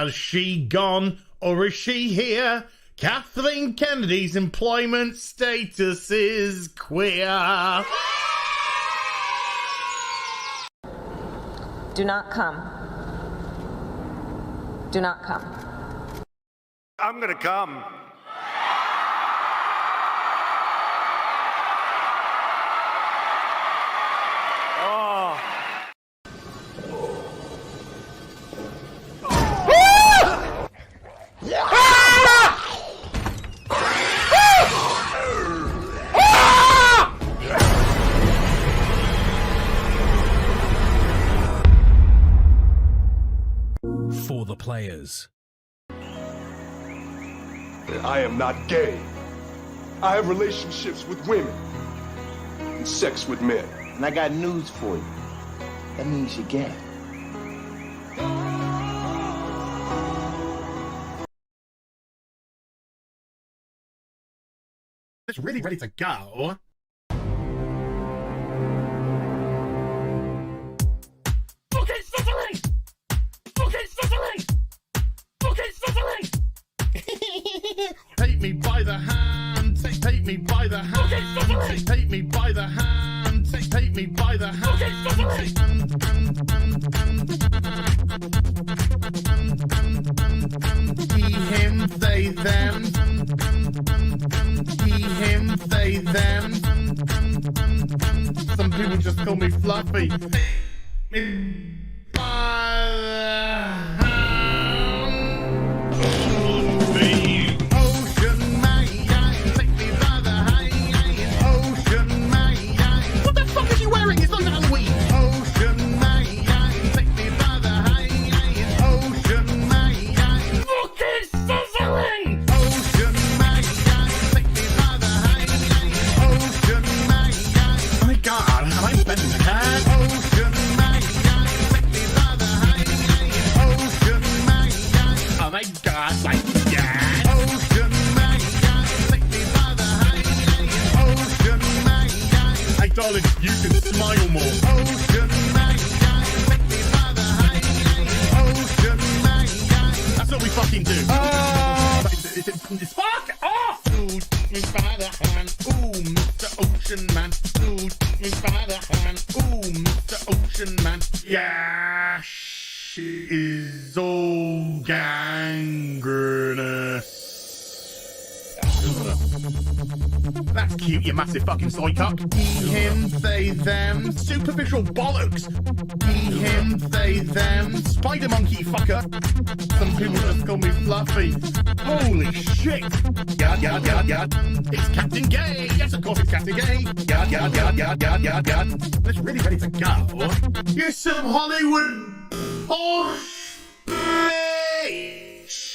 Has she gone or is she here? Kathleen Kennedy's employment status is queer. Do not come. Do not come. I'm gonna come. Oh. For the players. I am not gay. I have relationships with women and sex with men. And I got news for you. That means you're gay. It's really ready to go. Fucking Sicily! Fucking Sicily! Fucking Sicily! Take me by the hand, take me by the hand, take me by the hand, take me by the hand. He, him, they, them. He, him, they, them. Some people just call me Fluffy. Darling, you can smile more. Ocean take me by the Ocean that's what we fucking do. It's fuck off! Ooh, take me by the hand. Ooh, Mr. Ocean Man. Ooh, take me by the hand. Ooh, Mr. Ocean Man. Yeah, she is all gangrenous. That's cute, you massive fucking soy cup. He, him, they, them. Superficial bollocks. He, him, they, them. Spider monkey fucker. Some people just call me Fluffy. Holy shit. Yard, yard, yard, yard. It's Captain Gay. Yes, of course it's Captain Gay. Yard, yard, yard, yard, yard, yard, yard. It's really ready to go. You're some Hollywood horse bitch.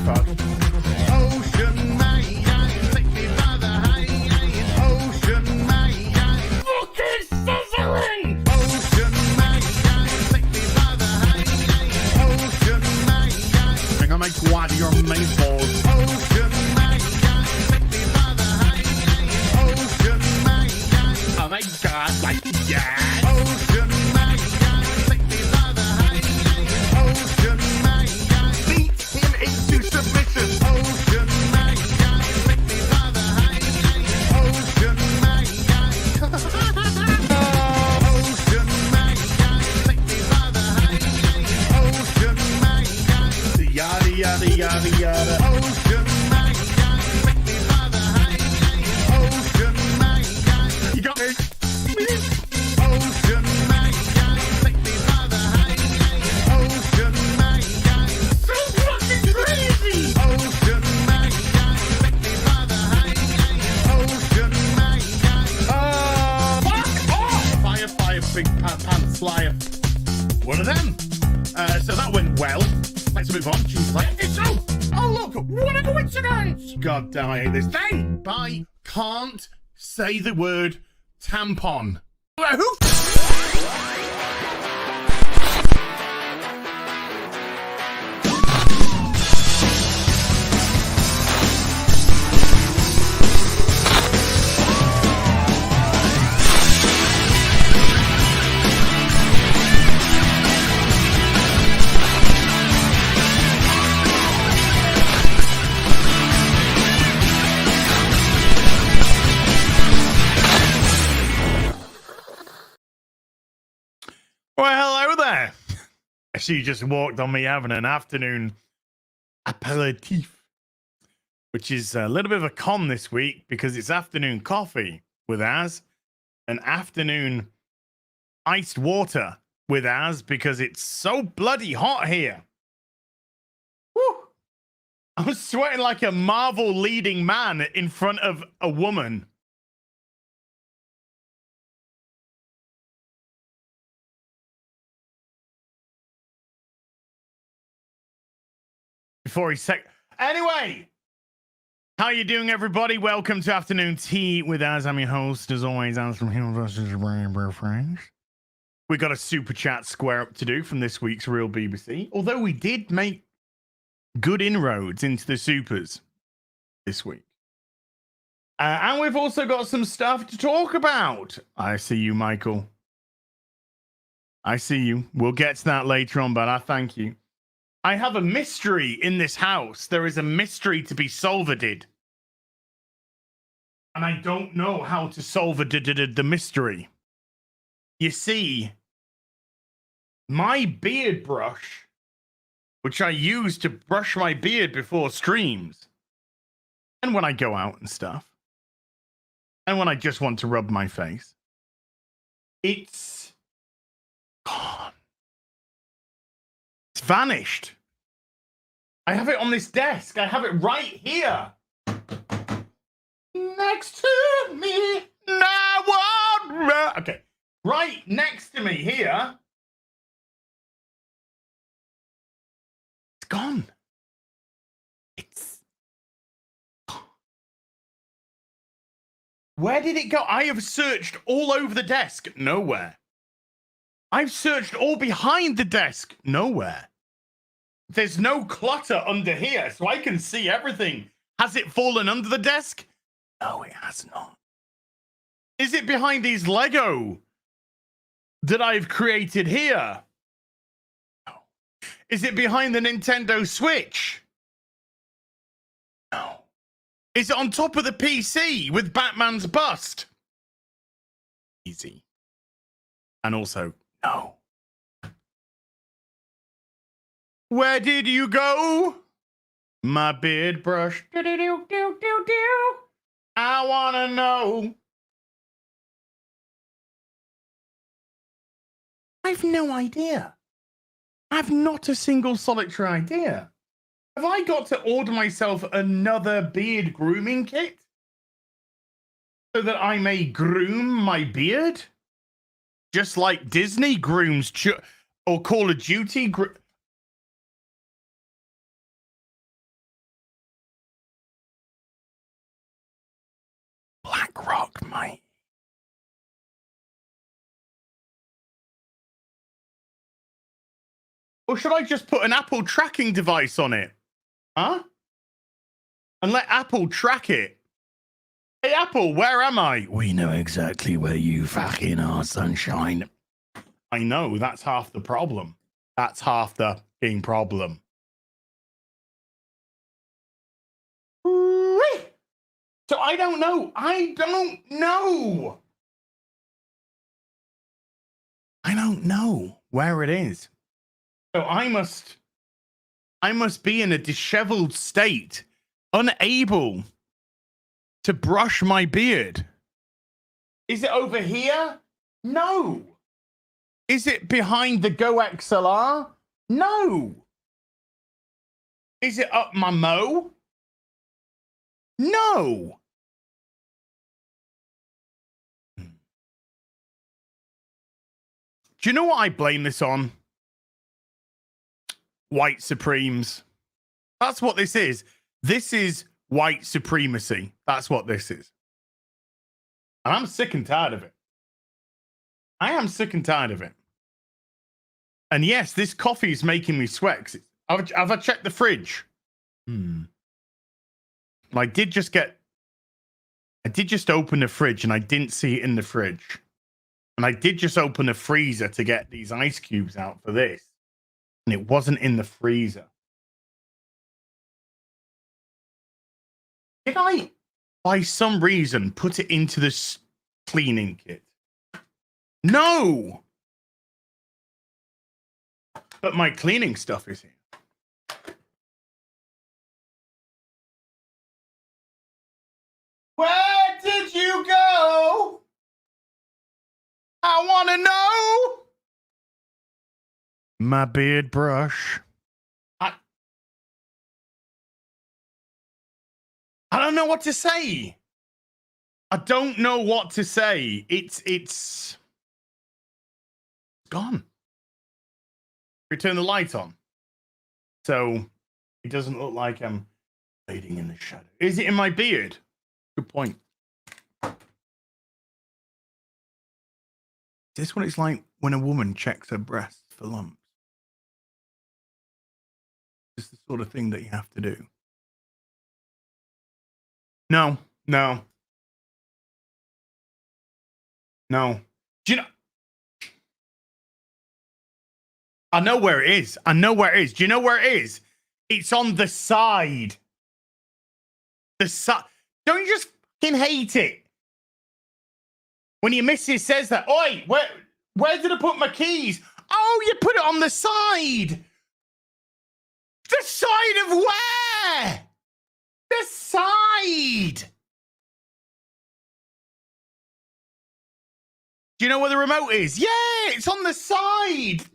Fuck. Ocean man, take me by the Ocean man, fucking Sicily. Ocean man, take me by the Ocean man, bring on my quad, your main balls. Ocean man, take me by the Ocean man. Oh my god, like yeah. Ocean man, take me by the Ocean man. Beat him into submission. Ocean man, take me by the Ocean man. Ocean man, take me by the Ocean man. Yada yada yada yada. Ocean man, take me by the Ocean man. You got me. Ocean man, take me by the Ocean man. So fucking crazy. Ocean man, take me by the Ocean man. Fuck off! Fire, fire, big pants flyer. One of them. So that went well. Let's move on. She's like, it's oh look, what a coincidence! God damn, I hate this thing. I can't say the word tampon. Who? Well, hello there. She just walked on me having an afternoon aperitif, which is a little bit of a con this week because it's afternoon coffee with Az and afternoon iced water with Az because it's so bloody hot here. Woo! I'm sweating like a Marvel leading man in front of a woman. Before he Anyway, how you doing, everybody? Welcome to Afternoon Tea with Az. I'm your host, as always, Az from Hill vs. Brian Friends. We got a super chat square up to do from this week's Real BBC, although we did make good inroads into the supers this week. And we've also got some stuff to talk about. I see you, Michael. I see you. We'll get to that later on, but I thank you. I have a mystery in this house. There is a mystery to be solved. And I don't know how to solve the mystery. You see, my beard brush, which I use to brush my beard before streams, and when I go out and stuff, and when I just want to rub my face, it's gone. It's vanished. I have it on this desk. I have it right here. Next to me. Okay. Right next to me here. It's gone. It's gone. Where did it go? I have searched all over the desk. Nowhere. I've searched all behind the desk. Nowhere. There's no clutter under here, so I can see everything. Has it fallen under the desk? No, it has not. Is it behind these Lego that I've created here? No. Is it behind the Nintendo Switch? No. Is it on top of the PC with Batman's bust? Easy. And also, no. Where did you go? My beard brush. I wanna know. I've no idea. I've not a single solitary idea. Have I got to order myself another beard grooming kit? So that I may groom my beard? Just like Disney grooms or Call of Duty Black Rock, mate. Or should I just put an Apple tracking device on it? Huh? And let Apple track it. Hey, Apple, where am I? We know exactly where you fucking are, sunshine. I know, that's half the problem. That's half the fucking problem. So I don't know. I don't know where it is. So I must be in a disheveled state, unable to brush my beard. Is it over here? No. Is it behind the Go XLR? No. Is it up my mo? No. Do you know what I blame this on? White Supremes. That's what this is. This is white supremacy. That's what this is. And I'm sick and tired of it. I am sick and tired of it. And yes, this coffee is making me sweat. Have I checked the fridge? I did just open the fridge and I didn't see it in the fridge. And I did just open the freezer to get these ice cubes out for this. And it wasn't in the freezer. Did I, by some reason, put it into this cleaning kit? No! But my cleaning stuff is here. Where did you go? I want to know. My beard brush. I don't know what to say. I don't know what to say. It's gone. Turn the light on. So it doesn't look like I'm fading in the shadow. Is it in my beard? Good point. Is this what it's like when a woman checks her breasts for lumps? It's the sort of thing that you have to do. No. Do you know? I know where it is. Do you know where it is? It's on the side. The side. Don't you just fucking hate it? When your missus says that, oi, where did I put my keys? Oh, you put it on the side. The side of where? The side. Do you know where the remote is? Yeah, it's on the side.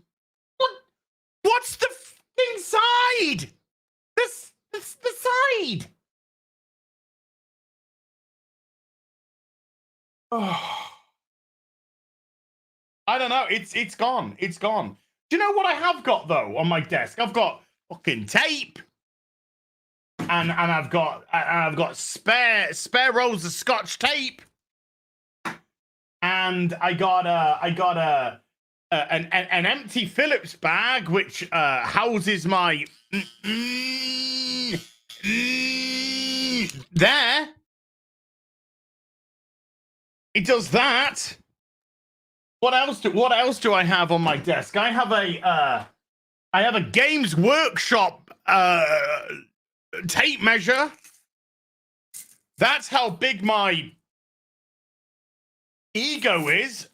What's the fucking side? The side. Oh. I don't know. It's gone. It's gone. Do you know what I have got though on my desk? I've got fucking tape, and I've got spare rolls of Scotch tape, and I got an empty Phillips bag which houses my there. It does that. What else do I have on my desk? I have a Games Workshop tape measure. That's how big my ego is.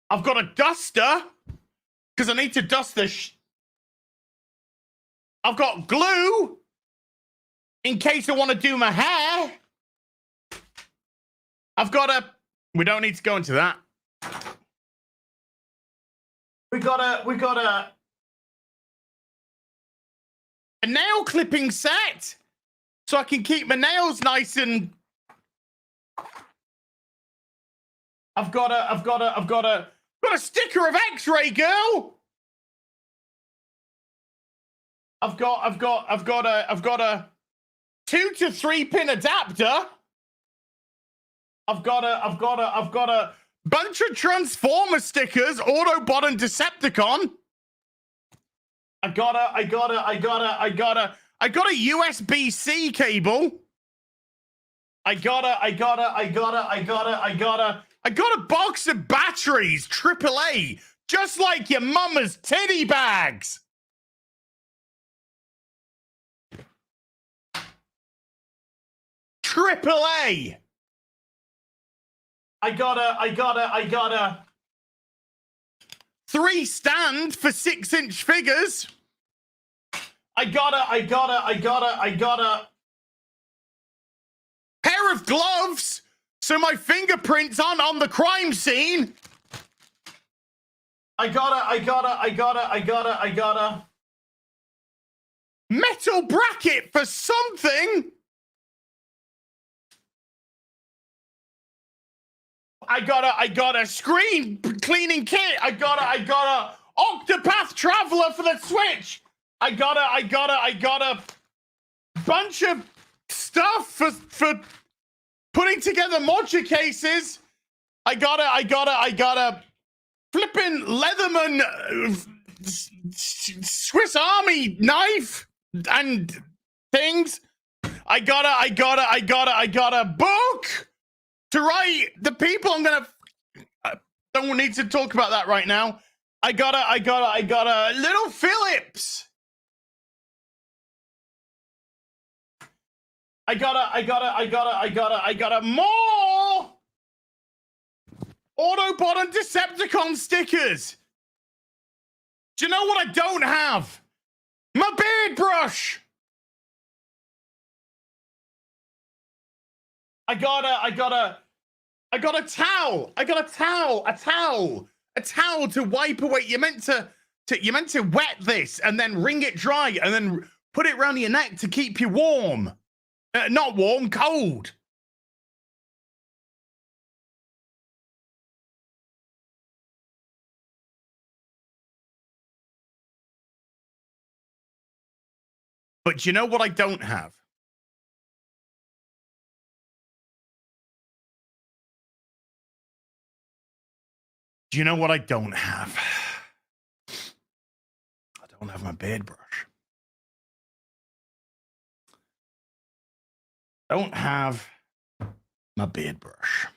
I've got a duster because I need to dust this. I've got glue in case I want to do my hair. I've got a. We don't need to go into that. We got a nail clipping set so I can keep my nails nice and. I've got a sticker of X-Ray Girl. I've got a 2 to 3 pin adapter. I've got a bunch of Transformer stickers, Autobot and Decepticon. I got a USB-C cable. I got a box of batteries, AAA, just like your mama's titty bags. AAA. I got a 3 stand for 6-inch figures. I got a pair of gloves so my fingerprints aren't on the crime scene. I got a metal bracket for something. I got a screen cleaning kit. I got a Octopath Traveler for the Switch. I got a bunch of stuff for putting together module cases. I got a flipping Leatherman Swiss Army knife and things. I got a book to write the people I'm gonna. Don't need to talk about that right now. I got a little Phillips. I got a more Autobot and Decepticon stickers. Do you know what I don't have? My beard brush. I got a towel. I got a towel to wipe away. You're meant to wet this and then wring it dry and then put it around your neck to keep you warm. Not warm, cold. But you know what I don't have? Do you know what I don't have? I don't have my beard brush. I don't have my beard brush.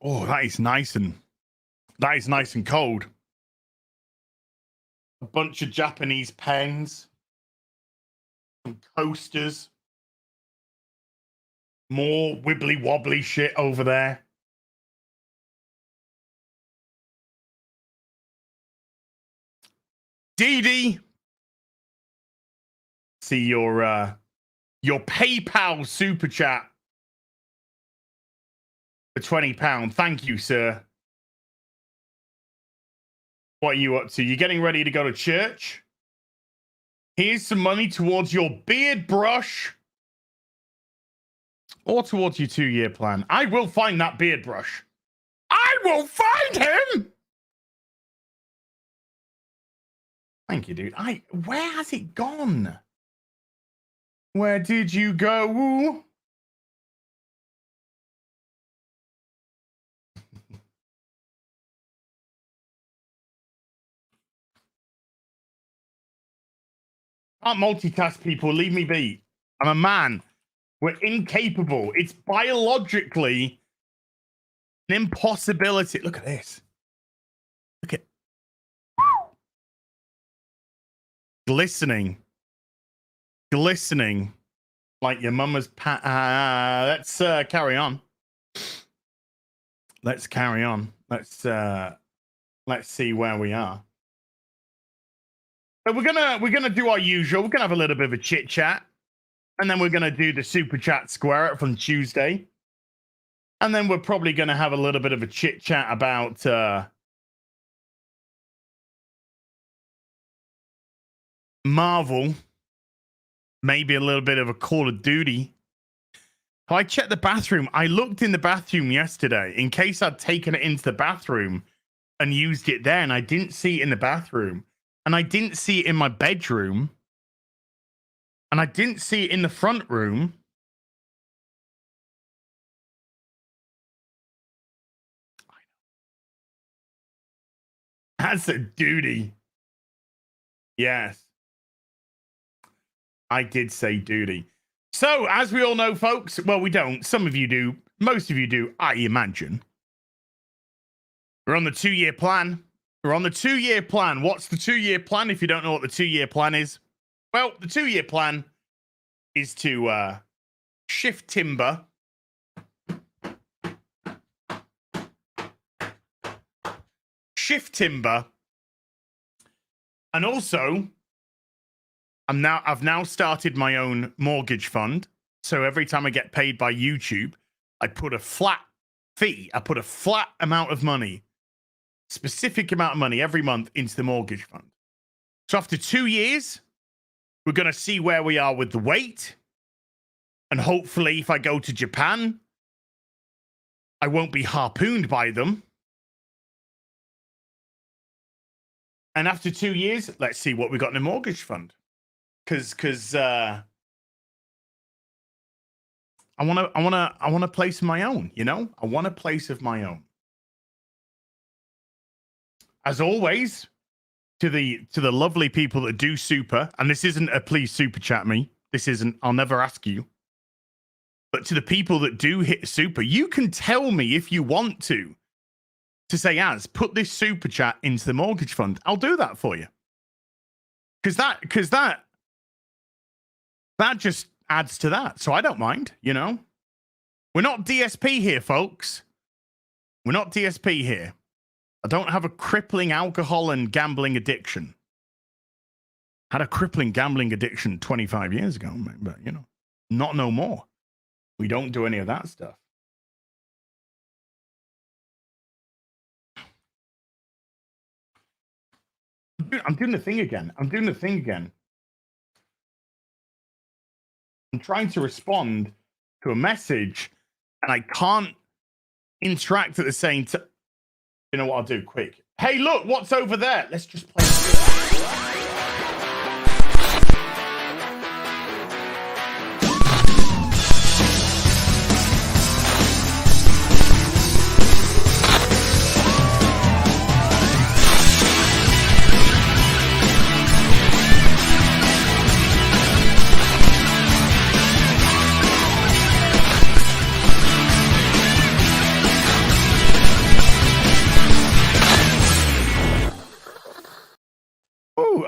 Oh, that is nice and cold. A bunch of Japanese pens, some coasters, more wibbly wobbly shit over there. Dee Dee, see your PayPal super chat for £20. Thank you, sir. What are you up to? You getting ready to go to church? Here's some money towards your beard brush or towards your 2-year plan. I will find that beard brush. I will find him. Thank you, dude. Where has it gone? Where did you go? Can't multitask, people. Leave me be. I'm a man. We're incapable. It's biologically an impossibility. Look at this. Look at glistening like your mama's let's carry on. Let's carry on. Let's see where we are. So we're gonna do our usual. We're gonna have a little bit of a chit chat, and then we're gonna do the super chat square up from Tuesday, and then we're probably gonna have a little bit of a chit chat about Marvel, maybe a little bit of a Call of Duty. I checked the bathroom. I looked in the bathroom yesterday in case I'd taken it into the bathroom and used it there, and I didn't see it in the bathroom. And I didn't see it in my bedroom. And I didn't see it in the front room. That's a duty. Yes. I did say duty. So, as we all know, folks, well, we don't. Some of you do. Most of you do, I imagine. We're on the 2-year plan. We're on the 2-year plan. What's the 2-year plan? If you don't know what the 2-year plan is, well, the 2-year plan is to shift timber, and also I've now started my own mortgage fund. So every time I get paid by YouTube, I put a flat fee. I put a flat amount of money. Specific amount of money every month into the mortgage fund. So after 2 years, we're going to see where we are with the weight. And hopefully, if I go to Japan, I won't be harpooned by them. And after 2 years, let's see what we got in the mortgage fund. Because I want a place of my own, you know? I want a place of my own. As always, to the lovely people that do super, and this isn't a please super chat me. This isn't, I'll never ask you. But to the people that do hit super, you can tell me if you want to say, Az, put this super chat into the mortgage fund. I'll do that for you. Because that just adds to that. So I don't mind, you know. We're not DSP here, folks. We're not DSP here. I don't have a crippling alcohol and gambling addiction. Had a crippling gambling addiction 25 years ago, but you know, not no more. We don't do any of that stuff. I'm doing the thing again. I'm trying to respond to a message and I can't interact at the same time. You know what I'll do? Quick. Hey, look, what's over there? Let's just play.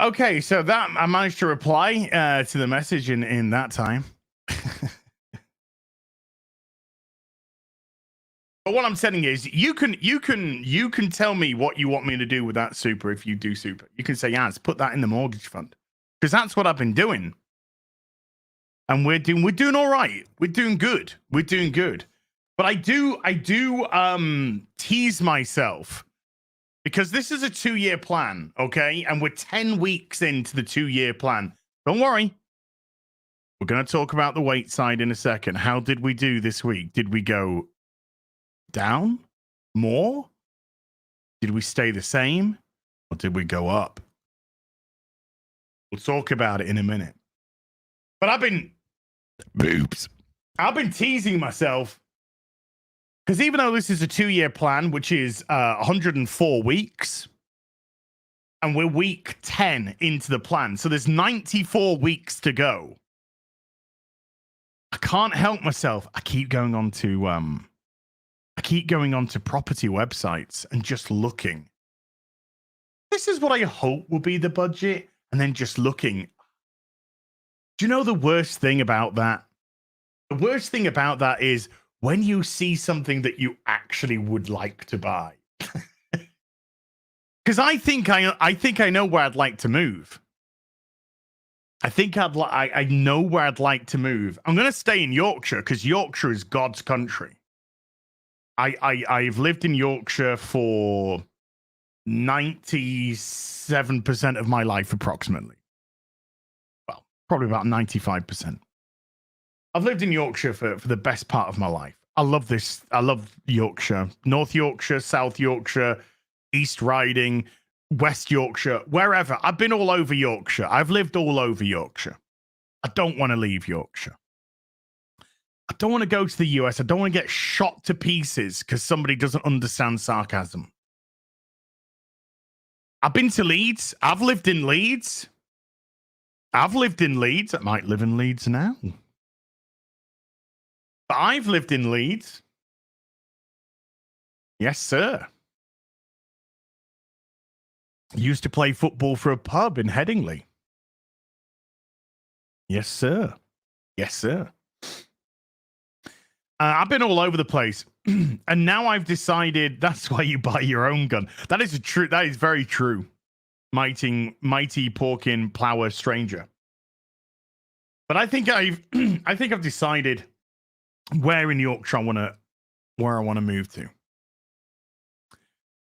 Okay, so that I managed to reply to the message in that time. But what I'm saying is, you can tell me what you want me to do with that super if you do super. You can say, "Yes, put that in the mortgage fund," because that's what I've been doing, and we're doing all right. We're doing good. But I do tease myself. Because this is a 2-year plan, okay? And we're 10 weeks into the 2-year plan. Don't worry. We're going to talk about the weight side in a second. How did we do this week? Did we go down? More? Did we stay the same? Or did we go up? We'll talk about it in a minute. But I've been teasing myself. Because even though this is a 2-year plan, which is 104 weeks, and we're week 10 into the plan, so there's 94 weeks to go. I can't help myself. I keep going on to property websites and just looking. This is what I hope will be the budget, and then just looking. Do you know the worst thing about that? The worst thing about that is when you see something that you actually would like to buy. Because I think I know where I'd like to move. I know where I'd like to move. I'm going to stay in Yorkshire because Yorkshire is God's country. I've lived in Yorkshire for 97% of my life, approximately. Well, probably about 95%. I've lived in Yorkshire for the best part of my life. I love this. I love Yorkshire. North Yorkshire, South Yorkshire, East Riding, West Yorkshire, wherever. I've been all over Yorkshire. I've lived all over Yorkshire. I don't want to leave Yorkshire. I don't want to go to the US. I don't want to get shot to pieces because somebody doesn't understand sarcasm. I've been to Leeds. I've lived in Leeds. I might live in Leeds now. But I've lived in Leeds. Yes, sir. Used to play football for a pub in Headingley. Yes, sir. Yes, sir. I've been all over the place. And now I've decided that's why you buy your own gun. That is true. That is very true. Mighty Porkin Plower Stranger. But I think I've decided where in Yorkshire I want to move to.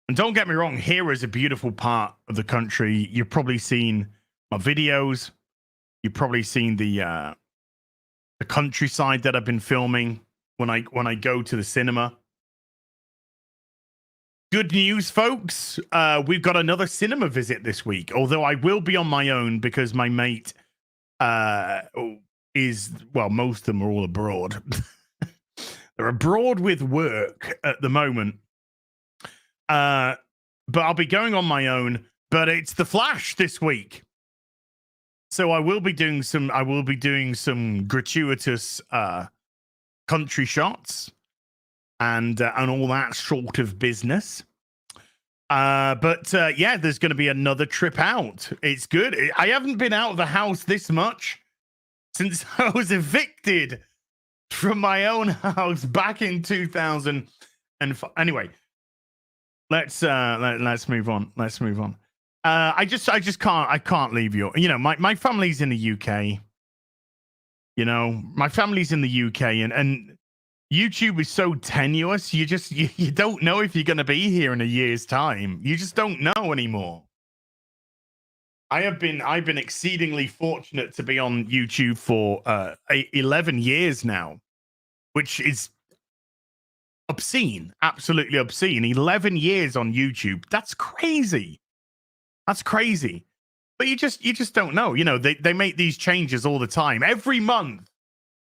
And don't get me wrong, here is a beautiful part of the country. You've probably seen my videos. You've probably seen the countryside that I've been filming when I go to the cinema. Good news, folks. We've got another cinema visit this week. Although I will be on my own because my mate most of them are all abroad. They're abroad with work at the moment. But I'll be going on my own. But it's The Flash this week. So I will be doing some gratuitous country shots and all that sort of business. But there's going to be another trip out. It's good. I haven't been out of the house this much since I was evicted from my own house back in 2005. Anyway, let's move on. Let's move on. I just can't leave you. You know, my family's in the UK. You know, my family's in the UK, and YouTube is so tenuous. You don't know if you're going to be here in a year's time. You just don't know anymore. I've been exceedingly fortunate to be on YouTube for 11 years now, which is obscene, absolutely obscene. 11 years on YouTube. That's crazy. That's crazy. But you just don't know. You know, they make these changes all the time. Every month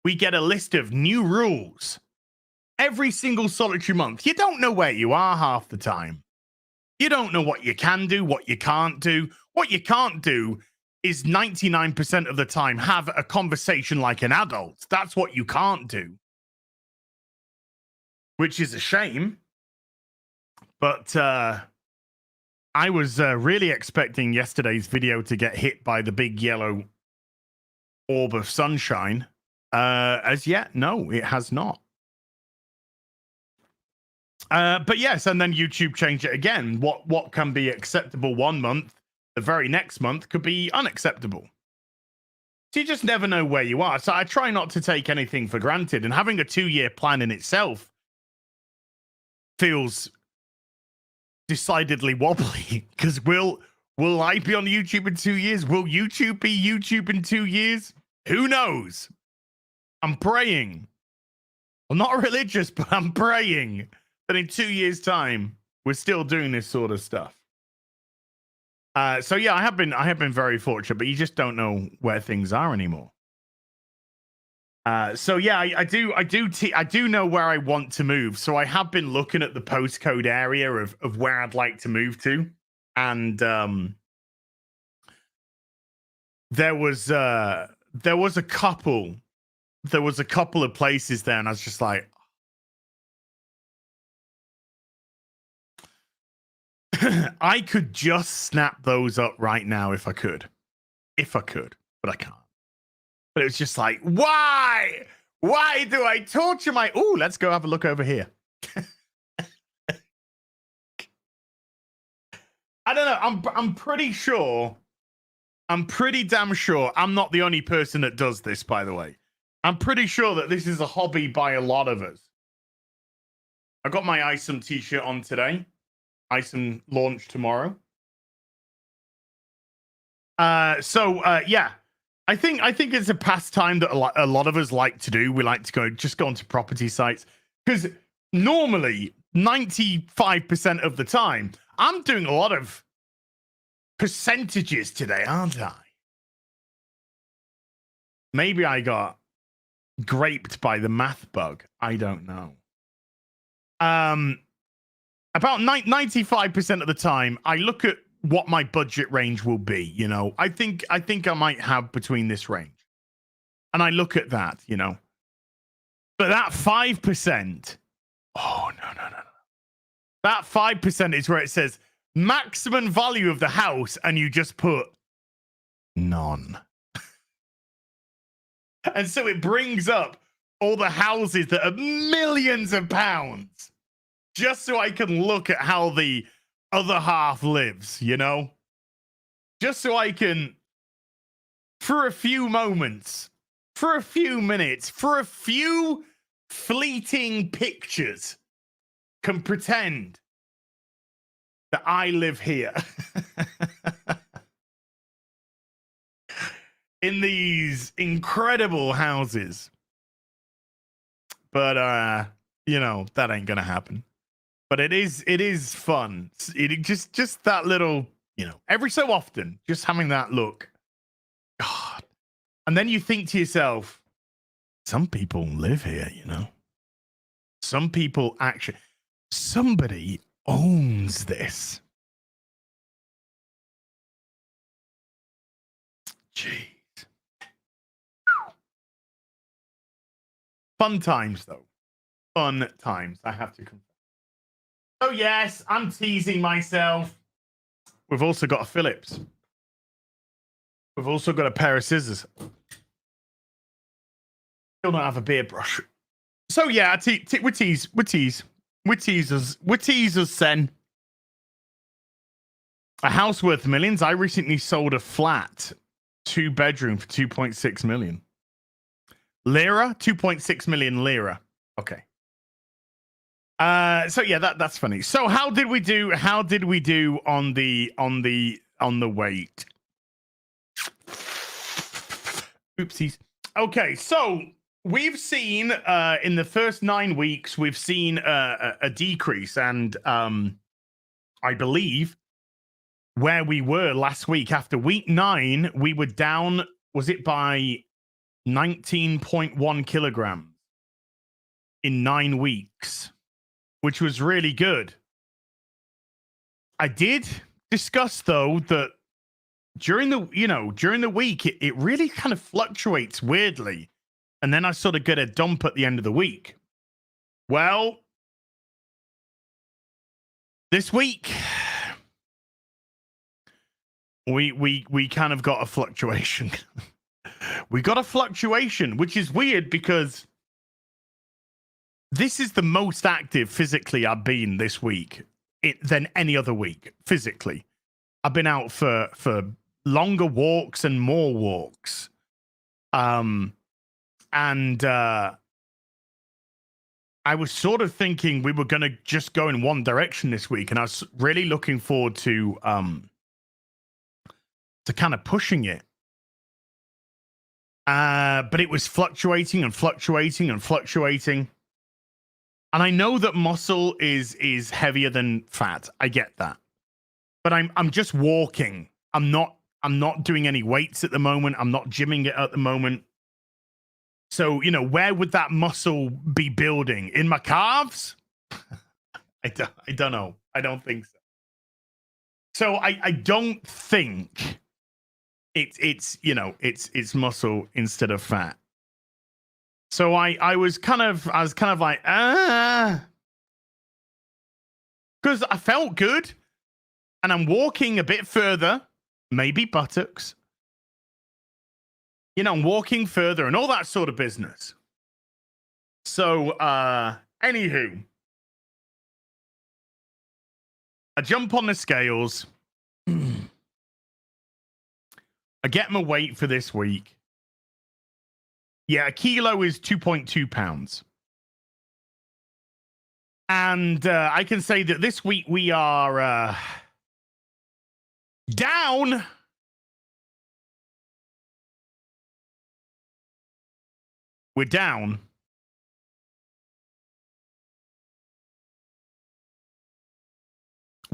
we get a list of new rules. Every single solitary month. You don't know where you are half the time. You don't know what you can do, what you can't do. What you can't do is 99% of the time have a conversation like an adult. That's what you can't do. Which is a shame. But I was really expecting yesterday's video to get hit by the big yellow orb of sunshine. As yet, no, it has not. But yes, and then YouTube changed it again. What can be acceptable one month, the very next month could be unacceptable. So you just never know where you are. So I try not to take anything for granted. And having a 2-year plan in itself feels decidedly wobbly. Because will I be on YouTube in 2 years? Will YouTube be YouTube in 2 years? Who knows? I'm praying. I'm not religious, but I'm praying that in 2 years' time, we're still doing this sort of stuff. So yeah, I have been very fortunate, but you just don't know where things are anymore. So yeah, I do know where I want to move. So I have been looking at the postcode area of where I'd like to move to, and there was a couple of places there, and I was just like, I could just snap those up right now if I could, but I can't. But it was just like, why do I torture my? Ooh, let's go have a look over here. I don't know. I'm pretty sure. I'm pretty damn sure I'm not the only person that does this, by the way. I'm pretty sure that this is a hobby by a lot of us. I got my Isom t-shirt on today. Isom launch tomorrow. Yeah. I think it's a pastime that a lot of us like to do. We like to go onto property sites because normally 95% of the time I'm doing a lot of percentages today, aren't I? Maybe I got graped by the math bug. I don't know. About 95% of the time, I look at what my budget range will be. You know, I think I might have between this range, and I look at that. You know, but that 5%. Oh no. That 5% is where it says maximum value of the house, and you just put none. And so it brings up all the houses that are millions of pounds just so I can look at how the other half lives, you know? Just so I can, for a few moments, for a few minutes, for a few fleeting pictures, can pretend that I live here. In these incredible houses. But you know, that ain't gonna happen. But it is fun. It just that little, you know, every so often, just having that look. God. And then you think to yourself, some people live here, you know. Some people actually, somebody owns this. Jeez. Fun times, though. Fun times, I have to confess. Oh, yes, I'm teasing myself. We've also got a Phillips. We've also got a pair of scissors. Still don't have a beard brush. So, yeah, we're teasers, Sen. A house worth millions. I recently sold a flat, 2-bedroom for 2.6 million. Lira? 2.6 million lira. Okay. So yeah, that's funny. So how did we do on the weight? Oopsies. Okay, so we've seen in the first 9 weeks, we've seen a decrease, and I believe where we were last week after week 9, we were down, was it by 19.1 kilograms in 9 weeks, which was really good. I did discuss though that during the week, it really kind of fluctuates weirdly. And then I sort of get a dump at the end of the week. Well, this week, we kind of got a fluctuation. We got a fluctuation, which is weird because this is the most active physically I've been this week than any other week physically. I've been out for longer walks and more walks. And I was sort of thinking we were going to just go in one direction this week, and I was really looking forward to kind of pushing it. But it was fluctuating and fluctuating and fluctuating. And I know that muscle is heavier than fat. I get that. But I'm just walking. I'm not doing any weights at the moment. I'm not gymming it at the moment. So, where would that muscle be building? In my calves? I don't know. I don't think so. So I don't think it's muscle instead of fat. So I was kind of like, because I felt good, and I'm walking a bit further, maybe buttocks. I'm walking further and all that sort of business. So, anywho, I jump on the scales. I get my weight for this week. Yeah, a kilo is 2.2 pounds. And I can say that this week we are down. We're down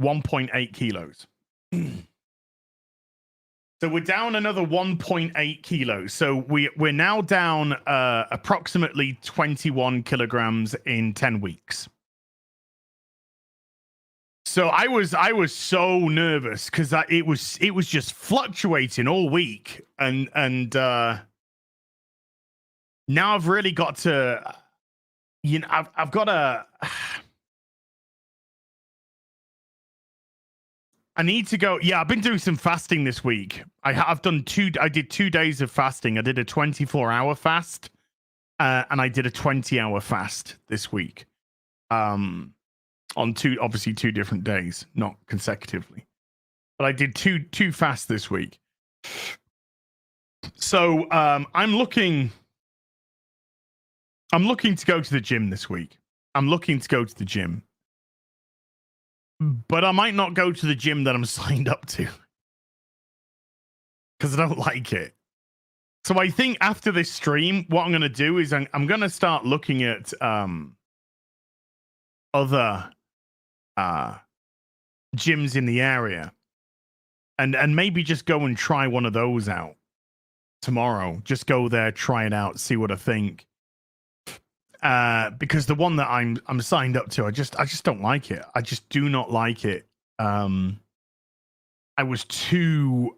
1.8 kilos. So we're down another 1.8 kilos. So we're now down approximately 21 kilograms in 10 weeks. So I was so nervous because it was just fluctuating all week, and now I've really got to, I've got to. I need to go. Yeah, I've been doing some fasting this week. I did 2 days of fasting. I did a 24-hour fast, and I did a 20-hour fast this week. On obviously two different days, not consecutively. But I did two fasts this week. So I'm looking to go to the gym this week. I'm looking to go to the gym. But I might not go to the gym that I'm signed up to, because I don't like it. So I think after this stream, what I'm going to do is I'm going to start looking at other gyms in the area, and maybe just go and try one of those out tomorrow. Just go there, try it out, see what I think. Because the one that I'm signed up to, I just don't like it. I just do not like it. I was too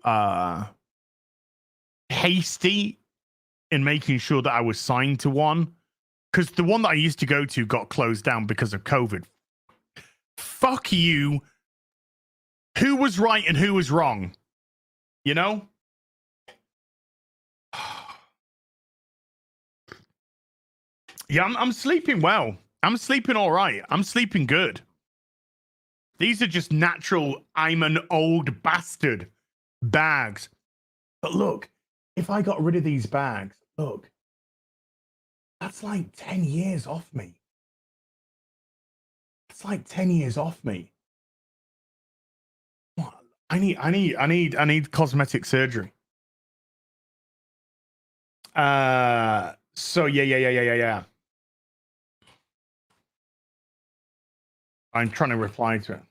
hasty in making sure that I was signed to one, because the one that I used to go to got closed down because of COVID. Fuck you. Who was right and who was wrong? You know? Yeah, I'm sleeping well. I'm sleeping all right. I'm sleeping good. These are just natural, I'm an old bastard bags. But look, if I got rid of these bags, look, that's like 10 years off me. It's like 10 years off me. What? I need cosmetic surgery. So yeah. I'm trying to reply to it.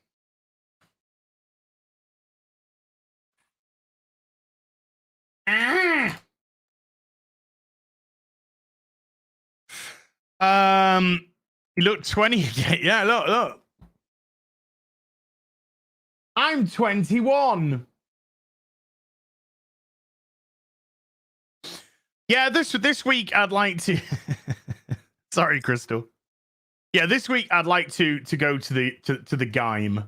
You look 20. Yeah, look. I'm 21. Yeah, this week I'd like to. Sorry, Crystal. Yeah, this week I'd like to go to the game.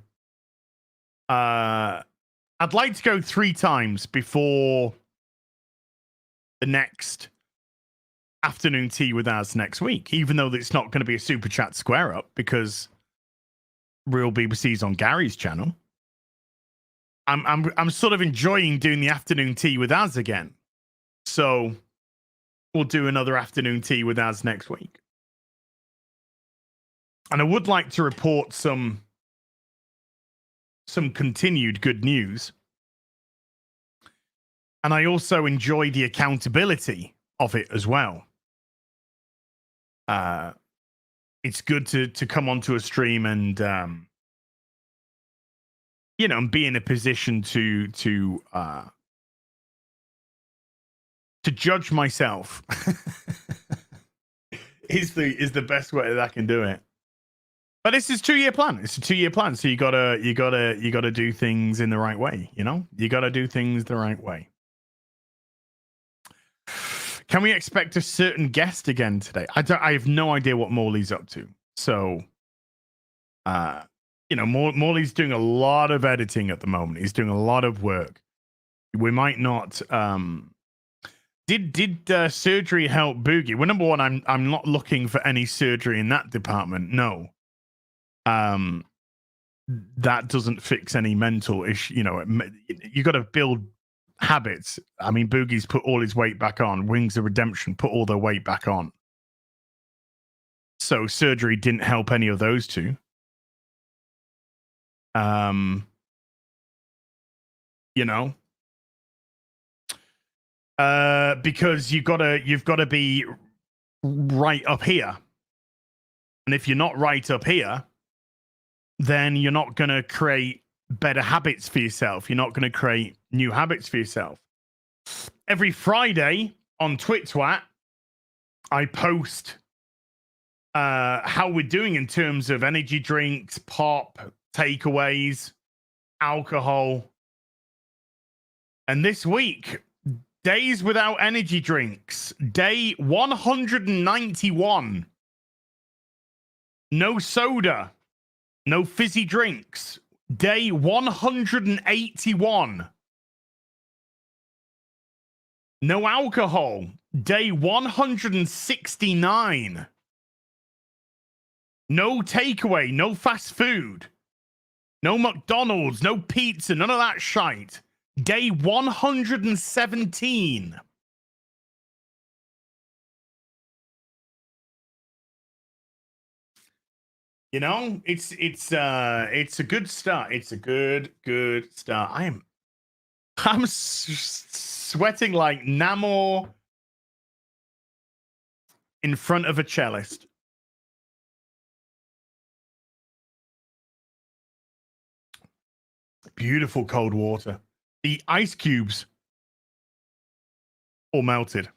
I'd like to go 3 times before the next afternoon tea with us next week, even though it's not going to be a super chat square up because Real BBC's on Gary's channel. I'm sort of enjoying doing the afternoon tea with us again. So we'll do another afternoon tea with us next week. And I would like to report some continued good news. And I also enjoy the accountability of it as well. It's good to come onto a stream and and be in a position to judge myself is the best way that I can do it. But this is 2-year plan. It's a 2-year plan, so you gotta do things in the right way. You gotta do things the right way. Can we expect a certain guest again today? I have no idea what Morley's up to. So, Morley's doing a lot of editing at the moment. He's doing a lot of work. We might not. Did surgery help Boogie? Well, number one, I'm not looking for any surgery in that department. No. That doesn't fix any mental issue. You got to build habits. I mean, Boogie's put all his weight back on. Wings of Redemption put all their weight back on. So surgery didn't help any of those two. Because you've got to be right up here. And if you're not right up here, then you're not going to create better habits for yourself. You're not going to create new habits for yourself. Every Friday on TwitTwat, I post how we're doing in terms of energy drinks, pop, takeaways, alcohol. And this week, days without energy drinks, day 191. No soda, no fizzy drinks. Day 181. No alcohol. Day 169. No takeaway, no fast food. No McDonald's, no pizza, none of that shite. Day 117. It's a good start. It's a good start. I'm sweating like Namor in front of a cellist. Beautiful cold water. The ice cubes all melted.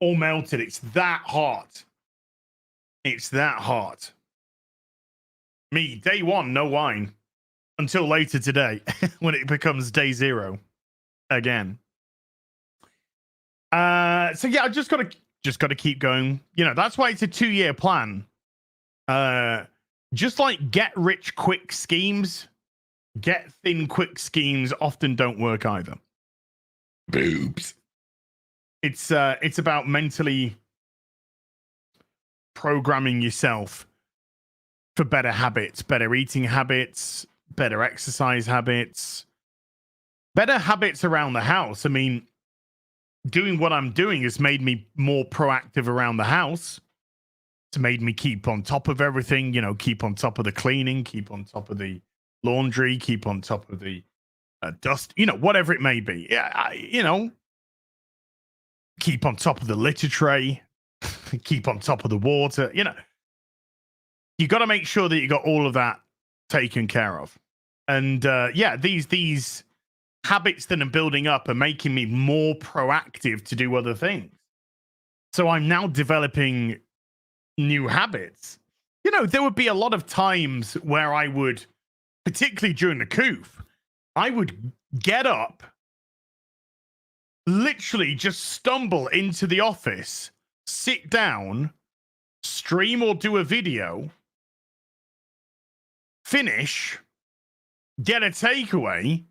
All melted. It's that hot. It's that hot. Me, day 1, no wine. Until later today, when it becomes day 0 again. So yeah, I just gotta keep going. That's why it's a 2-year plan. Just like get rich quick schemes, get thin quick schemes often don't work either. Boobs. It's about mentally programming yourself for better habits, better eating habits, better exercise habits, better habits around the house. I mean, doing what I'm doing has made me more proactive around the house. It's made me keep on top of everything, you know, keep on top of the cleaning, keep on top of the laundry, keep on top of the dust, you know, whatever it may be. Yeah, you know, keep on top of the litter tray, keep on top of the water. You know, you got to make sure that you got all of that taken care of. And yeah, these habits that I'm building up are making me more proactive to do other things. So I'm now developing new habits. You know, there would be a lot of times where I would, particularly during the coup, I would get up, literally just stumble into the office, sit down, stream or do a video, finish, get a takeaway,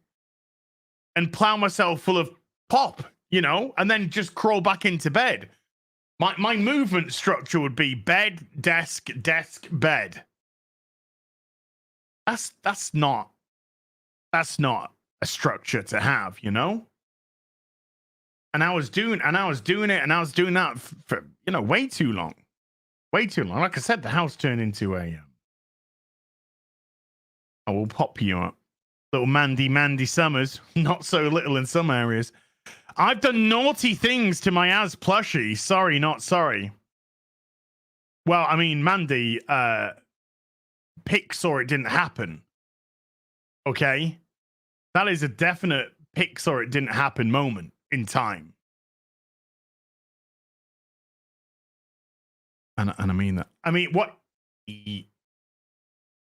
and plow myself full of pop, you know, and then just crawl back into bed. My movement structure would be bed, desk, bed. That's not a structure to have, you know. And I was doing that for you know, way too long. Like I said, the house turned into a. I will pop you up, little Mandy Summers. Not so little in some areas. I've done naughty things to my Az plushie. Sorry, not sorry. Well, I mean, Mandy, Pick saw it didn't happen. Okay? That is a definite Pick saw it didn't happen moment in time. And I mean that. I mean, what?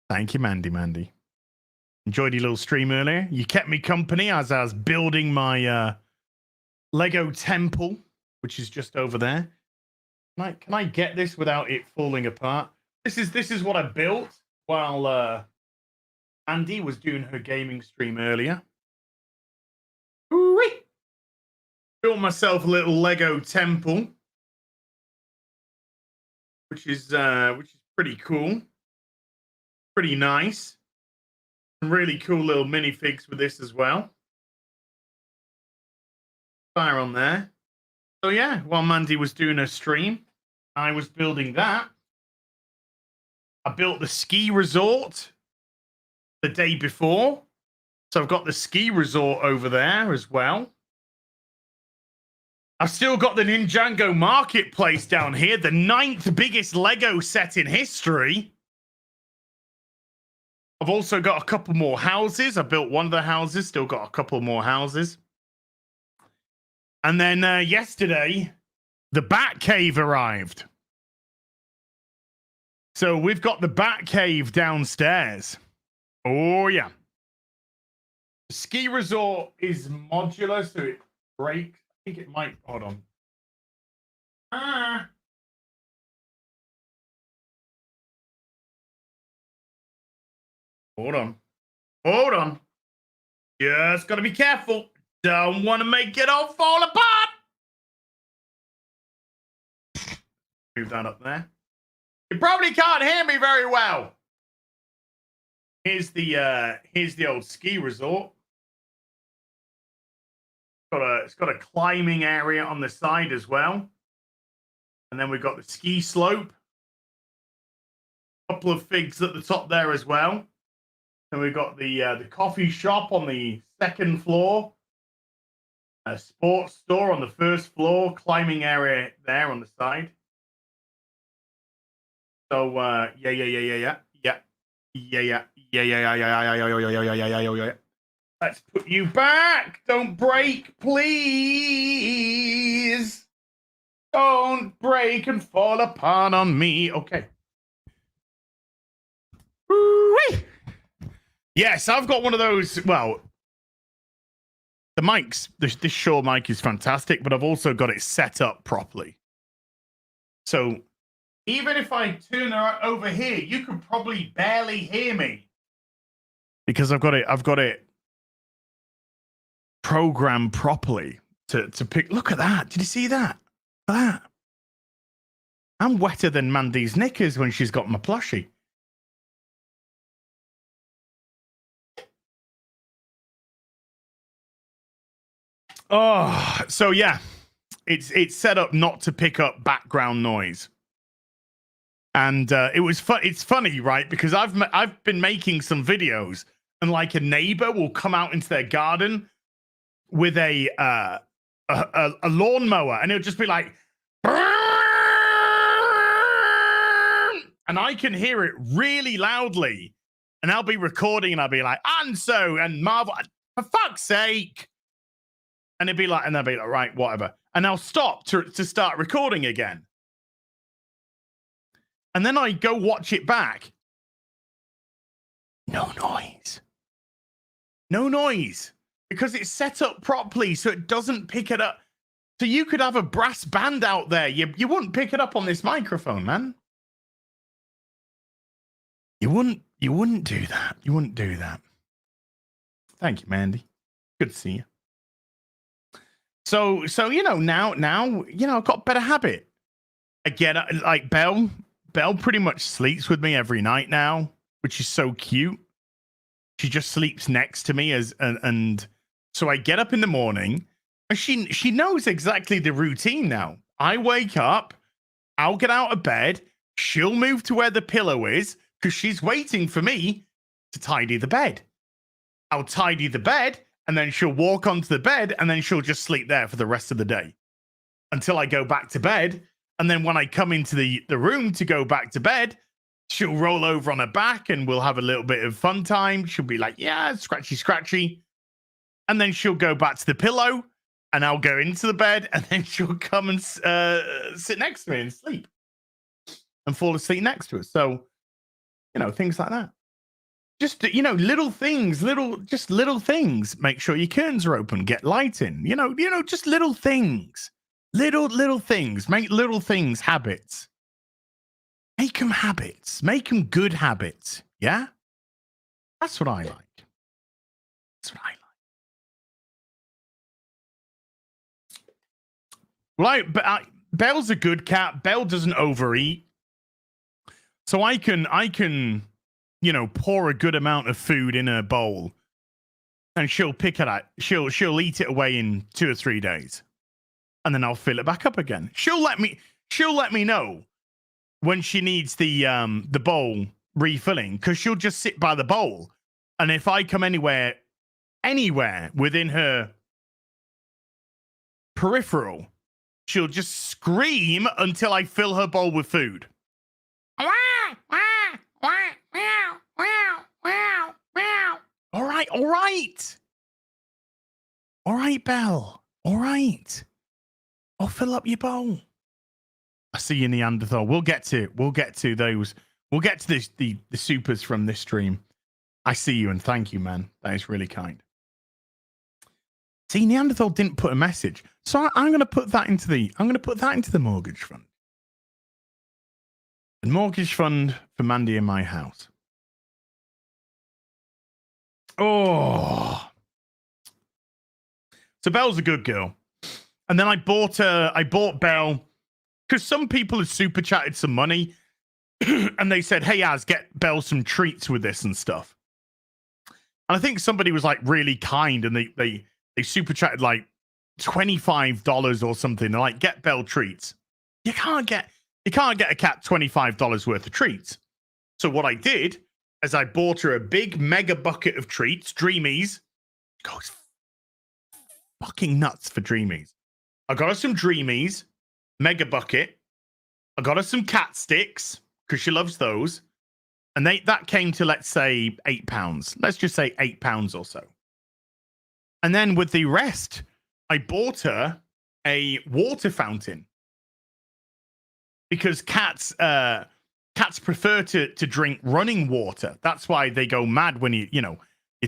Thank you, Mandy. Enjoyed your little stream earlier. You kept me company as I was building my Lego temple, which is just over there. Can I get this without it falling apart? This is what I built while Andy was doing her gaming stream earlier. Ooh-wee. Built myself a little Lego temple, which is pretty cool, pretty nice. Some really cool little minifigs with this as well. Fire on there. So yeah, while Mandy was doing her stream, I was building that. I built the ski resort the day before. So I've got the ski resort over there as well. I've still got the Ninjago Marketplace down here, the 9th biggest Lego set in history. I've also got a couple more houses. I built one of the houses, still got a couple more houses. And then yesterday, the Bat Cave arrived. So we've got the Bat Cave downstairs. Oh, yeah. The ski resort is modular, so it breaks. I think it might. Hold on. Hold on. Just got to be careful. Don't want to make it all fall apart. Move that up there. You probably can't hear me very well. Here's the old ski resort. It's got a climbing area on the side as well. And then we've got the ski slope. A couple of figs at the top there as well. And we've got the coffee shop on the second floor. A sports store on the first floor, climbing area there on the side. So yeah. Let's put you back. Don't break, please. Don't break and fall apart on me. Okay. Woo-wee. Yes, I've got one of those. Well, the mics, this Shure mic is fantastic, but I've also got it set up properly. So even if I turn her over here, you can probably barely hear me because I've got it programmed properly to pick. Look at that! Did you see that? Look at that! I'm wetter than Mandy's knickers when she's got my plushie. Oh, so yeah, it's set up not to pick up background noise, and it was fun. It's funny, right? Because I've been making some videos, and like a neighbor will come out into their garden with a lawnmower, and it'll just be like, and I can hear it really loudly, and I'll be recording, and I'll be like, and Marvel, for fuck's sake. And it'd be like, and they'll be like, right, whatever. And I'll stop to start recording again. And then I go watch it back. No noise. No noise. Because it's set up properly so it doesn't pick it up. So you could have a brass band out there. You wouldn't pick it up on this microphone, man. You wouldn't do that. You wouldn't do that. Thank you, Mandy. Good to see you. So now I've got a better habit. Again, like Belle pretty much sleeps with me every night now, which is so cute. She just sleeps next to me and so I get up in the morning and she knows exactly the routine now. I wake up, I'll get out of bed, she'll move to where the pillow is because she's waiting for me to tidy the bed. I'll tidy the bed. And then she'll walk onto the bed and then she'll just sleep there for the rest of the day until I go back to bed. And then when I come into the room to go back to bed, she'll roll over on her back and we'll have a little bit of fun time. She'll be like, yeah, scratchy, scratchy. And then she'll go back to the pillow and I'll go into the bed and then she'll come and sit next to me and sleep and fall asleep next to us. So, things like that. Just, little things, little things. Make sure your curtains are open, get light in, just little things, little things, make little things habits. Make them habits, make them good habits. Yeah. That's what I like. That's what I like. But Belle's a good cat. Belle doesn't overeat. So I can, pour a good amount of food in her bowl and she'll pick it up. She'll eat it away in 2 or 3 days. And then I'll fill it back up again. She'll let me know when she needs the bowl refilling because she'll just sit by the bowl. And if I come anywhere within her peripheral, she'll just scream until I fill her bowl with food. All right, Belle. All right. I'll fill up your bowl. I see you, Neanderthal. We'll get to those. We'll get to the supers from this stream. I see you and thank you, man. That is really kind. See, Neanderthal didn't put a message, so I'm going to put that into the mortgage fund. The mortgage fund for Mandy in my house. Oh. So Belle's a good girl. And then I bought Belle because some people had super chatted some money and they said, hey, Az, get Belle some treats with this and stuff. And I think somebody was like really kind and they super chatted like $25 or something. They're like, get Belle treats. You can't get a cat $25 worth of treats. So what I did is I bought her a big mega bucket of treats, Dreamies. Goes fucking nuts for Dreamies. I got her some Dreamies, mega bucket. I got her some cat sticks because she loves those. And that came to, let's say, £8. Let's just say £8 or so. And then with the rest, I bought her a water fountain because cats prefer to drink running water. That's why they go mad when you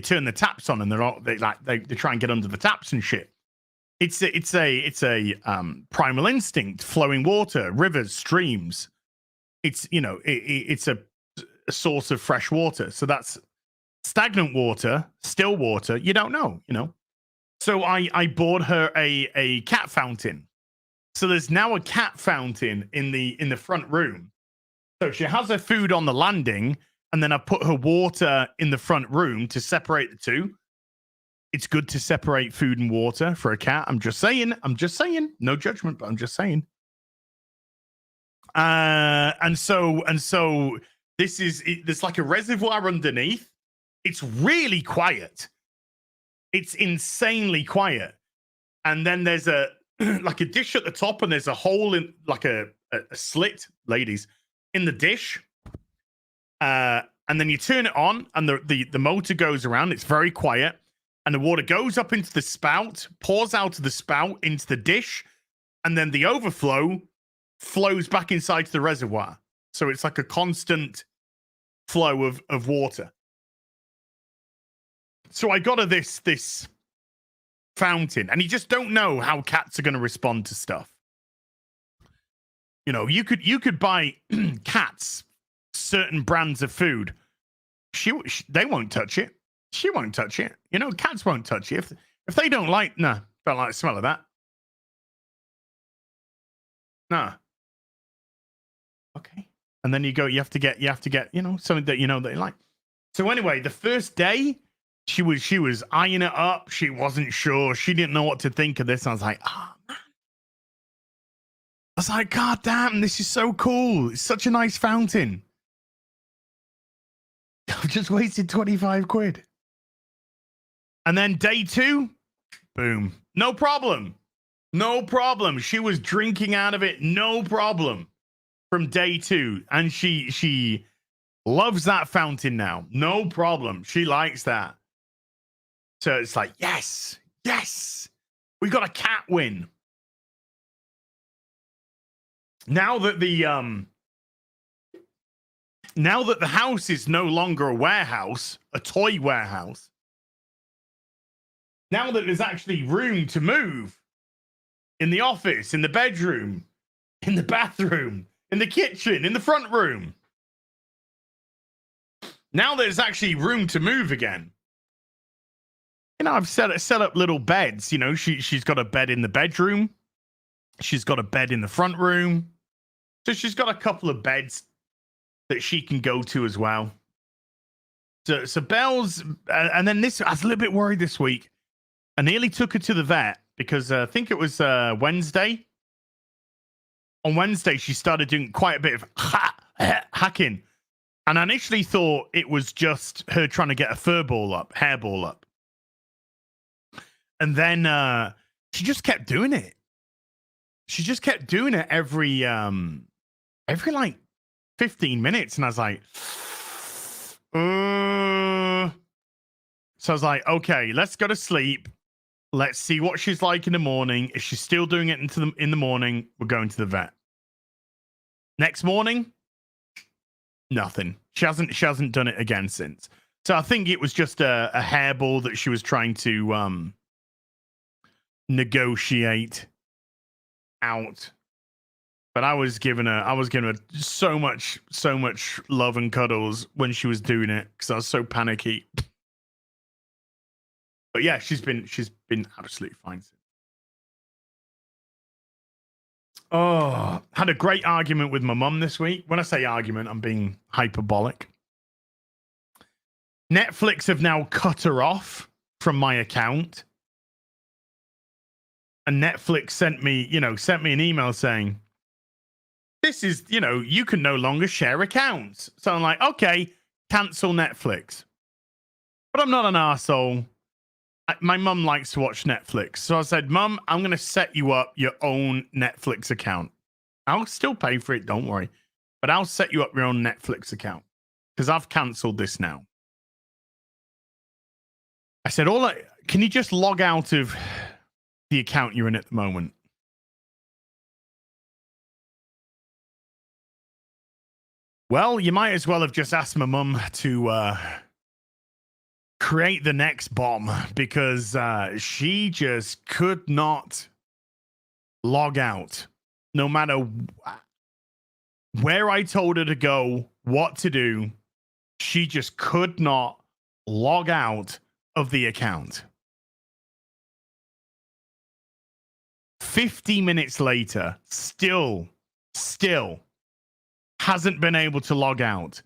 turn the taps on and they try and get under the taps and shit. It's a primal instinct, flowing water, rivers, streams. It's it's a source of fresh water. So that's stagnant water, still water. You don't know, So I bought her a cat fountain. So there's now a cat fountain in the front room. So she has her food on the landing, and then I put her water in the front room to separate the two. It's good to separate food and water for a cat. I'm just saying. No judgment, but I'm just saying. And so there's like a reservoir underneath. It's really quiet. It's insanely quiet. And then there's a like a dish at the top, and there's a hole in like a slit, ladies, in the dish. And then you turn it on, and the motor goes around. It's very quiet, and the water goes up into the spout, pours out of the spout into the dish, and then the overflow flows back inside the reservoir. So it's like a constant flow of water. So I got her this fountain, and you just don't know how cats are going to respond to stuff. You know, you could buy cats certain brands of food. They won't touch it. She won't touch it. You know, cats won't touch it if they don't like the smell of that. Nah. Okay. And then you have to get, you know, something that you know they like. So anyway, the first day she was eyeing it up. She wasn't sure. She didn't know what to think of this. I was like, oh man. I was like, God damn, this is so cool. It's such a nice fountain. I've just wasted 25 quid. And then day 2, boom. No problem. No problem. She was drinking out of it. No problem. From day 2. And she loves that fountain now. No problem. She likes that. So it's like, yes. We got a cat win. Now that the house is no longer a warehouse, a toy warehouse. Now that there's actually room to move in the office, in the bedroom, in the bathroom, in the kitchen, in the front room. Now there's actually room to move again. You know, I've set up little beds. You know, she's got a bed in the bedroom. She's got a bed in the front room. So she's got a couple of beds that she can go to as well. So Belle's, and then this, I was a little bit worried this week. I nearly took her to the vet because I think it was Wednesday. On Wednesday, she started doing quite a bit of hacking. And I initially thought it was just her trying to get a hairball up. And then she just kept doing it. She just kept doing it every like 15 minutes. And I was like, So I was like, okay, let's go to sleep. Let's see what she's like in the morning. If she's still doing it in the morning, we're going to the vet. Next morning, nothing. She hasn't done it again since. So I think it was just a hairball that she was trying to negotiate out. But I was giving her so much love and cuddles when she was doing it because I was so panicky. But yeah, she's been absolutely fine. Oh, had a great argument with my mum this week. When I say argument, I'm being hyperbolic. Netflix have now cut her off from my account. And Netflix sent me an email saying, this is, you can no longer share accounts. So I'm like, okay, cancel Netflix. But I'm not an arsehole. My mum likes to watch Netflix. So I said, Mum, I'm going to set you up your own Netflix account. I'll still pay for it, don't worry. But I'll set you up your own Netflix account. Because I've cancelled this now. I said, can you just log out of the account you're in at the moment? Well, you might as well have just asked my mum to create the next bomb because she just could not log out. No matter where I told her to go, what to do, she just could not log out of the account. 50 minutes later, still hasn't been able to log out.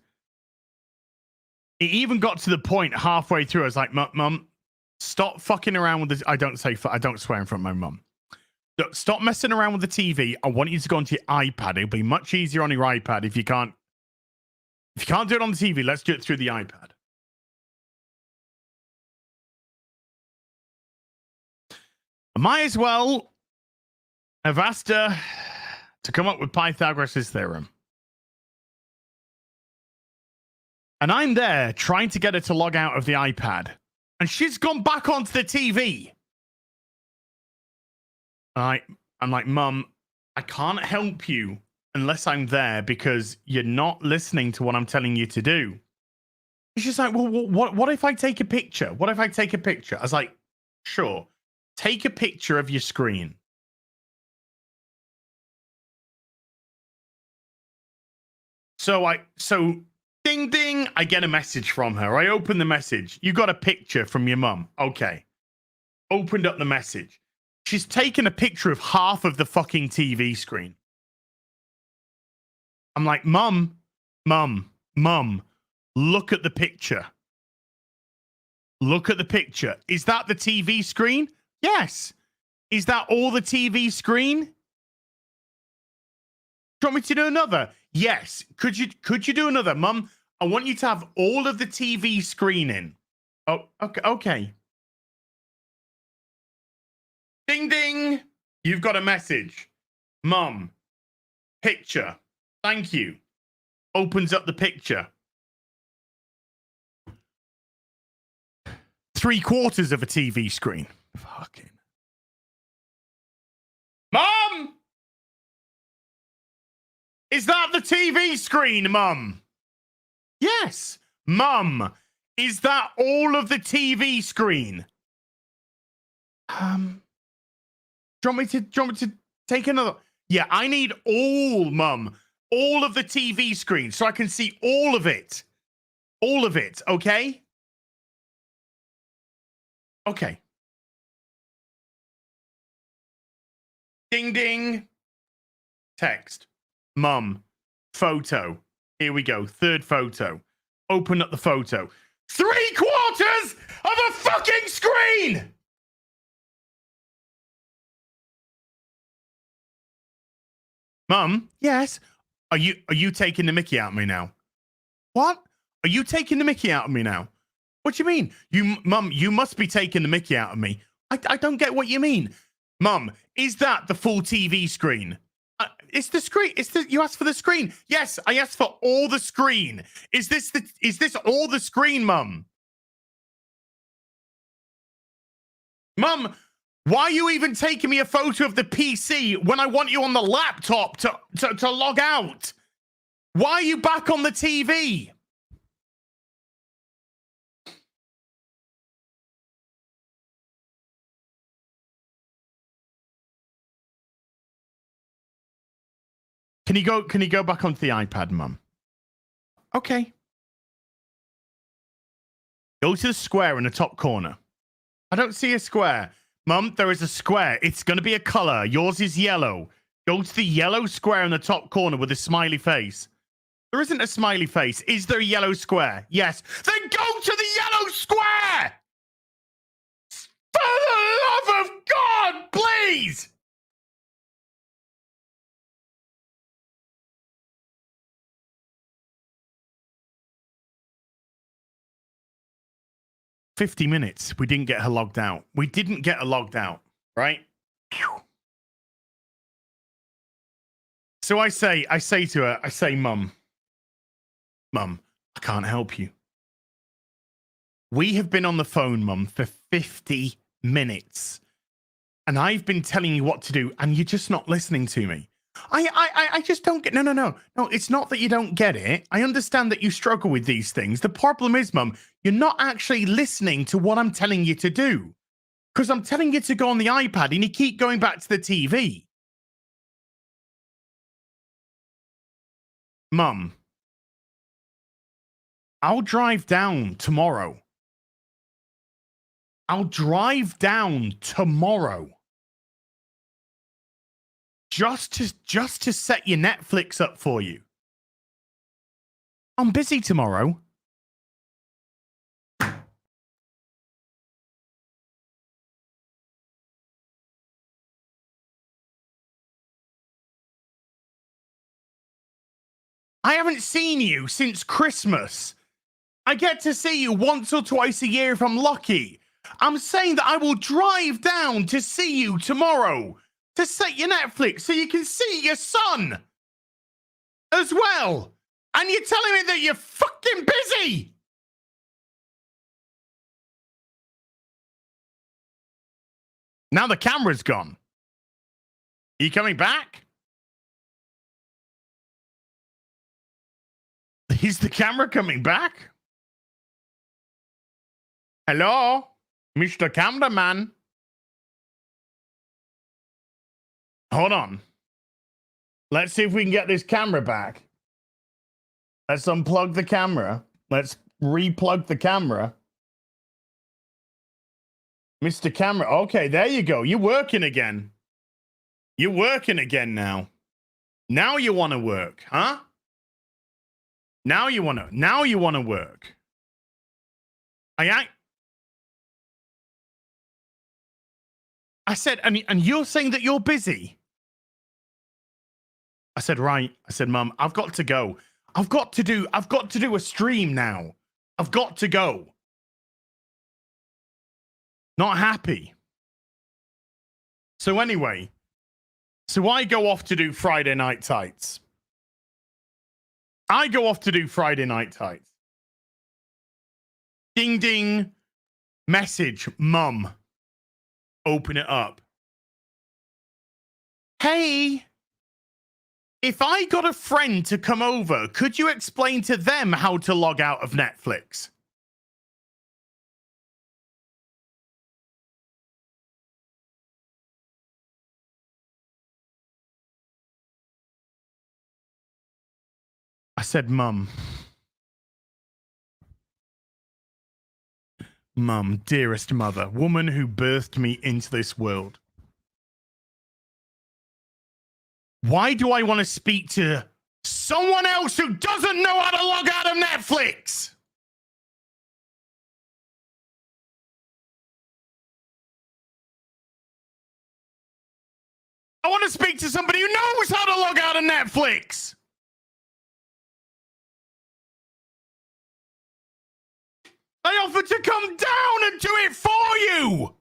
It even got to the point halfway through, I was like, Mum, stop fucking around with this. I don't swear in front of my mum. Look, stop messing around with the TV. I want you to go onto your iPad. It'll be much easier on your iPad if you can't do it on the TV. Let's do it through the iPad. I might as well have asked her to come up with Pythagoras' theorem. And I'm there trying to get her to log out of the iPad. And she's gone back onto the TV. I'm like, Mum, I can't help you unless I'm there because you're not listening to what I'm telling you to do. She's like, well, what if I take a picture? What if I take a picture? I was like, sure. Take a picture of your screen. So ding, ding, I get a message from her. I open the message. You got a picture from your mum. Okay. Opened up the message. She's taken a picture of half of the fucking TV screen. I'm like, Mum, look at the picture. Look at the picture. Is that the TV screen? Yes. Is that all the TV screen? Do you want me to do another? Yes. Could you do another? Mum, I want you to have all of the TV screen in. Oh, okay. Ding, ding. You've got a message. Mum, picture. Thank you. Opens up the picture. 3/4 of a TV screen. Fucking. Mum! Is that the TV screen, Mum? Yes. Mum, is that all of the TV screen? Do you want me to take another? Yeah, I need all, Mum. All of the TV screen so I can see all of it. All of it, okay? Okay. Ding, ding. Text. Mum. Photo. Here we go. Third photo. Open up the photo. 3/4 of a fucking screen! Mum, yes. Are you taking the mickey out of me now? What? Are you taking the mickey out of me now? What do you mean? Mum, you must be taking the mickey out of me. I don't get what you mean. Mum, is that the full TV screen? It's the screen. You asked for the screen. Yes, I asked for all the screen. Is this all the screen, Mum? Mum, why are you even taking me a photo of the PC when I want you on the laptop to log out? Why are you back on the TV? Can you go back onto the iPad, Mum? Okay. Go to the square in the top corner. I don't see a square. Mum, there is a square. It's going to be a color. Yours is yellow. Go to the yellow square in the top corner with a smiley face. There isn't a smiley face. Is there a yellow square? Yes. Then go to the yellow square! For the love of God, please! "50 minutes. We didn't get her logged out. We didn't get her logged out, right?" Phew. So I say to her, Mum, I can't help you. We have been on the phone, Mum, for 50 minutes. And I've been telling you what to do, and you're just not listening to me. I just don't get. No. It's not that you don't get it. I understand that you struggle with these things. The problem is, Mum, you're not actually listening to what I'm telling you to do. Because I'm telling you to go on the iPad, and you keep going back to the TV. Mum, I'll drive down tomorrow. Just to set your Netflix up for you. I'm busy tomorrow. I haven't seen you since Christmas. I get to see you once or twice a year if I'm lucky. I'm saying that I will drive down to see you tomorrow to set your Netflix so you can see your son as well. And you're telling me that you're fucking busy. Now the camera's gone. Are you coming back? Is the camera coming back? Hello, Mr. Cameraman. Hold on. Let's see if we can get this camera back. Let's unplug the camera. Let's replug the camera. Mr. Camera. Okay, there you go. You're working again. You're working again now. Now you want to work, huh? Now you want to work. I said, and you're saying that you're busy. I said, right. I said, Mum, I've got to go. I've got to do a stream now. I've got to go. Not happy. So anyway, so I go off to do Friday Night Tights. Ding, ding. Message, Mum. Open it up. Hey, if I got a friend to come over, could you explain to them how to log out of Netflix? I said, Mum, dearest mother, woman who birthed me into this world. Why do I want to speak to someone else who doesn't know how to log out of Netflix? I want to speak to somebody who knows how to log out of Netflix. I offered to come down and do it for you.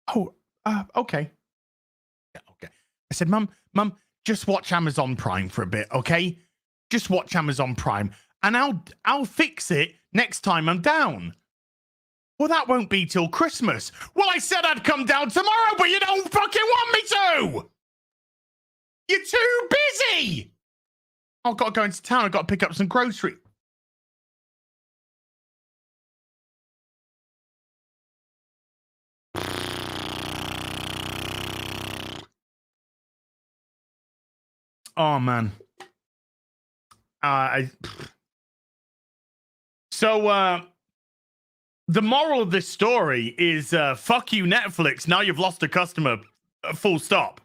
Oh, okay. Yeah, okay. I said, Mum, just watch Amazon Prime for a bit, okay? Just watch Amazon Prime, and I'll fix it next time I'm down. Well, that won't be till Christmas. Well, I said I'd come down tomorrow, but you don't fucking want me to. You're too busy. I've got to go into town. I've got to pick up some groceries. Oh, man. The moral of this story is fuck you, Netflix. Now you've lost a customer. Full stop.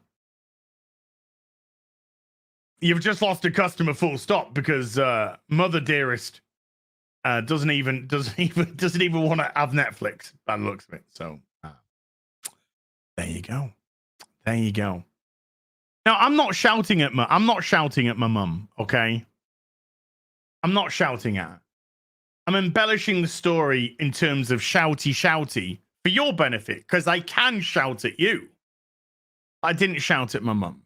You've just lost a customer. Full stop, because Mother Dearest doesn't even want to have Netflix by the looks of it. So there you go. There you go. Now I'm not shouting at my mum. Okay. I'm not shouting at her. I'm embellishing the story in terms of shouty for your benefit, because I can shout at you. I didn't shout at my mum.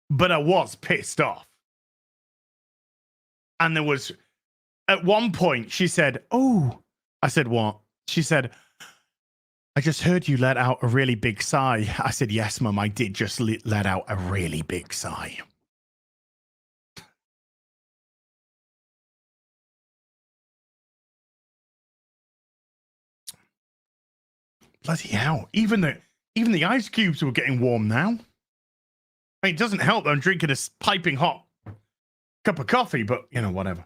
But I was pissed off. And there was, at one point, she said, oh, I said, what? She said, I just heard you let out a really big sigh. I said, yes, Mum, I did just let out a really big sigh. Bloody hell. Even the ice cubes were getting warm now. I mean, it doesn't help that I'm drinking a piping hot cup of coffee, but, you know, whatever.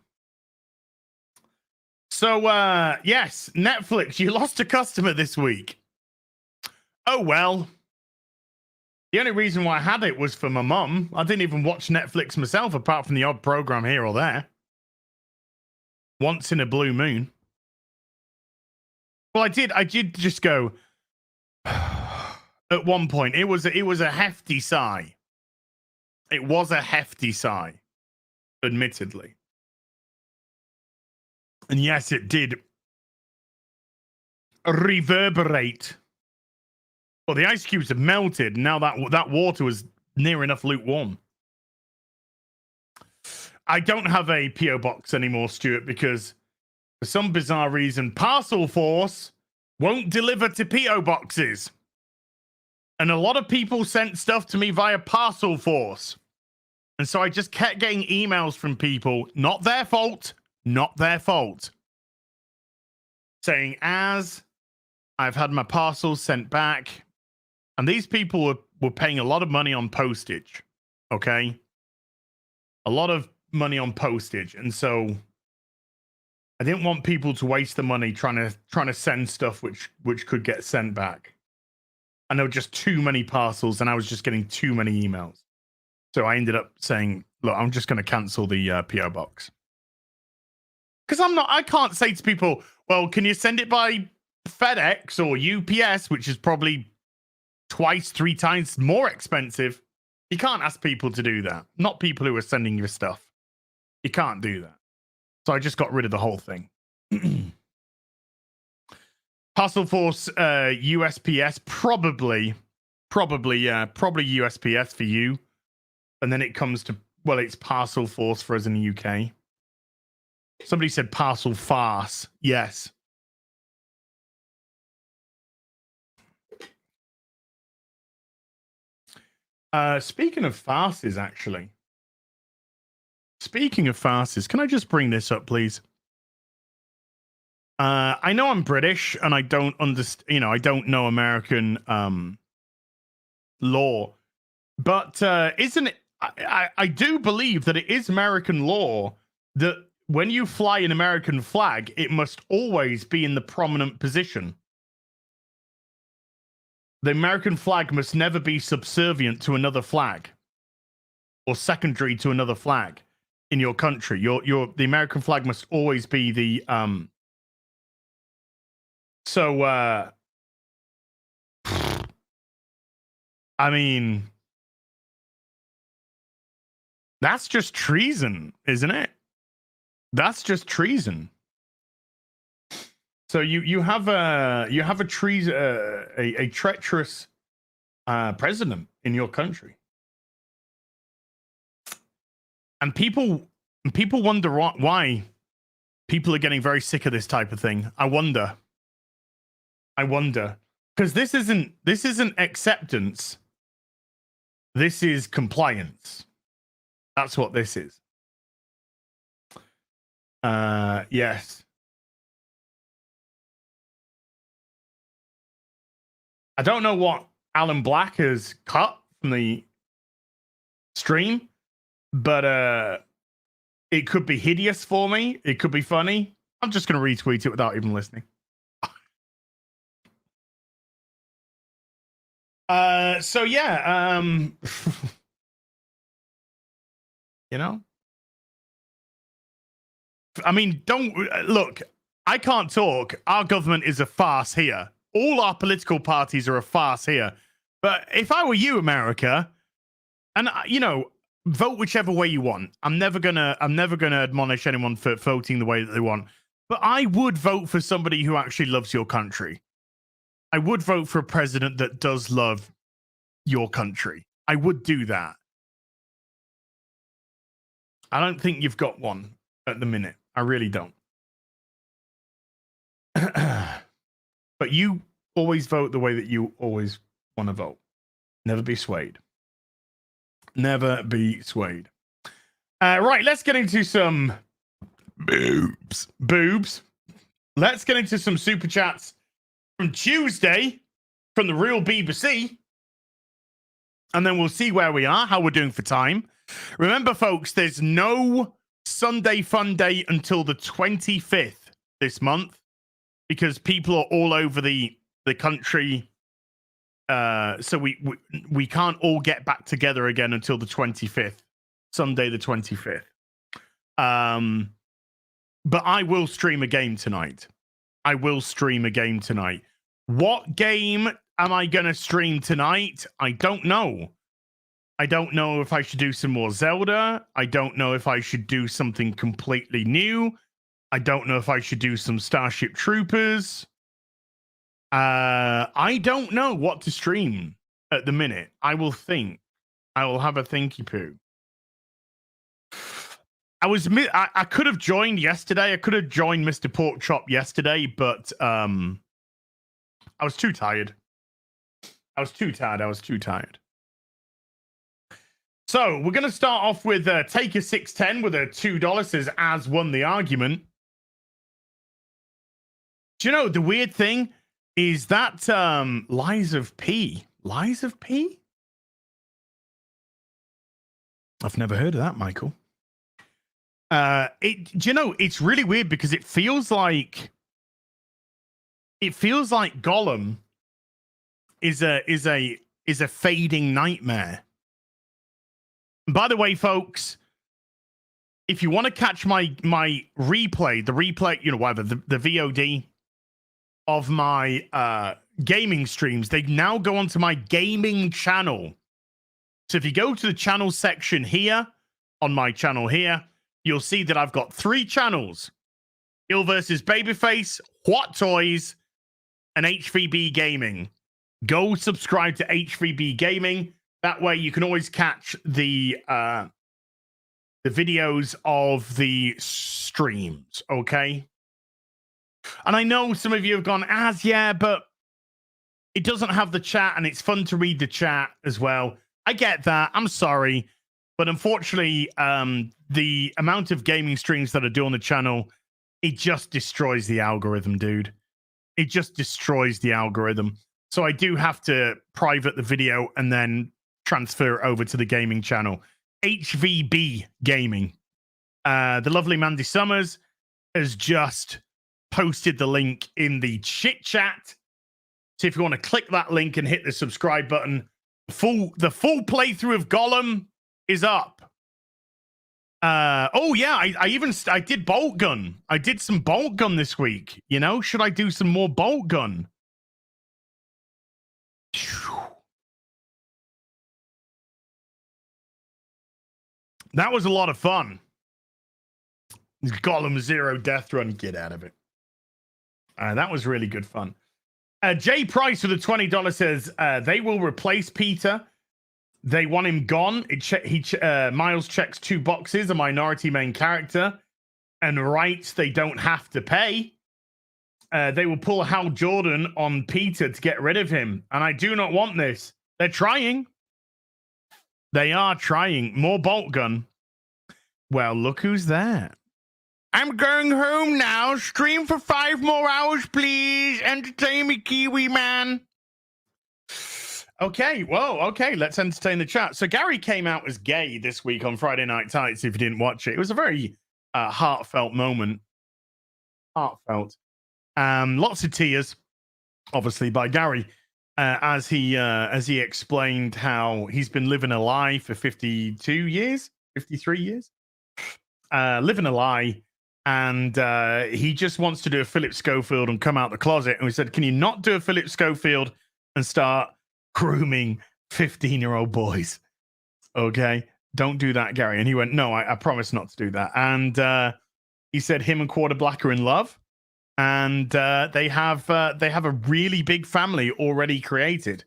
So, yes, Netflix, you lost a customer this week. Oh, well. The only reason why I had it was for my mum. I didn't even watch Netflix myself, apart from the odd program here or there. Once in a blue moon. Well, I did just go at one point. It was a hefty sigh. It was a hefty sigh, admittedly. And yes, it did reverberate. Well, the ice cubes have melted. Now that water was near enough lukewarm. I don't have a PO box anymore, Stuart, because for some bizarre reason, Parcel Force won't deliver to PO boxes. And a lot of people sent stuff to me via Parcel Force. And so I just kept getting emails from people, not their fault, saying, as I've had my parcels sent back. And these people were paying a lot of money on postage. Okay? A lot of money on postage. And so I didn't want people to waste the money trying to send stuff which could get sent back. And there were just too many parcels and I was just getting too many emails. So I ended up saying, look, I'm just going to cancel the PO box. Because I can't say to people, well, can you send it by FedEx or UPS, which is probably 2-3 times more expensive. You can't ask people to do that. Not people who are sending you stuff. You can't do that. So I just got rid of the whole thing. Parcel Force USPS, probably USPS for you. And then it comes to, well, it's Parcel Force for us in the UK. Somebody said Parcel Farce. Yes. Speaking of farces, actually. Speaking of farces, can I just bring this up, please? I know I'm British and I don't understand, I don't know American law, but isn't it? I do believe that it is American law that when you fly an American flag, it must always be in the prominent position. The American flag must never be subservient to another flag or secondary to another flag in your country. The American flag must always be the I mean, that's just treason, isn't it? That's just treason. So you have a treacherous president in your country, and people wonder why people are getting very sick of this type of thing. I wonder because this isn't acceptance. This is compliance. That's what this is. Yes. I don't know what Alan Black has cut from the stream, but it could be hideous for me. It could be funny. I'm just going to retweet it without even listening. So yeah, I mean, don't look, I can't talk. Our government is a farce here. All our political parties are a farce here. But if I were you, America, and vote whichever way you want. I'm never gonna admonish anyone for voting the way that they want. But I would vote for somebody who actually loves your country. I would vote for a president that does love your country. I would do that. I don't think you've got one at the minute. I really don't. But you always vote the way that you always want to vote. Never be swayed. Never be swayed. Right, let's get into some boobs. Let's get into some super chats from Tuesday from the real BBC. And then we'll see where we are, how we're doing for time. Remember, folks, there's no Sunday Fun Day until the 25th this month because people are all over the country. So we can't all get back together again until the 25th, Sunday the 25th. But I will stream a game tonight. I will stream a game tonight. What game am I going to stream tonight? I don't know. I don't know if I should do some more Zelda. I don't know if I should do something completely new. I don't know if I should do some Starship Troopers. I don't know what to stream at the minute. I will think. I will have a thinky poo. I could have joined yesterday. I could have joined Mr. Pork Chop yesterday, but I was too tired. I was too tired. So we're going to start off with Taker 610 with a $2. Says as won the argument. Do you know the weird thing is that Lies of P? I've never heard of that, Michael. Do you know it's really weird because it feels like Gollum is a fading nightmare. By the way, folks, if you want to catch my replay, the VOD of my gaming streams, they now go onto my gaming channel. So if you go to the channel section here, on my channel here, you'll see that I've got 3 channels. Ill versus Babyface, What Toys, and HVB Gaming. Go subscribe to HVB Gaming. That way you can always catch the videos of the streams, okay? And I know some of you have gone, yeah, but it doesn't have the chat, and it's fun to read the chat as well. I get that. I'm sorry. But unfortunately, the amount of gaming streams that I do on the channel, it just destroys the algorithm, dude. It just destroys the algorithm. So I do have to private the video and then transfer it over to the gaming channel. HVB Gaming. The lovely Mandy Summers has just posted the link in the chit chat. So if you want to click that link and hit the subscribe button, the full playthrough of Gollum is up. Oh yeah, I did Bolt Gun. I did some Bolt Gun this week. You know, should I do some more Bolt Gun? That was a lot of fun. Gollum Zero Death Run. Get out of it. That was really good fun. Jay Price with a $20 says they will replace Peter. They want him gone. Miles checks 2 boxes, a minority main character, and rights they don't have to pay. They will pull Hal Jordan on Peter to get rid of him. And I do not want this. They're trying. They are trying. More Bolt Gun. Well, look who's there. I'm going home now. Stream for 5 more hours, please. Entertain me, Kiwi man. Okay, well, okay, let's entertain the chat. So Gary came out as gay this week on Friday Night Tights, if you didn't watch it. It was a very heartfelt moment. Heartfelt. Lots of tears, obviously, by Gary, as he explained how he's been living a lie for 53 years, living a lie, and he just wants to do a Philip Schofield and come out the closet. And we said, can you not do a Philip Schofield and start grooming 15-year-old boys? Okay, don't do that, Gary. And he went, no, I promise not to do that. And he said him and Quarter Black are in love, and they have a really big family already created.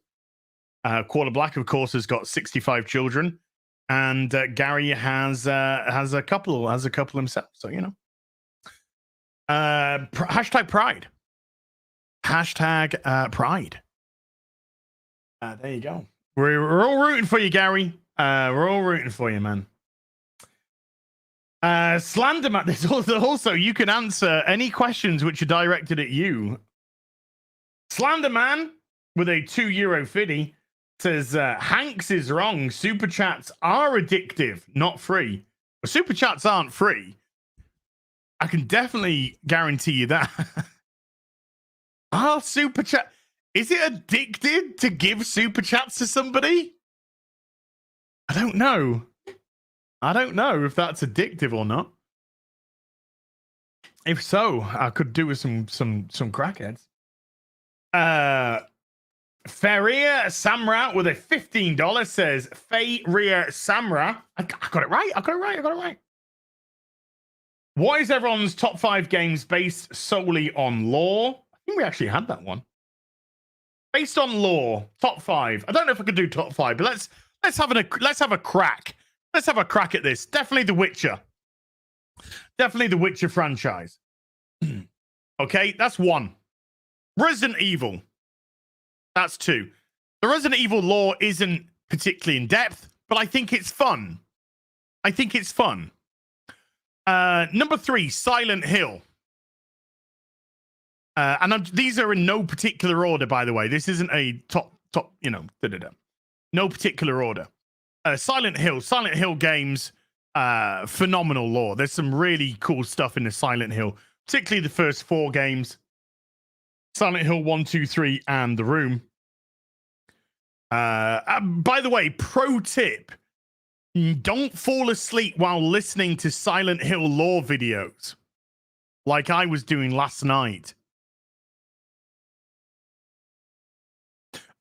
Quarter Black, of course, has got 65 children, and Gary has a couple himself. So you know, hashtag pride. Hashtag pride. There you go. We're all rooting for you, Gary. We're all rooting for you, man. Slenderman, there's also you can answer any questions which are directed at you. Slenderman with a €2 says Hanks is wrong. Super chats are addictive, not free. Well, super chats aren't free. I can definitely guarantee you that. Super chat. Is it addicted to give super chats to somebody? I don't know. I don't know if that's addictive or not. If so, I could do with some crackheads. Feria Samra with a $15 says Feria Samra. I got it right. I got it right. Why is everyone's top 5 games based solely on lore? I think we actually had that one. Based on lore, top 5. I don't know if I could do top 5, but let's have a crack. Let's have a crack at this. Definitely The Witcher. Definitely the Witcher franchise. Okay, that's 1. Resident Evil. That's 2. The Resident Evil lore isn't particularly in depth, but I think it's fun. Number 3, Silent Hill. And these are in no particular order, by the way. This isn't a top, no particular order. Silent Hill games, phenomenal lore. There's some really cool stuff in the Silent Hill, particularly the first 4 games. Silent Hill 1, 2, 3, and The Room. By the way, pro tip, don't fall asleep while listening to Silent Hill lore videos like I was doing last night.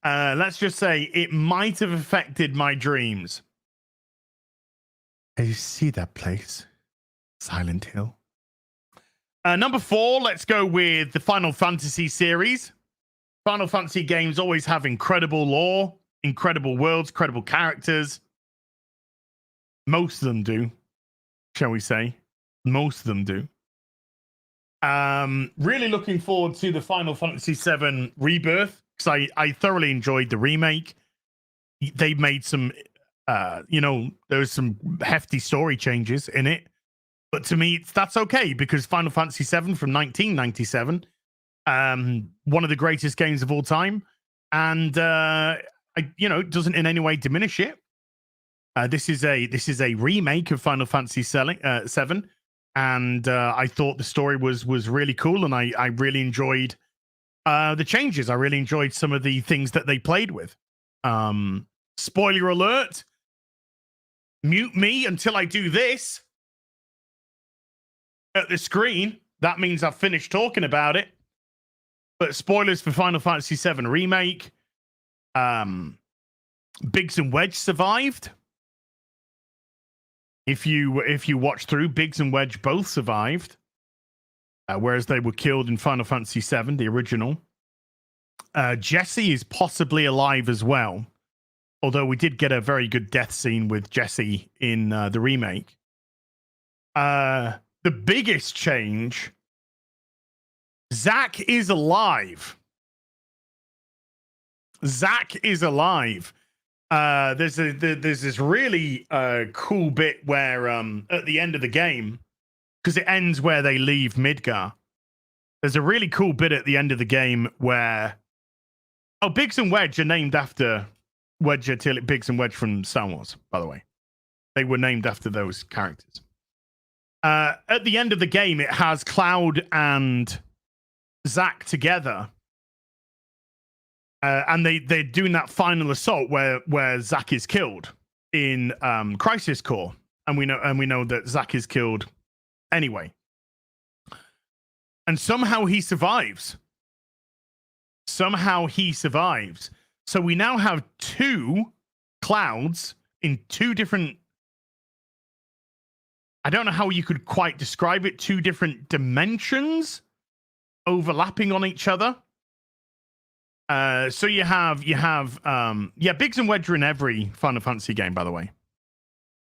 Let's just say it might have affected my dreams. You see that place? Silent Hill. Number 4, let's go with the Final Fantasy series. Final Fantasy games always have incredible lore, incredible worlds, incredible characters. Most of them do, shall we say. Most of them do. Really looking forward to the Final Fantasy VII Rebirth, because I thoroughly enjoyed the remake. They made some, there's some hefty story changes in it. But to me, that's okay, because Final Fantasy VII from 1997, one of the greatest games of all time, and it doesn't in any way diminish it. This is a remake of Final Fantasy VII, and I thought the story was really cool, and I really enjoyed the changes. I really enjoyed some of the things that they played with. Spoiler alert: mute me until I do this at the screen. That means I've finished talking about it. But spoilers for Final Fantasy VII Remake. Biggs and Wedge survived. If you watch through, Biggs and Wedge both survived, whereas they were killed in Final Fantasy VII, the original. Jesse is possibly alive as well, although we did get a very good death scene with Jesse in the remake. The biggest change, Zack is alive. Zack is alive. There's this really cool bit where at the end of the game, because it ends where they leave Midgar. There's a really cool bit at the end of the game where Biggs and Wedge are named after Biggs and Wedge from Star Wars, by the way. They were named after those characters. At the end of the game, it has Cloud and Zack together. And they're doing that final assault where Zack is killed in Crisis Core, and we know that Zack is killed anyway, and somehow he survives. So we now have 2 Clouds in 2 different. I don't know how you could quite describe it. 2 different dimensions overlapping on each other. So you have Biggs and Wedge are in every Final Fantasy game, by the way.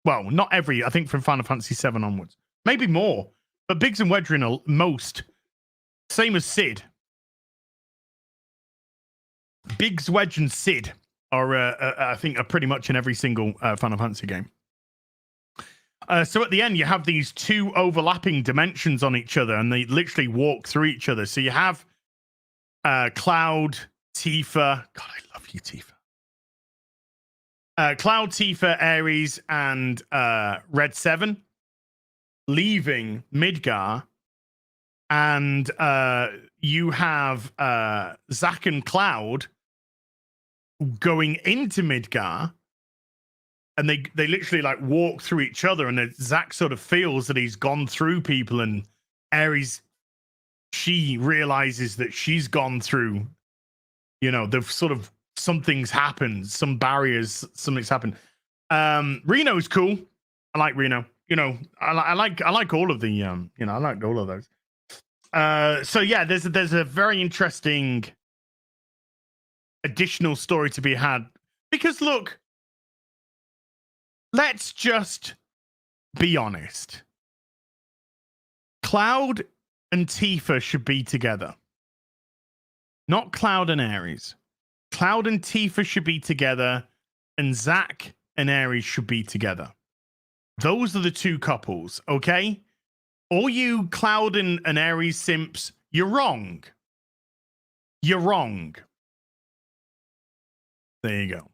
Well, not every. I think from Final Fantasy VII onwards, maybe more. But Biggs and Wedge are in most. Same as Sid. Biggs, Wedge, and Sid are, I think, are pretty much in every single Final Fantasy game. So at the end, you have these 2 overlapping dimensions on each other, and they literally walk through each other. So you have Cloud, Tifa. God, I love you, Tifa. Cloud, Tifa, Ares, and Red 7 leaving Midgar. And you have Zack and Cloud going into Midgar. And they literally like walk through each other, and Zack sort of feels that he's gone through people, and Ares she realizes that she's gone through, you know, the sort of something's happened, some barriers, something's happened. Reno's cool. I like Reno. You know, I like all of the you know, I like all of those. So yeah, there's a very interesting additional story to be had, because look, let's just be honest. Cloud and Tifa should be together, not Cloud and Ares. Cloud and Tifa should be together, and Zack and Ares should be together. Those are the two couples, okay? All you Cloud and Ares simps, you're wrong. You're wrong. There you go.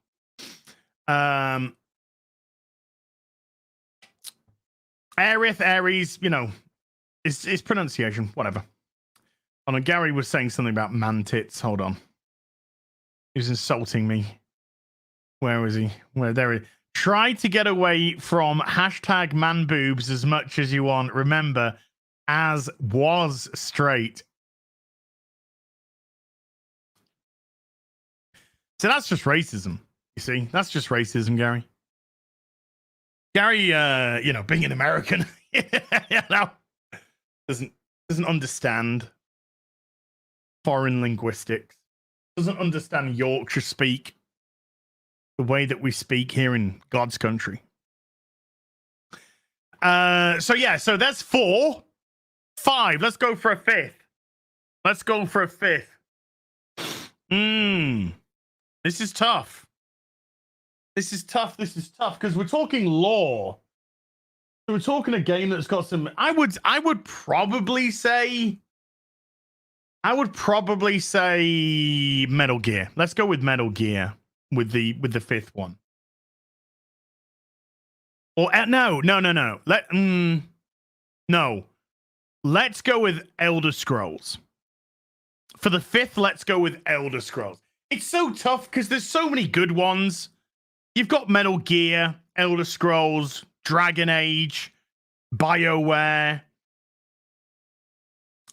Ares, you know, it's pronunciation, whatever. Hold on, Gary was saying something about man tits. Hold on. He was insulting me. Where was he? Where? There he is. Try to get away from hashtag man boobs as much as you want. Remember, as was straight. So that's just racism. You see, that's just racism, Gary. Gary, you know, being an American, you know, doesn't understand foreign linguistics. Doesn't understand Yorkshire speak the way that we speak here in God's country. So yeah, so that's 4. 5. Let's go for a 5th. Let's go for a 5th. This is tough. This is tough because we're talking lore. So we're talking a game that's got some. I would probably say Metal Gear. Let's go with Metal Gear with the 5th one. Or no. No. Let's go with Elder Scrolls. For the 5th, let's go with Elder Scrolls. It's so tough because there's so many good ones. You've got Metal Gear, Elder Scrolls, Dragon Age, BioWare.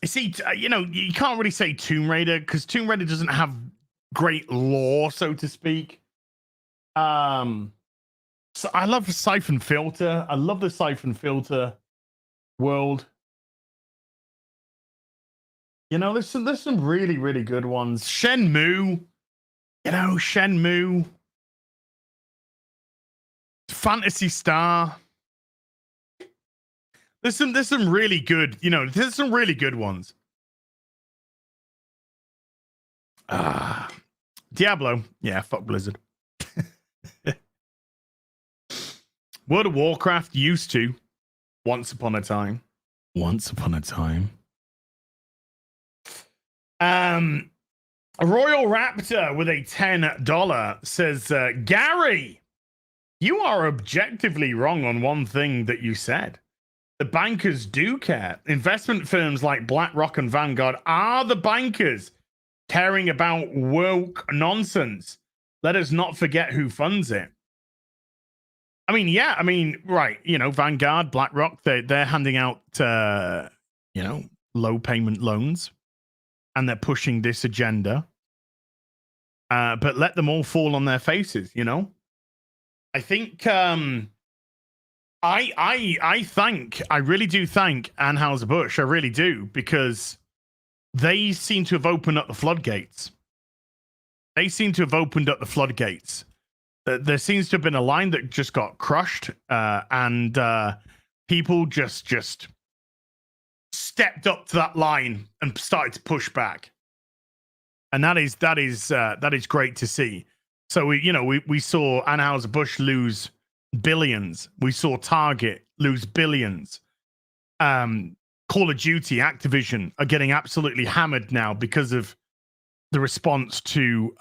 You see, you know, you can't really say Tomb Raider because Tomb Raider doesn't have great lore, so to speak. So I love Siphon Filter. I love the Siphon Filter world. You know, there's some really, really good ones. Shenmue. You know, Shenmue. Phantasy Star. There's some really good, you know, there's some really good ones. Diablo. Yeah, fuck Blizzard. World of Warcraft used to. Once upon a time. A Royal Raptor with a $10 says, Gary, you are objectively wrong on one thing that you said. The bankers do care. Investment firms like BlackRock and Vanguard are the bankers caring about woke nonsense. Let us not forget who funds it. I mean, yeah, I mean, right. You know, Vanguard, BlackRock, they're handing out, you know, low payment loans. And they're pushing this agenda. But let them all fall on their faces, you know? I think I really do thank Anheuser-Busch. I really do, because they seem to have opened up the floodgates. There seems to have been a line that just got crushed, and people just stepped up to that line and started to push back, and that is great to see. So we saw Anheuser-Busch lose billions. We saw Target lose billions. Call of Duty, Activision are getting absolutely hammered now because of the response to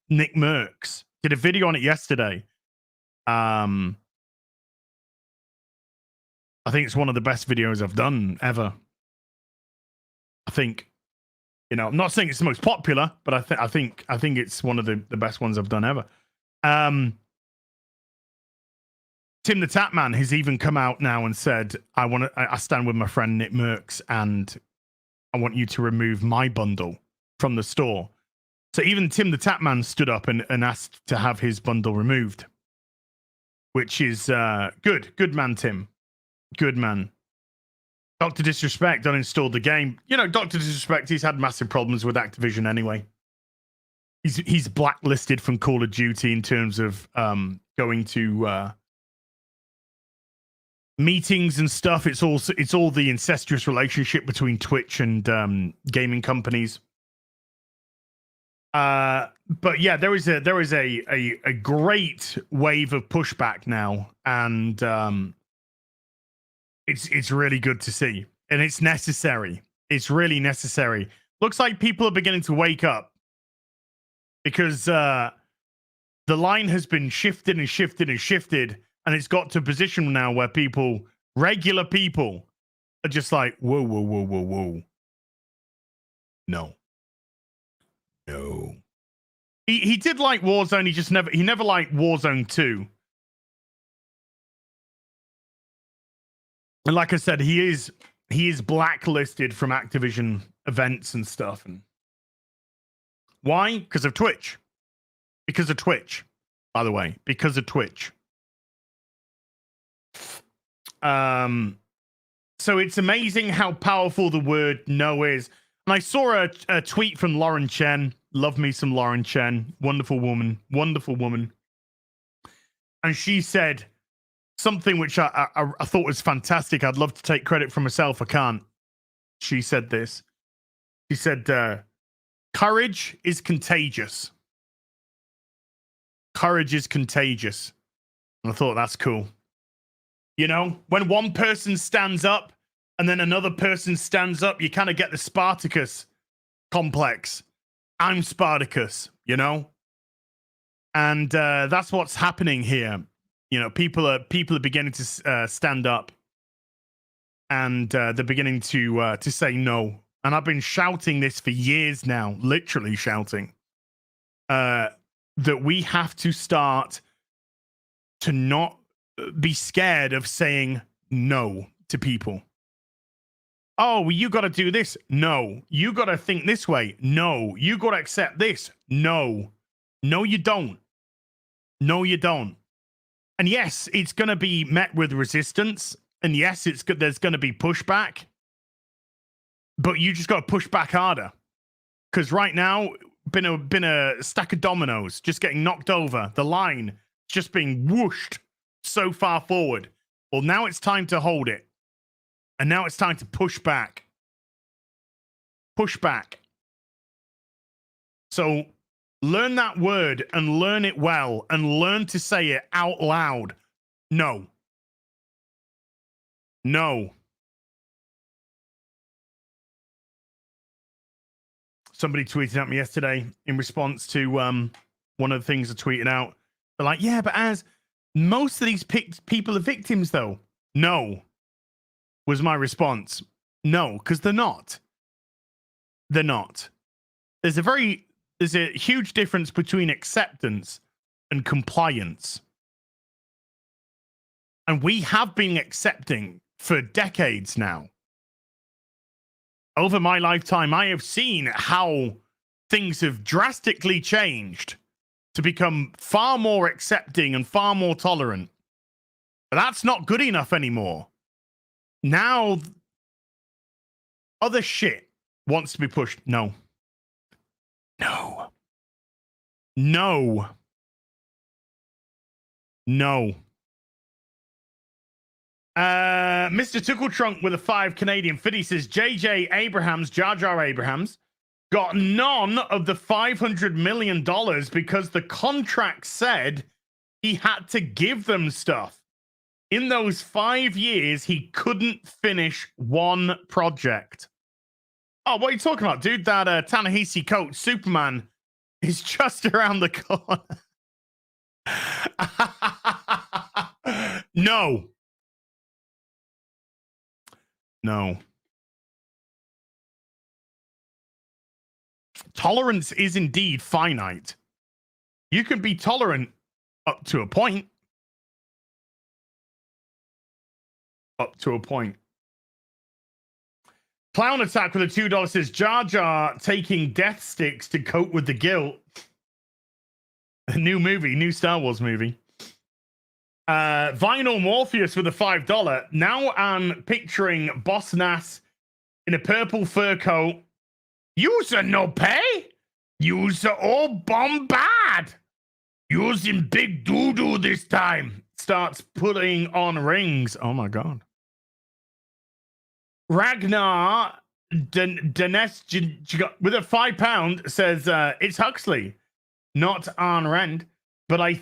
Nick Merckx. Did a video on it yesterday. I think it's one of the best videos I've done ever. I think, you know, I'm not saying it's the most popular, but I think it's one of the best ones I've done ever. Tim the Tatman has even come out now and said, I stand with my friend Nick Merckx, and I want you to remove my bundle from the store. So even Tim the Tapman stood up and asked to have his bundle removed, which is good. Good man, Tim. Good man. Dr. Disrespect uninstalled the game. You know, Dr. Disrespect, he's had massive problems with Activision anyway. He's blacklisted from Call of Duty in terms of going to meetings and stuff. It's all the incestuous relationship between Twitch and gaming companies. But yeah, there is a great wave of pushback now, and it's really good to see, and it's necessary. It's really necessary. Looks like people are beginning to wake up, because the line has been shifted and shifted and shifted, and it's got to a position now where regular people are just like, whoa, whoa, whoa, whoa, whoa. No. He did like Warzone, he never liked Warzone 2. And like I said, he is blacklisted from Activision events and stuff. And why? Because of Twitch. Because of Twitch, by the way. Because of Twitch. So it's amazing how powerful the word no is. And I saw a tweet from Lauren Chen. Love me some Lauren Chen. Wonderful woman. Wonderful woman. And she said something which I thought was fantastic. I'd love to take credit for myself. I can't. She said this. She said, courage is contagious. Courage is contagious. And I thought, that's cool. You know, when one person stands up and then another person stands up, you kind of get the Spartacus complex. I'm Spartacus, you know? And that's what's happening here. You know, people are beginning to stand up, and they're beginning to say no. And I've been shouting this for years now, literally shouting, that we have to start to not be scared of saying no to people. Oh, well, you got to do this. No. You got to think this way. No. You got to accept this. No. No, you don't. No, you don't. And yes, it's going to be met with resistance. And yes, there's going to be pushback. But you just got to push back harder. Because right now, been a stack of dominoes just getting knocked over. The line just being whooshed so far forward. Well, now it's time to hold it. And now it's time to push back. Push back. So learn that word and learn it well and learn to say it out loud. No. No. Somebody tweeted at me yesterday in response to one of the things I tweeted out. They're like, yeah, but as most of these people are victims, though. No. Was my response. No, because they're not. They're not. There's a huge difference between acceptance and compliance. And we have been accepting for decades now. Over my lifetime, I have seen how things have drastically changed to become far more accepting and far more tolerant. But that's not good enough anymore. Now, other shit wants to be pushed. No. No. No. No. Mr. Tickle Trunk with a 5 Canadian Fiddy says JJ Abrahams, Jar Jar Abrahams, got none of the $500 million because the contract said he had to give them stuff. In those 5 years, he couldn't finish one project. Oh, what are you talking about, dude? That Ta-Nehisi Coates, Superman, is just around the corner. No. No. Tolerance is indeed finite. You can be tolerant up to a point. Up to a point. Clown Attack with a $2 says Jar Jar taking death sticks to cope with the guilt. A new movie, new Star Wars movie. Vinyl Morpheus with a $5. Now I'm picturing Boss Nass in a purple fur coat. You's a no pay. You's a all bombard. You's in big doo-doo this time. Starts putting on rings. Oh my god. Ragnar Danes with a £5 says it's Huxley, not Arn Rand. But I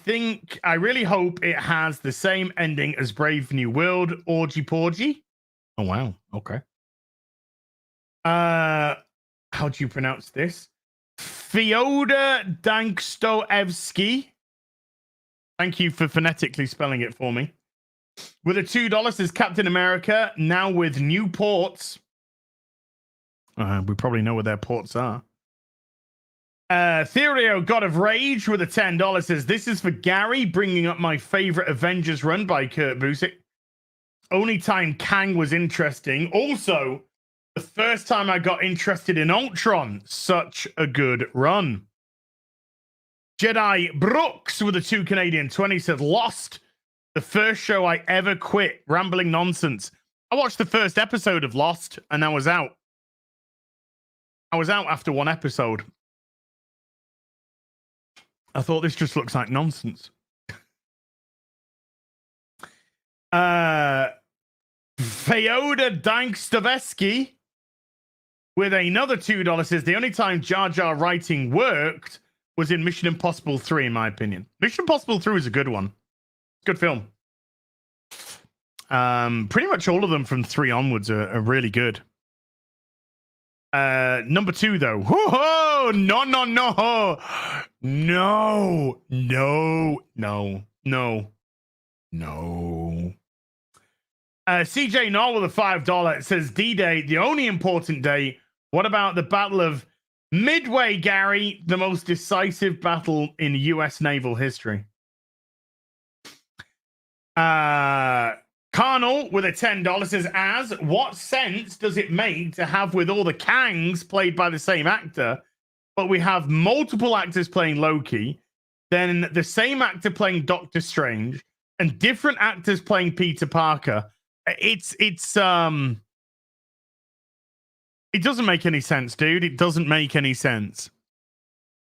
really hope it has the same ending as Brave New World, Orgy Porgy. Oh, wow. Okay. How do you pronounce this? Fyodor Dankstoevsky. Thank you for phonetically spelling it for me. With a $2 is Captain America, now with new ports. We probably know where their ports are. Theorio, God of Rage, with a $10 says, this is for Gary, bringing up my favorite Avengers run by Kurt Busiek. Only time Kang was interesting. Also, the first time I got interested in Ultron. Such a good run. Jedi Brooks, with a 2 Canadian 20, said, Lost, the first show I ever quit. Rambling nonsense. I watched the first episode of Lost, and I was out. I was out after one episode. I thought this just looks like nonsense. Fyodor Dankstoevsky with another $2 says the only time Jar Jar writing worked was in Mission Impossible 3, in my opinion. Mission Impossible 3 is a good one. Good film. Pretty much all of them from 3 onwards are really good. Number 2, though. Whoa! No. CJ Knoll with a $5. It says D-Day, the only important day. What about the Battle of Midway, Gary? The most decisive battle in U.S. naval history. Carnal with a $10 says, what sense does it make to have with all the Kangs played by the same actor, but we have multiple actors playing Loki, then the same actor playing Doctor Strange, and different actors playing Peter Parker? It doesn't make any sense, dude. It doesn't make any sense.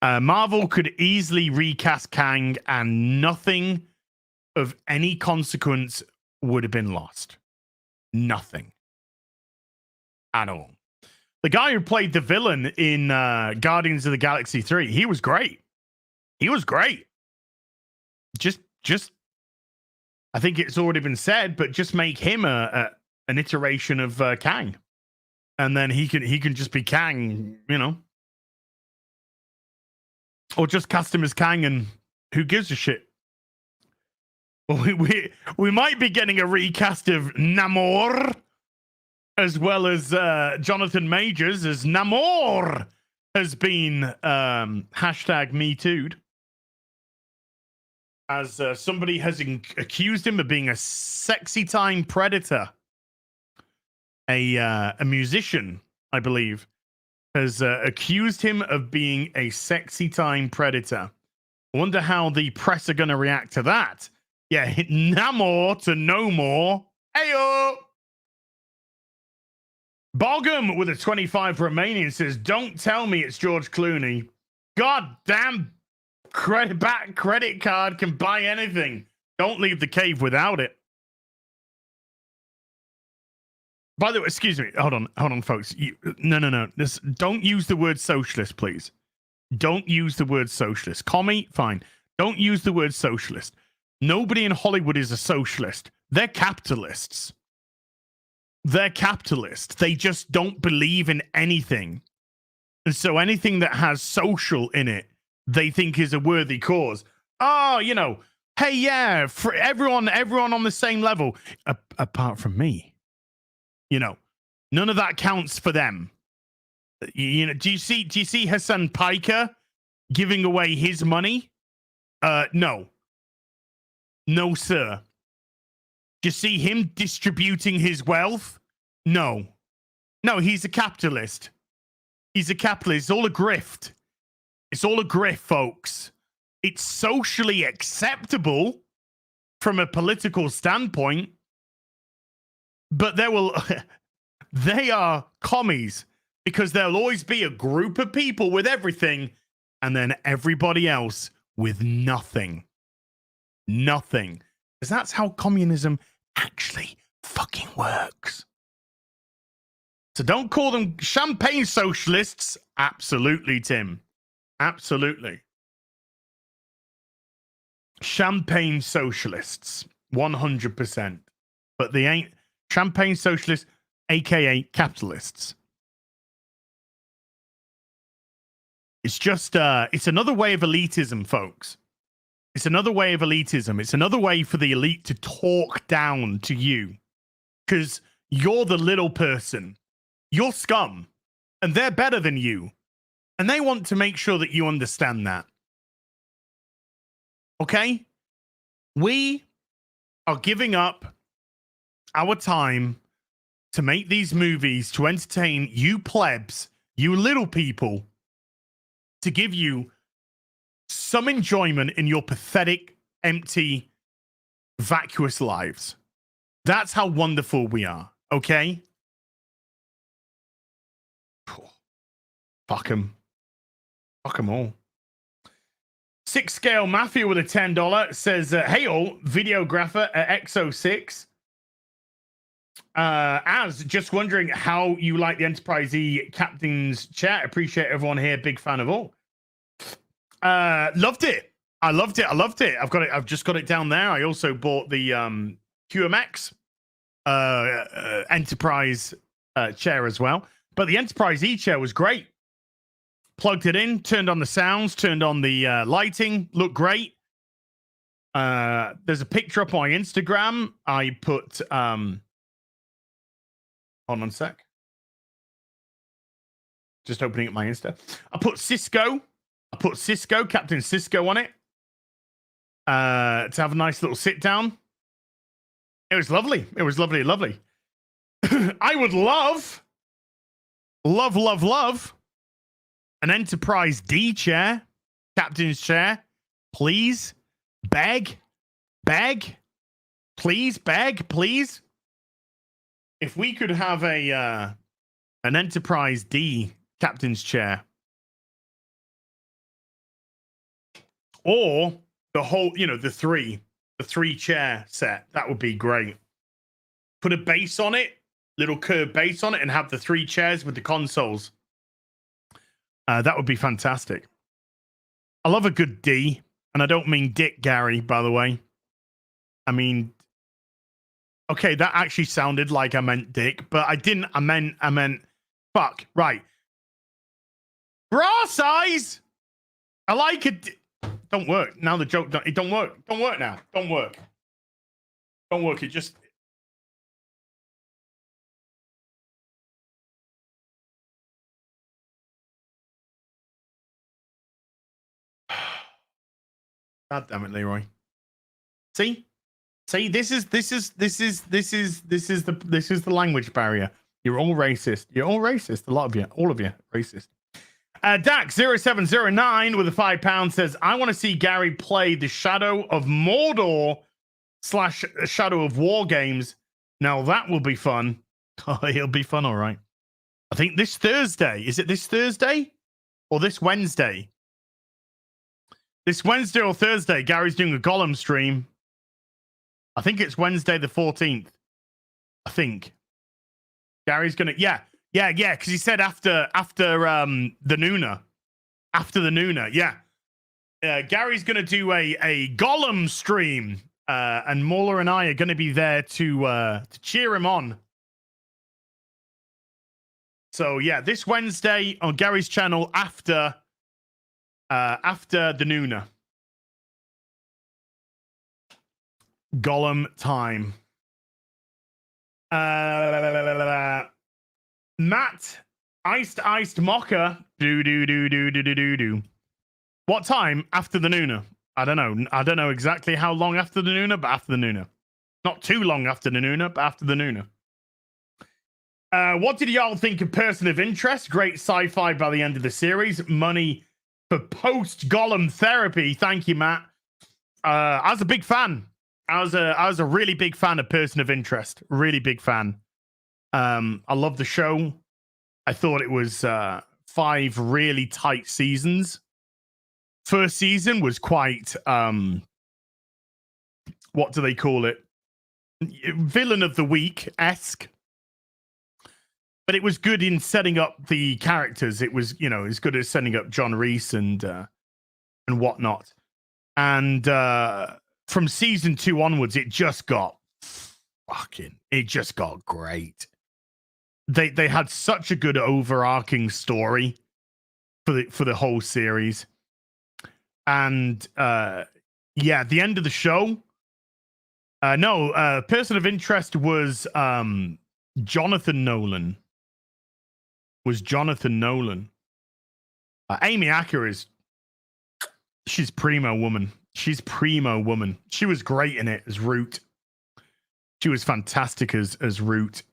Marvel could easily recast Kang and nothing of any consequence would have been lost. Nothing. At all. The guy who played the villain in Guardians of the Galaxy 3, he was great. He was great. Just I think it's already been said, but just make him an iteration of Kang. And then he can just be Kang, you know. Or just cast him as Kang and who gives a shit? We might be getting a recast of Namor, as well as Jonathan Majors, as Namor has been hashtag Me Too'd, as somebody has accused him of being a sexy time predator. A musician, I believe, has accused him of being a sexy time predator. I wonder how the press are going to react to that. Yeah, Namor to no more. Heyo! Bogum with a 25 Romanian says, don't tell me it's George Clooney. God damn, credit card can buy anything. Don't leave the cave without it. By the way, excuse me. Hold on, folks. No. Don't use the word socialist, please. Don't use the word socialist. Commie, fine. Don't use the word socialist. Nobody in Hollywood is a socialist. They're capitalists. They're capitalists. They just don't believe in anything. And so anything that has social in it, they think is a worthy cause. Oh, you know, hey, yeah, for everyone on the same level, apart from me. You know, none of that counts for them. You know, do you see Hassan Piker giving away his money? No, sir. Do you see him distributing his wealth? No. No, he's a capitalist. He's a capitalist. It's all a grift. It's all a grift, folks. It's socially acceptable from a political standpoint, but they are commies because there'll always be a group of people with everything and then everybody else with nothing. Nothing. Because that's how communism actually fucking works. So don't call them champagne socialists. Absolutely, Tim. Absolutely. Champagne socialists. 100%. But they ain't champagne socialists, aka capitalists. It's just, it's another way of elitism, folks. It's another way of elitism. It's another way for the elite to talk down to you. Because you're the little person. You're scum. And they're better than you. And they want to make sure that you understand that. Okay? We are giving up our time to make these movies to entertain you plebs, you little people, to give you some enjoyment in your pathetic, empty, vacuous lives. That's how wonderful we are, okay? Fuck them. Fuck them all. 6 Scale Mafia with a $10 says, hey all, videographer at XO6. As just wondering how you like the Enterprise E captain's chair. Appreciate everyone here. Big fan of all. Loved it. I loved it. I've got it. I've just got it down there. I also bought the QMX Enterprise chair as well. But the Enterprise E chair was great. Plugged it in, turned on the sounds, turned on the lighting. Looked great. There's a picture up on my Instagram. I put hold on a sec. Just opening up my Insta. I put Cisco, Captain Cisco on it. To have a nice little sit down. It was lovely. It was lovely. I would love an Enterprise D chair, Captain's chair. Please. Beg. Please. If we could have an Enterprise D Captain's chair. Or the whole, the three chair set. That would be great. Put a base on it, little curved base on it, and have the 3 chairs with the consoles. That would be fantastic. I love a good D, and I don't mean Dick Gary, by the way. I mean, okay, that actually sounded like I meant Dick, but I didn't. I meant fuck. Right. Bra size. I like it. Don't work now. The joke. It don't work. Don't work now. Don't work. It just. God damn it, Leroy. See, this is the language barrier. You're all racist. A lot of you, all of you, racist. Dax0709 with a £5 says, I want to see Gary play the Shadow of Mordor / Shadow of War games. Now that will be fun. Oh, it'll be fun, all right. I think this Thursday. Is it this Thursday or this Wednesday? This Wednesday or Thursday, Gary's doing a Gollum stream. I think it's Wednesday the 14th. I think. Gary's gonna, yeah, because he said after the Nooner. After the Nooner, yeah. Gary's gonna do a Gollum stream. And Mauler and I are gonna be there to cheer him on. So yeah, this Wednesday on Gary's channel after the Nooner. Gollum time. Matt, iced mocha. Do. What time after the Nooner? I don't know exactly how long after the Nooner, but after the Nooner. Not too long after the Nooner, but after the Nooner. What did y'all think of Person of Interest? Great sci-fi by the end of the series. Money for post-Gollum therapy. Thank you, Matt. I was a big fan. I was a really big fan of Person of Interest. Really big fan. I love the show. I thought it was 5 really tight seasons. First season was quite what do they call it? Villain of the week-esque. But it was good in setting up the characters. It was, you know, as good as setting up John Reese and whatnot. And from season 2 onwards, it just got great. They had such a good overarching story for the whole series. And yeah, the end of the show. Person of Interest was Jonathan Nolan. Amy Acker she's primo woman. She was great in it as Root. She was fantastic as Root.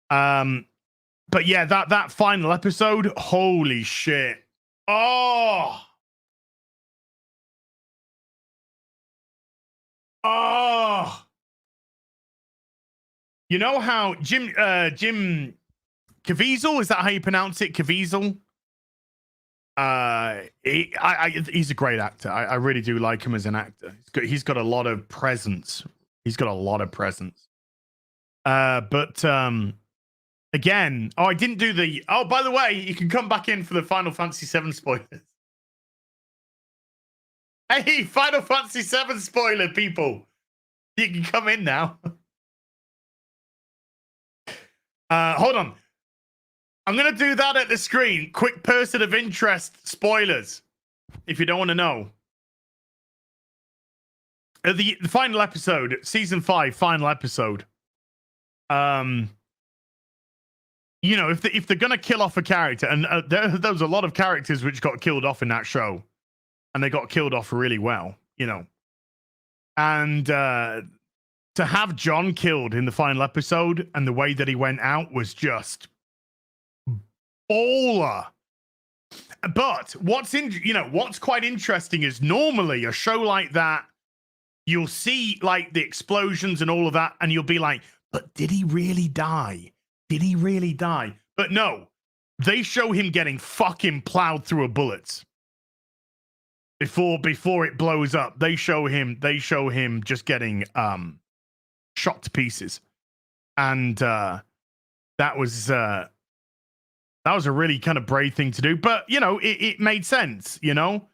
But yeah, that final episode, holy shit. Oh, you know how Jim Caviezel, is that how you pronounce it? Caviezel? He's a great actor. I really do like him as an actor. He's got a lot of presence. But again, I didn't do the... Oh, by the way, you can come back in for the Final Fantasy VII spoilers. Hey, Final Fantasy VII spoiler, people. You can come in now. Hold on. I'm going to do that at the screen. Quick Person of Interest spoilers, if you don't want to know. The final episode, season 5, final episode. You know, if they're going to kill off a character, and there was a lot of characters which got killed off in that show, and they got killed off really well, you know. And to have John killed in the final episode and the way that he went out was just baller. But what's quite interesting is normally a show like that, you'll see like the explosions and all of that, and you'll be like, but did he really die? But no, they show him getting fucking plowed through a bullet before it blows up. They show him just getting shot to pieces. And that was a really kind of brave thing to do, but you know, it made sense. You know,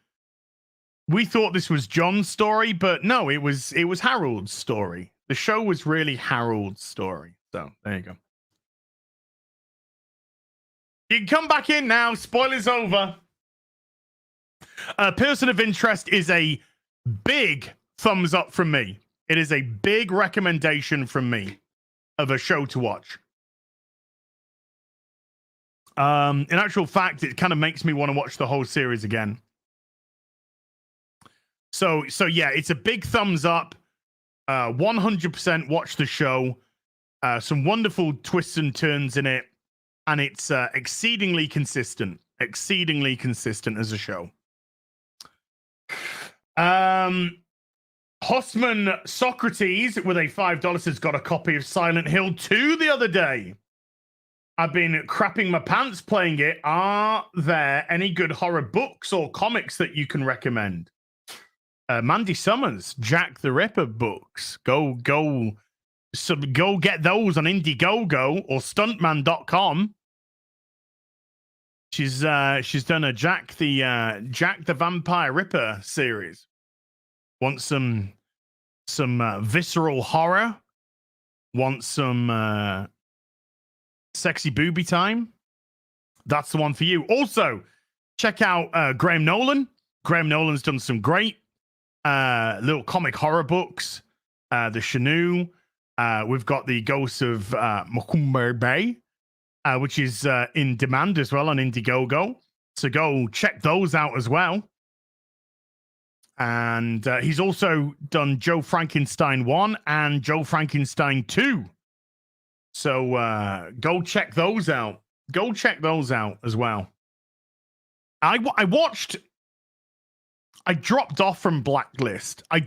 we thought this was John's story, but no, it was Harold's story. The show was really Harold's story. So there you go. You can come back in now. Spoilers over. Person of Interest is a big thumbs up from me. It is a big recommendation from me of a show to watch. In actual fact, it kind of makes me want to watch the whole series again. So yeah, it's a big thumbs up. 100% watch the show. Some wonderful twists and turns in it, and it's exceedingly consistent as a show. Hosman Socrates with a $5 has got a copy of Silent Hill 2 the other day. I've been crapping my pants playing it. Are there any good horror books or comics that you can recommend? Mandy Summers, Jack the Ripper books. Go get those on Indiegogo or stuntman.com. She's done a Jack the Vampire Ripper series. Want some visceral horror? Want some sexy booby time? That's the one for you. Also, check out Graham Nolan. Graham Nolan's done some great little comic horror books. The Shanu. We've got the Ghosts of Mokumber Bay, which is in demand as well on Indiegogo. So go check those out as well. And he's also done Joe Frankenstein 1 and Joe Frankenstein 2. So go check those out. Go check those out as well. I dropped off from Blacklist. I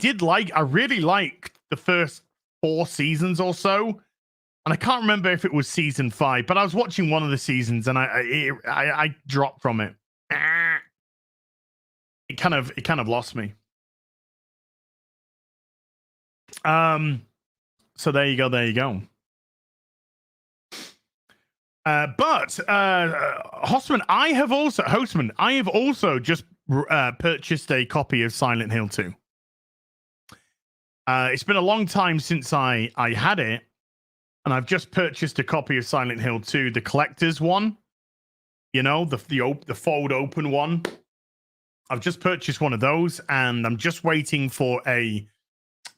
really liked the first 4 seasons or so. And I can't remember if it was season 5, but I was watching one of the seasons and I dropped from it. It kind of lost me. So there you go. But Hostman, I have also just purchased a copy of Silent Hill 2. It's been a long time since I had it, and I've just purchased a copy of Silent Hill 2, the collector's one. You know, the fold open one. I've just purchased one of those, and I'm just waiting for a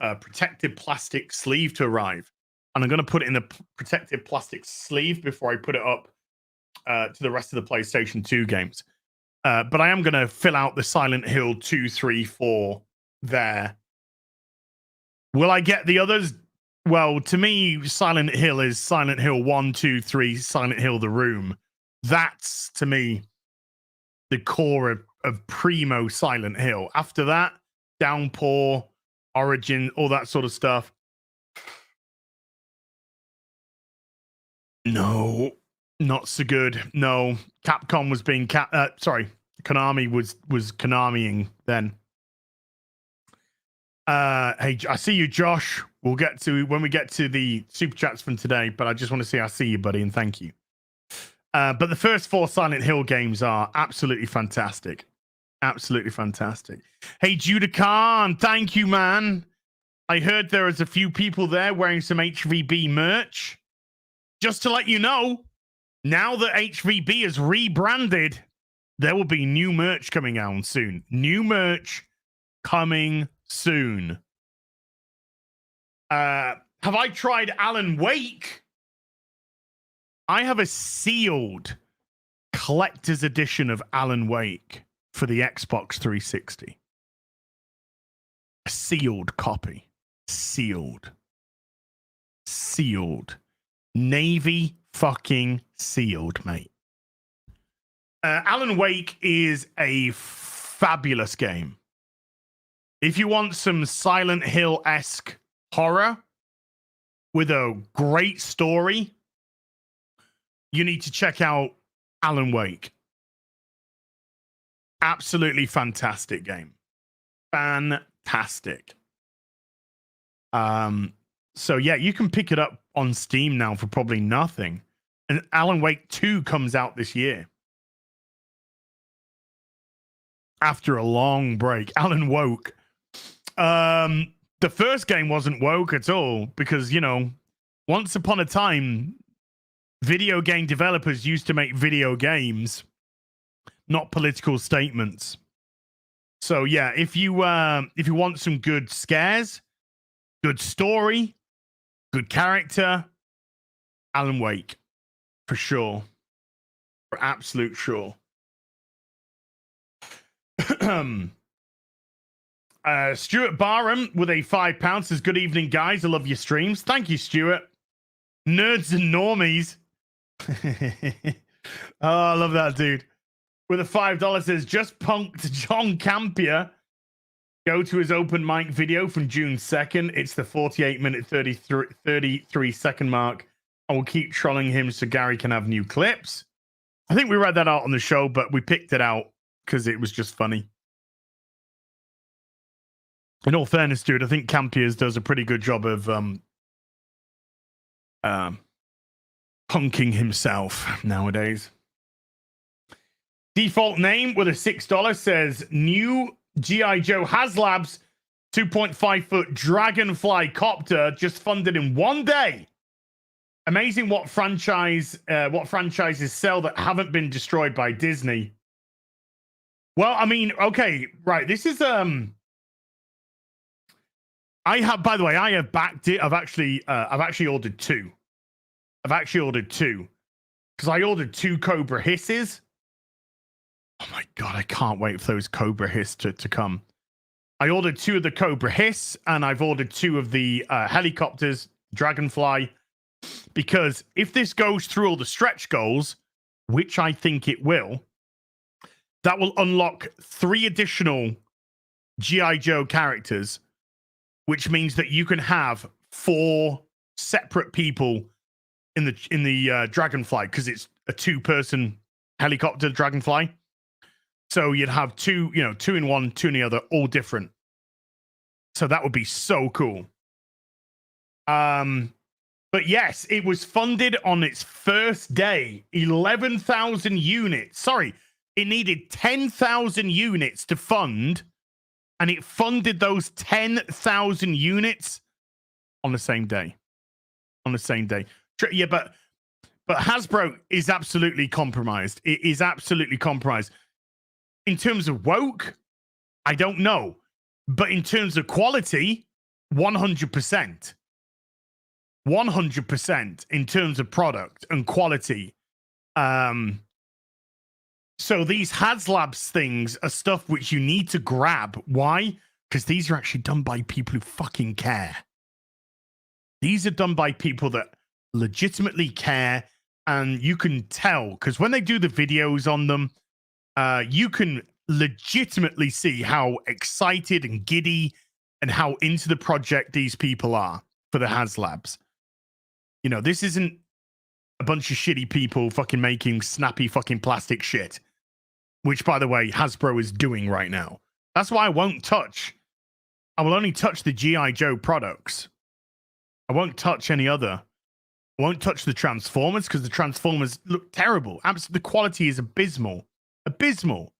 protective plastic sleeve to arrive. And I'm going to put it in the protective plastic sleeve before I put it up to the rest of the PlayStation 2 games. But I am going to fill out the Silent Hill 2, 3, 4 there. Will I get the others? Well, to me, Silent Hill is Silent Hill 1, 2, 3, Silent Hill The Room. That's, to me, the core of primo Silent Hill. After that, Downpour, Origin, all that sort of stuff. No, not so good. No, Capcom was being Konami was Konamiing then. Hey, I see you, Josh. We'll get to when we get to the super chats from today, but I just want to say I see you, buddy, and thank you. But the first 4 Silent Hill games are absolutely fantastic. Absolutely fantastic. Hey, Judah Khan, thank you, man. I heard there is a few people there wearing some HVB merch. Just to let you know, now that HVB is rebranded, there will be new merch coming out soon. New merch coming soon. Have I tried Alan Wake? I have a sealed collector's edition of Alan Wake for the Xbox 360. A sealed copy. Sealed. Navy fucking sealed, mate. Alan Wake is a fabulous game. If you want some Silent Hill-esque horror with a great story, you need to check out Alan Wake. Absolutely fantastic game. Fantastic. So yeah, you can pick it up on Steam now for probably nothing. And Alan Wake 2 comes out this year. After a long break. Alan Woke. The first game wasn't woke at all because, you know, once upon a time, video game developers used to make video games, not political statements. So yeah, if you want some good scares, good story, good character, Alan Wake, for sure. For absolute sure. Stuart Barham with a £5 says, good evening, guys. I love your streams. Thank you, Stuart. Nerds and normies. Oh, I love that, dude. With a $5 says, just punked John Campier. Go to his open mic video from June 2nd. It's the 48-minute, 33-second mark. I will keep trolling him so Gary can have new clips. I think we read that out on the show, but we picked it out because it was just funny. In all fairness, dude, I think Campiers does a pretty good job of punking himself nowadays. Default name with a $6 says, new G.I. Joe HasLabs 2.5-foot Dragonfly copter just funded in one day. Amazing what franchises sell that haven't been destroyed by Disney. Well, I mean, okay, right. This is I have, by the way, I have backed it. I've actually ordered 2. Because I ordered 2 Cobra Hisses. Oh my god, I can't wait for those Cobra Hiss to come. I ordered 2 of the Cobra Hiss, and I've ordered 2 of the helicopters, Dragonfly. Because if this goes through all the stretch goals, which I think it will, that will unlock 3 additional G.I. Joe characters, which means that you can have 4 separate people in the Dragonfly, because it's a 2-person helicopter Dragonfly. So you'd have 2 in one, 2 in the other, all different. So that would be so cool. But yes, it was funded on its first day, 11,000 units. Sorry, it needed 10,000 units to fund, and it funded those 10,000 units on the same day. On the same day. Yeah, but Hasbro is absolutely compromised. It is absolutely compromised. In terms of woke, I don't know. But in terms of quality, 100%. 100% in terms of product and quality. So these HasLabs things are stuff which you need to grab. Why? Because these are actually done by people who fucking care. These are done by people that legitimately care, and you can tell, because when they do the videos on them, you can legitimately see how excited and giddy and how into the project these people are for the HasLabs. You know, this isn't a bunch of shitty people fucking making snappy fucking plastic shit, which, by the way, Hasbro is doing right now. That's why I won't touch. I will only touch the G.I. Joe products. I won't touch any other. I won't touch the Transformers, because the Transformers look terrible. The quality is abysmal. Abysmal.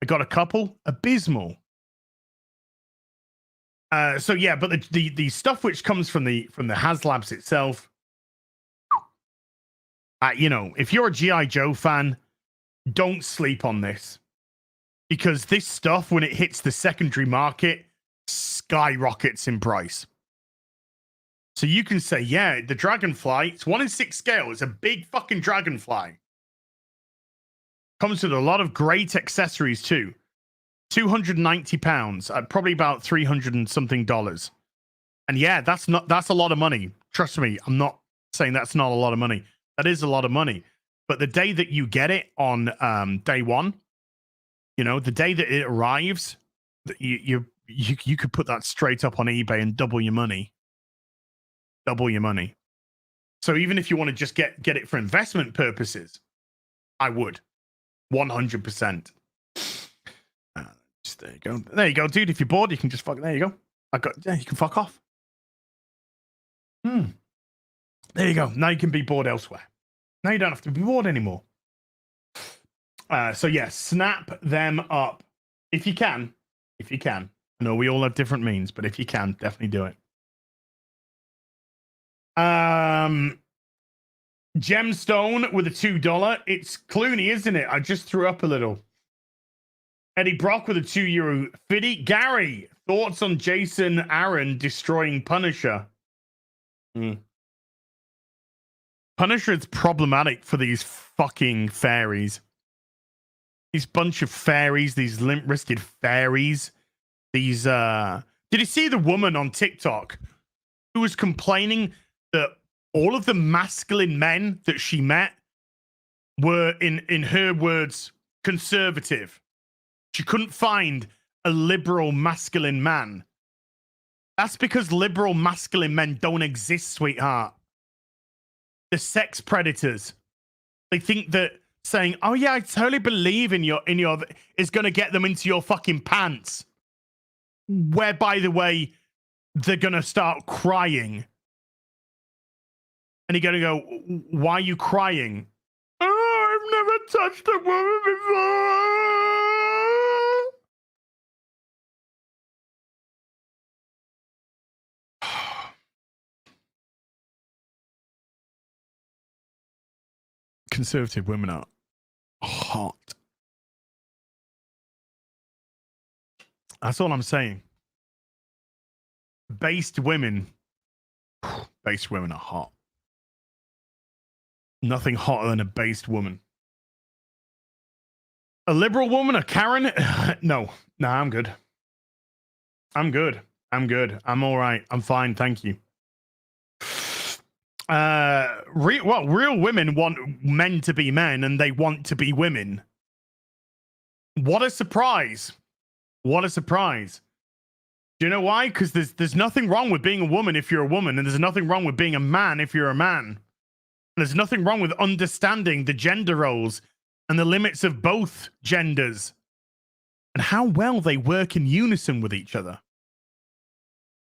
I got a couple. Abysmal. So yeah, but the stuff which comes from the HasLabs itself, you know, if you're a G.I. Joe fan, don't sleep on this, because this stuff, when it hits the secondary market, skyrockets in price. So you can say, yeah, the Dragonfly, it's 1 in 6 scale. It's a big fucking Dragonfly. Comes with a lot of great accessories too. £290, probably about $300 and something. And yeah, that's a lot of money. Trust me, I'm not saying that's not a lot of money. That is a lot of money. But the day that you get it on day one, you know, the day that it arrives, you could put that straight up on eBay and double your money. Double your money. So even if you want to just get it for investment purposes, I would. 100%. There you go. There you go, dude. If you're bored, you can just there you go. You can fuck off. There you go. Now you can be bored elsewhere. Now you don't have to be bored anymore. So yeah, snap them up. If you can. If you can. I know we all have different means, but if you can, definitely do it. Gemstone with a $2. It's Clooney, isn't it? I just threw up a little. Eddie Brock with a €2 50. Gary, thoughts on Jason Aaron destroying Punisher? Punisher is problematic for these fucking fairies. These bunch of fairies, these limp-wristed fairies. These, did you see the woman on TikTok who was complaining that all of the masculine men that she met were, in her words, conservative? She couldn't find a liberal masculine man. That's because liberal masculine men don't exist, sweetheart. They're sex predators. They think that saying, "Oh yeah, I totally believe in your," is going to get them into your fucking pants. Where, by the way, they're going to start crying. And you're going to go, "Why are you crying?" "Oh, I've never touched a woman before." Conservative women are hot. That's all I'm saying. Based women are hot. Nothing hotter than a based woman. A liberal woman, a Karen? No, I'm good. I'm all right. I'm fine. Thank you. Real women want men to be men, and they want to be women. What a surprise! What a surprise! Do you know why? Because there's nothing wrong with being a woman if you're a woman, and there's nothing wrong with being a man if you're a man. And there's nothing wrong with understanding the gender roles and the limits of both genders and how well they work in unison with each other.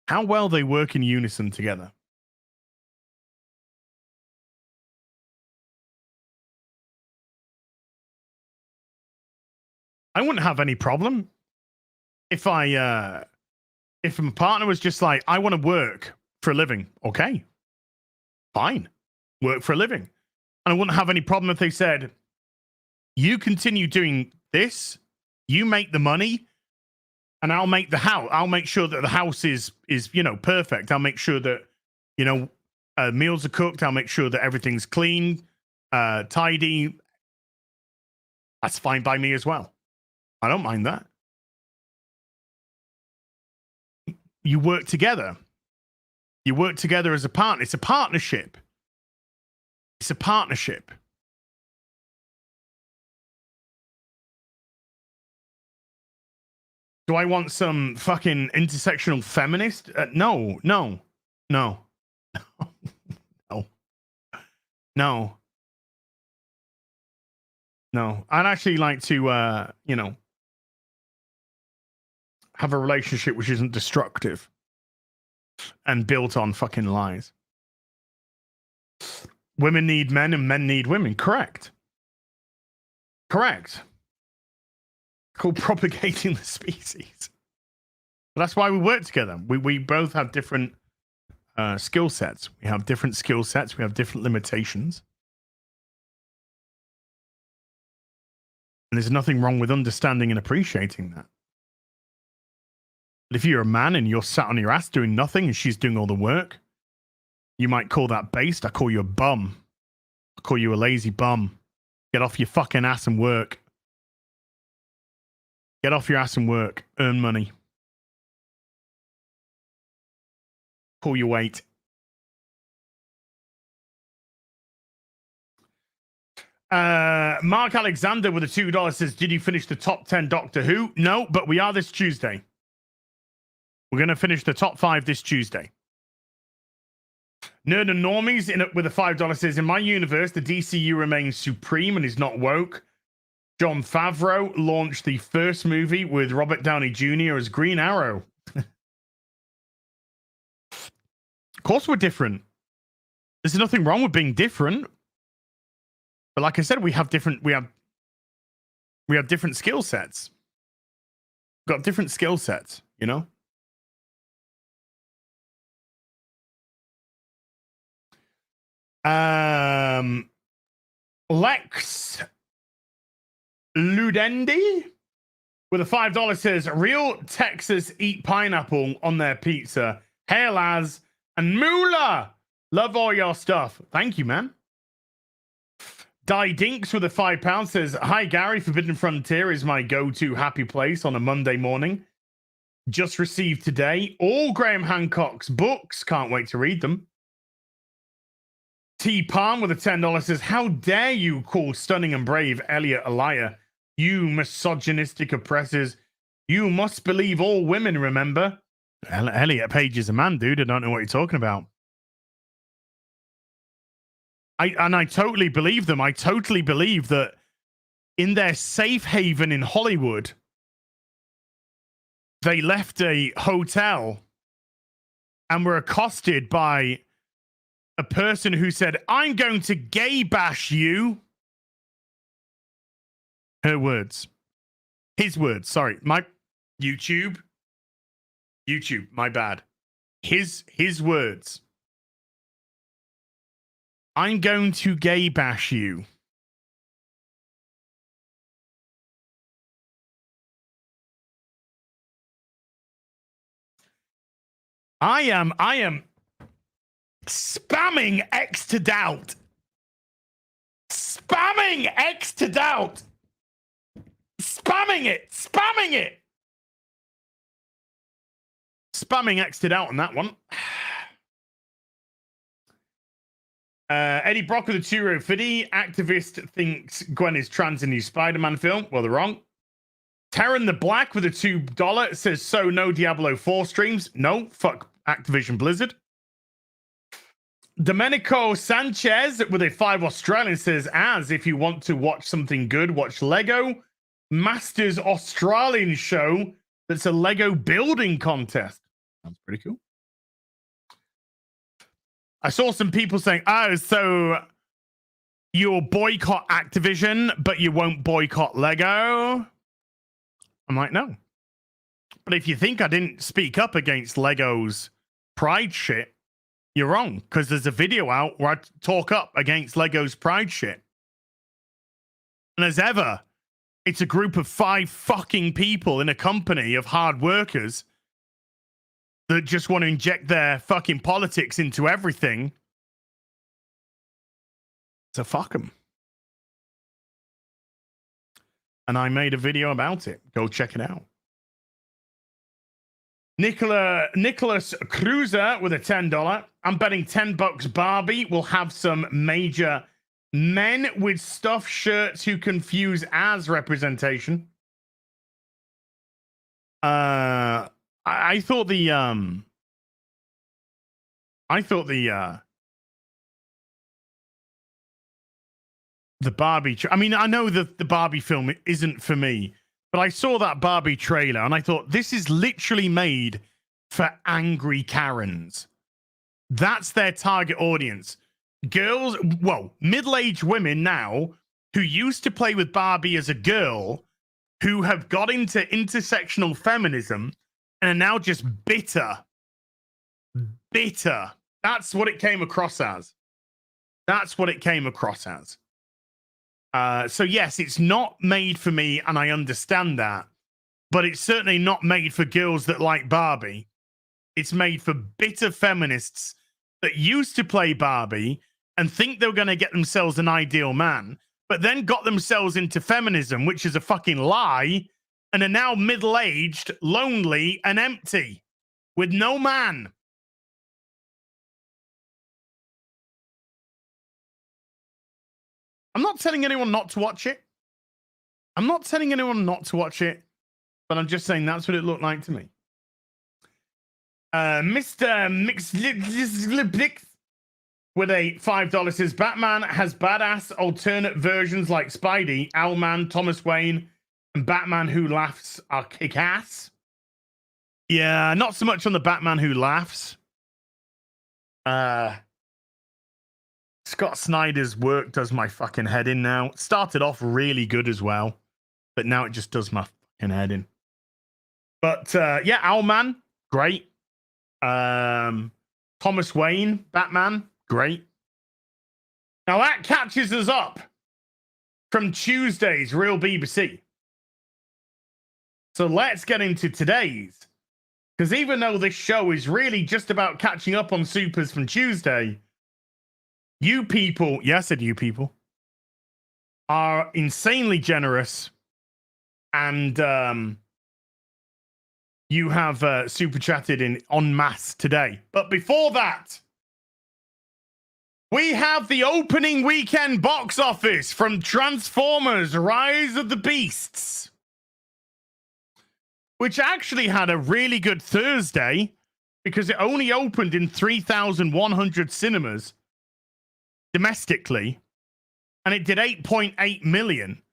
How well they work in unison together. I wouldn't have any problem if my partner was just like, I want to work for a living. Okay, fine, work for a living. And I wouldn't have any problem if they said, you continue doing this, you make the money, and I'll make the house. I'll make sure that the house is perfect. I'll make sure that meals are cooked. I'll make sure that everything's clean, tidy. That's fine by me as well. I don't mind that. You work together. You work together as a partner. It's a partnership. It's a partnership. Do I want some fucking intersectional feminist? No. No. I'd actually like to, have a relationship which isn't destructive and built on fucking lies. Women need men and men need women. Correct. It's called propagating the species. But that's why we work together. We both have different skill sets. We have different skill sets. We have different limitations. And there's nothing wrong with understanding and appreciating that. But if you're a man and you're sat on your ass doing nothing and she's doing all the work, you might call that based. I call you a bum. I call you a lazy bum. Get off your fucking ass and work. Get off your ass and work. Earn money. Pull your weight. Mark Alexander with a $2 says, did you finish the top 10 Doctor Who? No, but we are this Tuesday. We're going to finish the top 5 this Tuesday. Nerd and Normies with a $5 says, in my universe, the DCU remains supreme and is not woke. Jon Favreau launched the first movie with Robert Downey Jr. as Green Arrow. Of course we're different. There's nothing wrong with being different. But like I said, we have different skill sets. We've got different skill sets, you know? Lex Ludendi with a $5 says, real Texas eat pineapple on their pizza. Hail as and moolah. Love all your stuff. Thank you, man. Die Dinks with a £5 says, hi Gary, Forbidden Frontier is my go-to happy place on a Monday morning. Just received today all Graham Hancock's books. Can't wait to read them. T Palm with a $10 says, how dare you call Stunning and Brave Elliot a liar? You misogynistic oppressors. You must believe all women, remember? Elliot Page is a man, dude. I don't know what you're talking about. I totally believe them. I totally believe that in their safe haven in Hollywood, they left a hotel and were accosted by a person who said, I'm going to gay bash you. Her words. His words. Sorry. My YouTube, my bad. His words. I'm going to gay bash you. I am spamming X to doubt. Spamming X to doubt. Spamming it. Spamming X to doubt on that one. Eddie Brock with a 2 50. Activist thinks Gwen is trans in new Spider-Man film. Well, they're wrong. Terran the Black with a $2 says, so no Diablo 4 streams. No, fuck Activision Blizzard. Domenico Sanchez with a 5 Australian says, as if you want to watch something good, watch Lego Masters Australian show that's a Lego building contest. Sounds pretty cool. I saw some people saying, oh, so you'll boycott Activision, but you won't boycott Lego. I'm like, no. But if you think I didn't speak up against Lego's pride shit, you're wrong. Because there's a video out where I talk up against Lego's pride shit. And as ever, it's a group of 5 fucking people in a company of hard workers that just want to inject their fucking politics into everything. So fuck them. And I made a video about it. Go check it out. Nicholas Cruiser with a $10. I'm betting $10 Barbie will have some major men with stuffed shirts who confuse as representation. I thought the Barbie. I mean, I know that the Barbie film isn't for me, but I saw that Barbie trailer and I thought this is literally made for angry Karens. That's their target audience. Girls, well, middle-aged women now who used to play with Barbie as a girl, who have got into intersectional feminism and are now just bitter. Bitter. That's what it came across as. That's what it came across as. So yes, it's not made for me, and I understand that. But it's certainly not made for girls that like Barbie. It's made for bitter feminists that used to play Barbie and think they were going to get themselves an ideal man, but then got themselves into feminism, which is a fucking lie, and are now middle-aged, lonely, and empty, with no man. I'm not telling anyone not to watch it. I'm not telling anyone not to watch it, but I'm just saying that's what it looked like to me. Mr. Mixlipix with a $5 says, Batman has badass alternate versions like Spidey, Owlman, Thomas Wayne, and Batman Who Laughs are kick-ass. Yeah, not so much on the Batman Who Laughs. Scott Snyder's work does my fucking head in now. It started off really good as well, but now it just does my fucking head in. But yeah, Owlman, great. Thomas Wayne, Batman, great. Now that catches us up from Tuesday's Real BBC. So let's get into today's. Because even though this show is really just about catching up on supers from Tuesday, you people, yeah, I said you people, are insanely generous. And you have super chatted in en masse today. But before that, we have the opening weekend box office from Transformers Rise of the Beasts, which actually had a really good Thursday because it only opened in 3,100 cinemas domestically, and it did 8.8 million,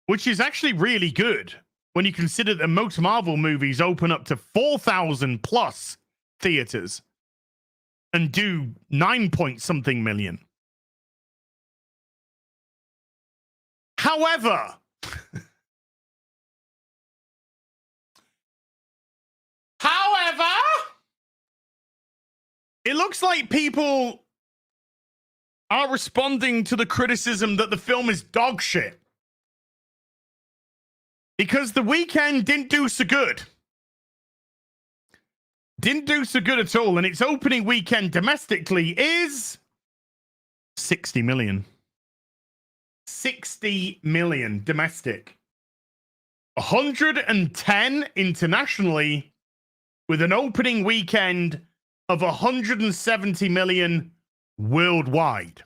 which is actually really good when you consider that most Marvel movies open up to 4,000 plus theaters and do 9-point-something million. However, it looks like people are responding to the criticism that the film is dog shit. Because the weekend didn't do so good. Didn't do so good at all. And its opening weekend domestically is 60 million. 60 million domestic. 110 internationally, with an opening weekend of 170 million worldwide.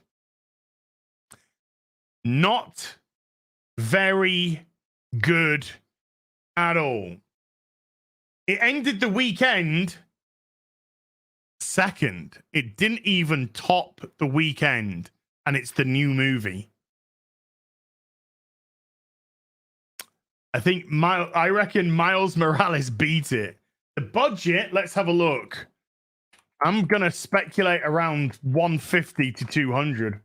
Not very good at all. It ended the weekend second. It didn't even top the weekend, and it's the new movie. I reckon Miles Morales beat it. The budget, let's have a look. I'm gonna speculate around 150 to 200.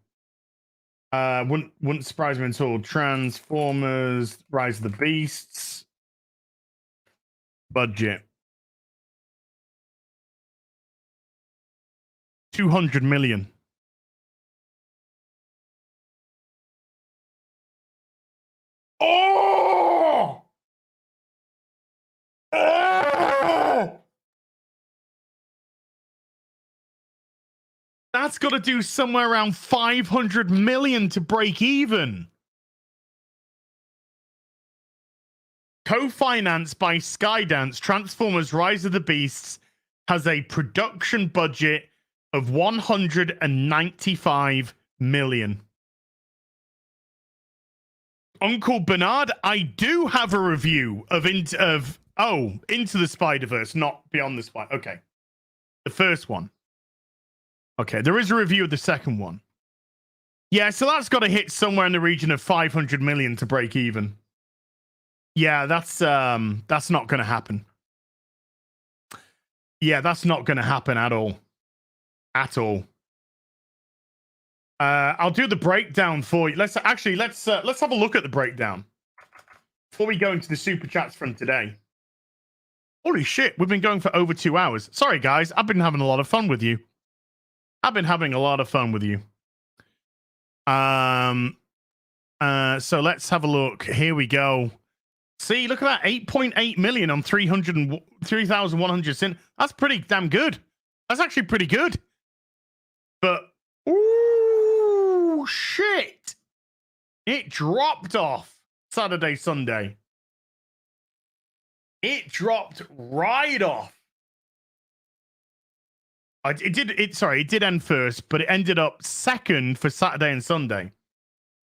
Wouldn't surprise me at all. Transformers, Rise of the Beasts. Budget. 200 million. Oh! That's got to do somewhere around 500 million to break even. Co-financed by Skydance, Transformers Rise of the Beasts has a production budget of 195 million. Uncle Bernard, I do have a review of Into the Spider-Verse, not Beyond the Spider. Okay. The first one. Okay, there is a review of the second one. Yeah, so that's got to hit somewhere in the region of 500 million to break even. Yeah, that's not going to happen. Yeah, that's not going to happen at all. At all. I'll do the breakdown for you. Let's have a look at the breakdown before we go into the super chats from today. Holy shit, we've been going for over 2 hours. Sorry, guys, I've been having a lot of fun with you. So let's have a look. Here we go. See, look at that, 8.8 million on 3,100. That's pretty damn good. That's actually pretty good. But ooh, shit! It dropped off Saturday, Sunday. It dropped right off. It did end first, but it ended up second for Saturday and Sunday.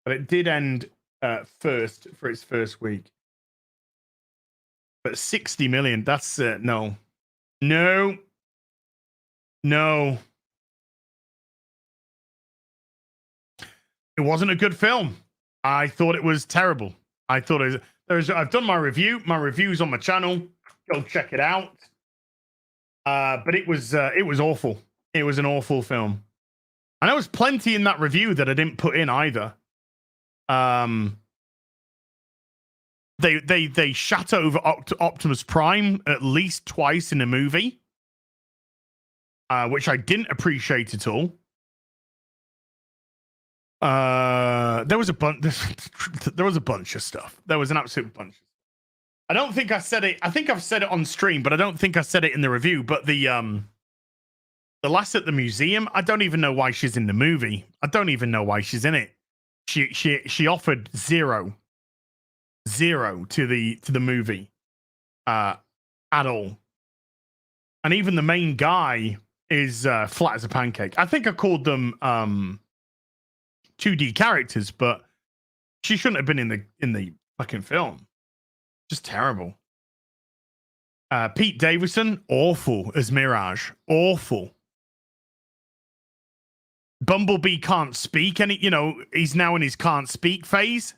But it did end first for its first week. But 60 million, that's no. No. It wasn't a good film. I thought it was terrible. I've done my review. My review's on my channel. Go check it out. But it was awful. It was an awful film. And there was plenty in that review that I didn't put in either. They shat over Optimus Prime at least twice in the movie, which I didn't appreciate at all. There was a bunch of stuff. There was an absolute bunch. I don't think I said it. I think I've said it on stream, but I don't think I said it in the review. But the lass at the museum, I don't even know why she's in the movie. I don't even know why she's in it. She offered zero to the movie at all. And even the main guy is flat as a pancake. I think I called them 2D characters, but she shouldn't have been in the fucking film. Just terrible. Pete Davidson, awful as Mirage. Awful. Bumblebee can't speak, and he's now in his can't speak phase.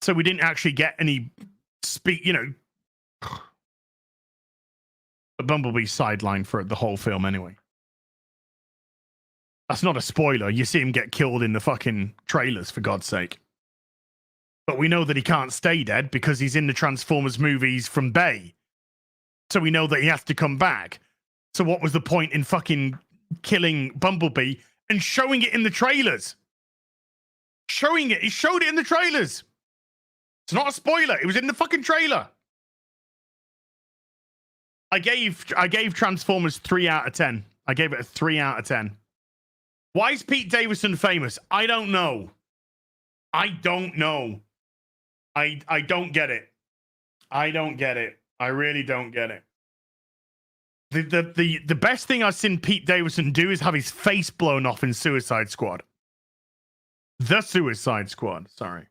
So we didn't actually get any speak, But Bumblebee's sidelined for the whole film anyway. That's not a spoiler. You see him get killed in the fucking trailers, for God's sake. But we know that he can't stay dead because he's in the Transformers movies from Bay. So we know that he has to come back. So what was the point in fucking killing Bumblebee and showing it in the trailers? Showing it. He showed it in the trailers. It's not a spoiler. It was in the fucking trailer. I gave Transformers 3 out of 10. I gave it a 3 out of 10. Why is Pete Davidson famous? I don't know. I don't get it. I don't get it. I really don't get it. The best thing I've seen Pete Davidson do is have his face blown off in Suicide Squad. The Suicide Squad. Sorry,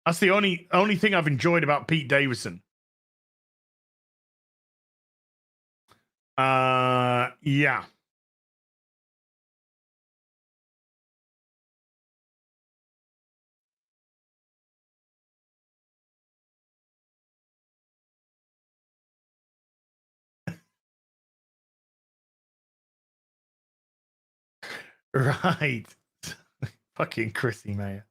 that's the only thing I've enjoyed about Pete Davidson. Yeah. Right. Fucking Chrissy Mayer.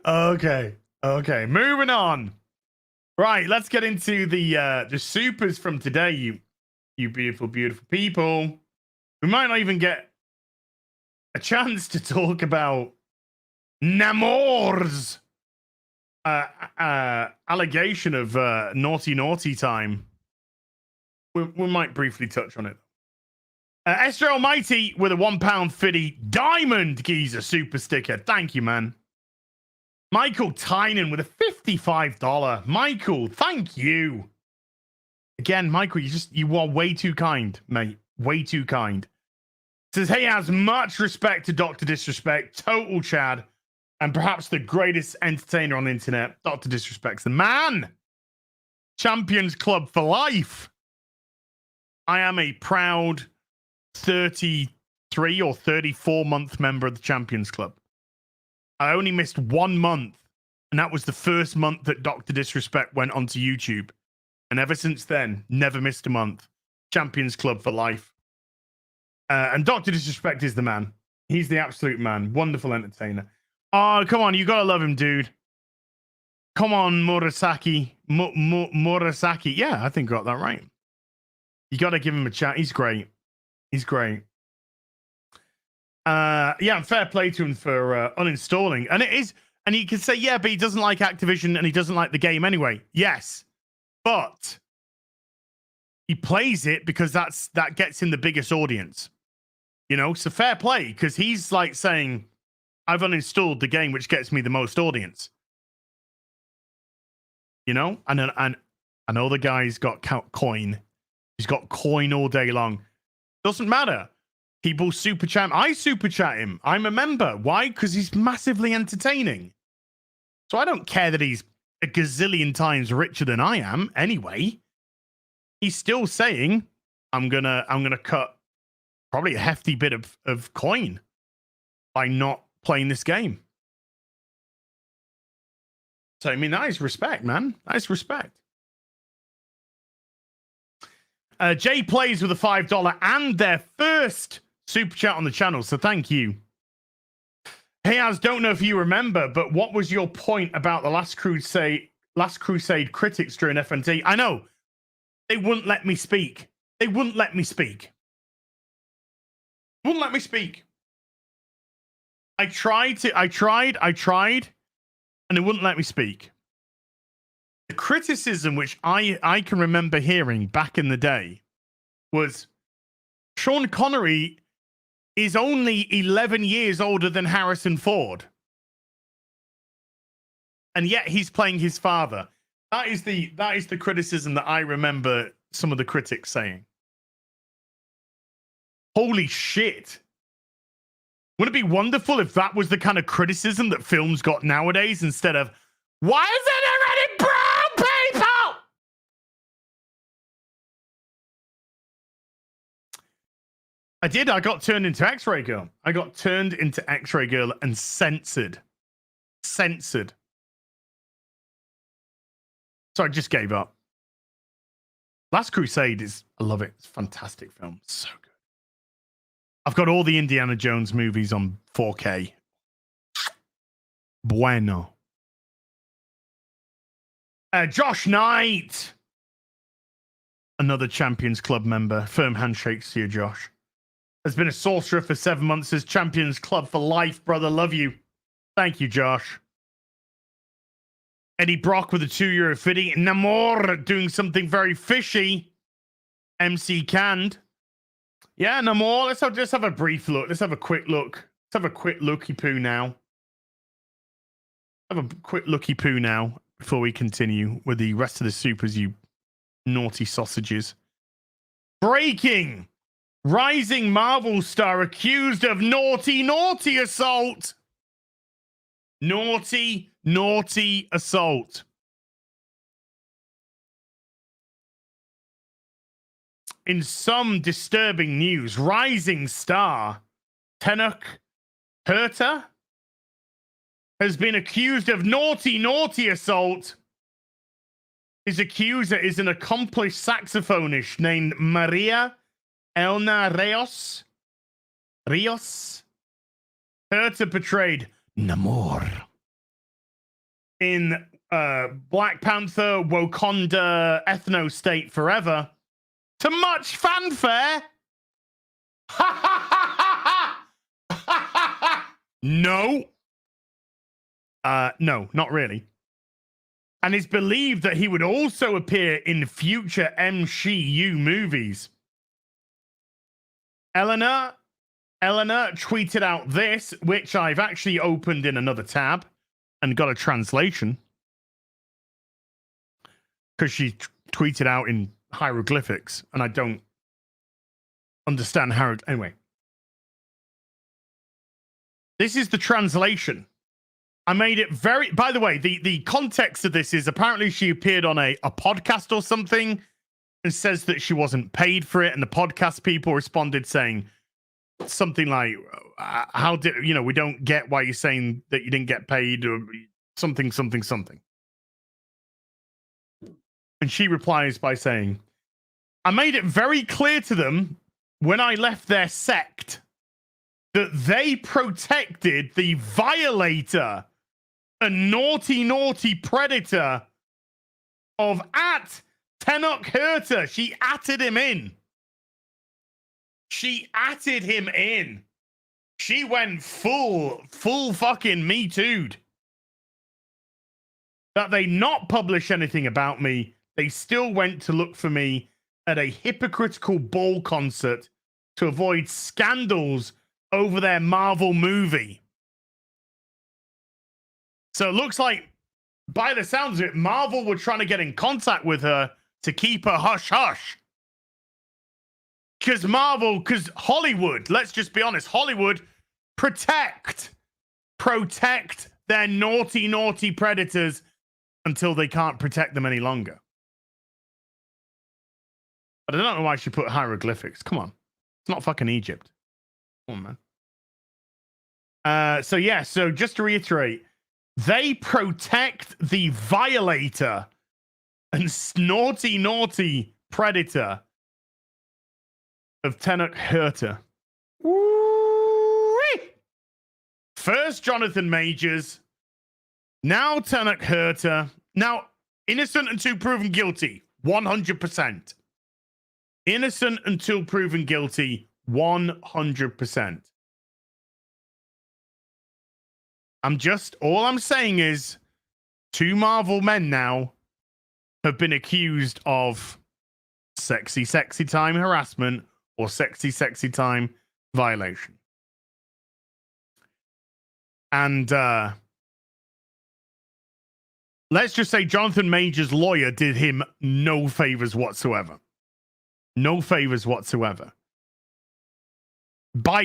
Okay. Moving on. Right, let's get into the supers from today, you beautiful, beautiful people. We might not even get a chance to talk about Namor's allegation of naughty time. We might briefly touch on it. Esther Almighty with a £1.50 diamond geezer super sticker. Thank you, man. Michael Tynan with a $55. Michael, thank you. Again, Michael, you are way too kind, mate. Way too kind. Says, hey, has much respect to Dr. Disrespect, total Chad, and perhaps the greatest entertainer on the internet. Dr. Disrespect's the man. Champions Club for life. I am a proud 33 or 34 month member of the Champions Club. I only missed 1 month, and that was the first month that Dr. Disrespect went onto YouTube. And ever since then, never missed a month. Champions Club for life. And Dr. Disrespect is the man. He's the absolute man. Wonderful entertainer. Oh, come on. You got to love him, dude. Come on, Murasaki. Murasaki. Yeah, I think I got that right. You got to give him a chat. He's great. He's great. Yeah, fair play to him for uninstalling. And it is, and you can say, yeah, but he doesn't like Activision and he doesn't like the game anyway. Yes, but he plays it because that gets him the biggest audience. You know, so fair play, because he's like saying, I've uninstalled the game which gets me the most audience. You know, and I know the guy's got coin. He's got coin all day long. Doesn't matter. People super chat him. I super chat him. I'm a member. Why? Because he's massively entertaining. So I don't care that he's a gazillion times richer than I am. Anyway, he's still saying, I'm gonna cut probably a hefty bit of coin by not playing this game. So I mean, that is respect, man. That is respect. Jay plays with a $5 and their first super chat on the channel, so thank you. Hey, Az, don't know if you remember, but what was your point about the Last Crusade critics during FNT? I know. They wouldn't let me speak. They wouldn't let me speak. Wouldn't let me speak. I tried, and they wouldn't let me speak. The criticism which I can remember hearing back in the day was Sean Connery is only 11 years older than Harrison Ford. And yet he's playing his father. That is the criticism that I remember some of the critics saying. Holy shit. Wouldn't it be wonderful if that was the kind of criticism that films got nowadays instead of, why is it already brown people? I got turned into X-Ray Girl. I got turned into X-Ray Girl and censored. Censored. So I just gave up. Last Crusade I love it. It's a fantastic film. So good. I've got all the Indiana Jones movies on 4K. Bueno. Josh Knight. Another Champions Club member. Firm handshakes to you, Josh. Has been a sorcerer for 7 months. As Champions Club for life, brother. Love you. Thank you, Josh. Eddie Brock with a €2.50. Namor doing something very fishy. MC Canned. Yeah, Namor. Let's have a brief look. Let's have a quick look. Let's have a quick looky poo now. Have a quick looky poo now before we continue with the rest of the supers, you naughty sausages. Breaking! Rising Marvel star accused of naughty assault. Naughty assault. In some disturbing news, rising star Tenok Herta has been accused of naughty assault. His accuser is an accomplished saxophonist named Maria Elna Rios. Herta portrayed Namor in Black Panther Wakanda Ethno State Forever to much fanfare. No. No, not really. And it's believed that he would also appear in future MCU movies. Eleanor tweeted out this, which I've actually opened in another tab and got a translation. Because she tweeted out in hieroglyphics, and I don't understand how. Anyway. This is the translation. I made it very... By the way, the context of this is apparently she appeared on a podcast or something and says that she wasn't paid for it, and the podcast people responded saying something like, how did... You know, we don't get why you're saying that you didn't get paid, or something. And she replies by saying, I made it very clear to them when I left their sect that they protected the violator, a naughty predator of @Tenok Herta. She atted him in. She went full fucking Me Too'd. That they not publish anything about me. They still went to look for me at a hypocritical ball concert to avoid scandals over their Marvel movie. So it looks like, by the sounds of it, Marvel were trying to get in contact with her to keep her hush-hush. Because Hollywood, let's just be honest, Hollywood protect their naughty predators until they can't protect them any longer. But I don't know why she put hieroglyphics. Come on. It's not fucking Egypt. Come on, man. So just to reiterate, they protect the violator and naughty predator of Tenok Herta. First Jonathan Majors, now Tenok Herta. Now, innocent until proven guilty, 100%. Innocent until proven guilty, 100%. All I'm saying is 2 Marvel men now have been accused of sexy time harassment or sexy time violation. And let's just say Jonathan Major's lawyer did him no favors whatsoever. No favors whatsoever. By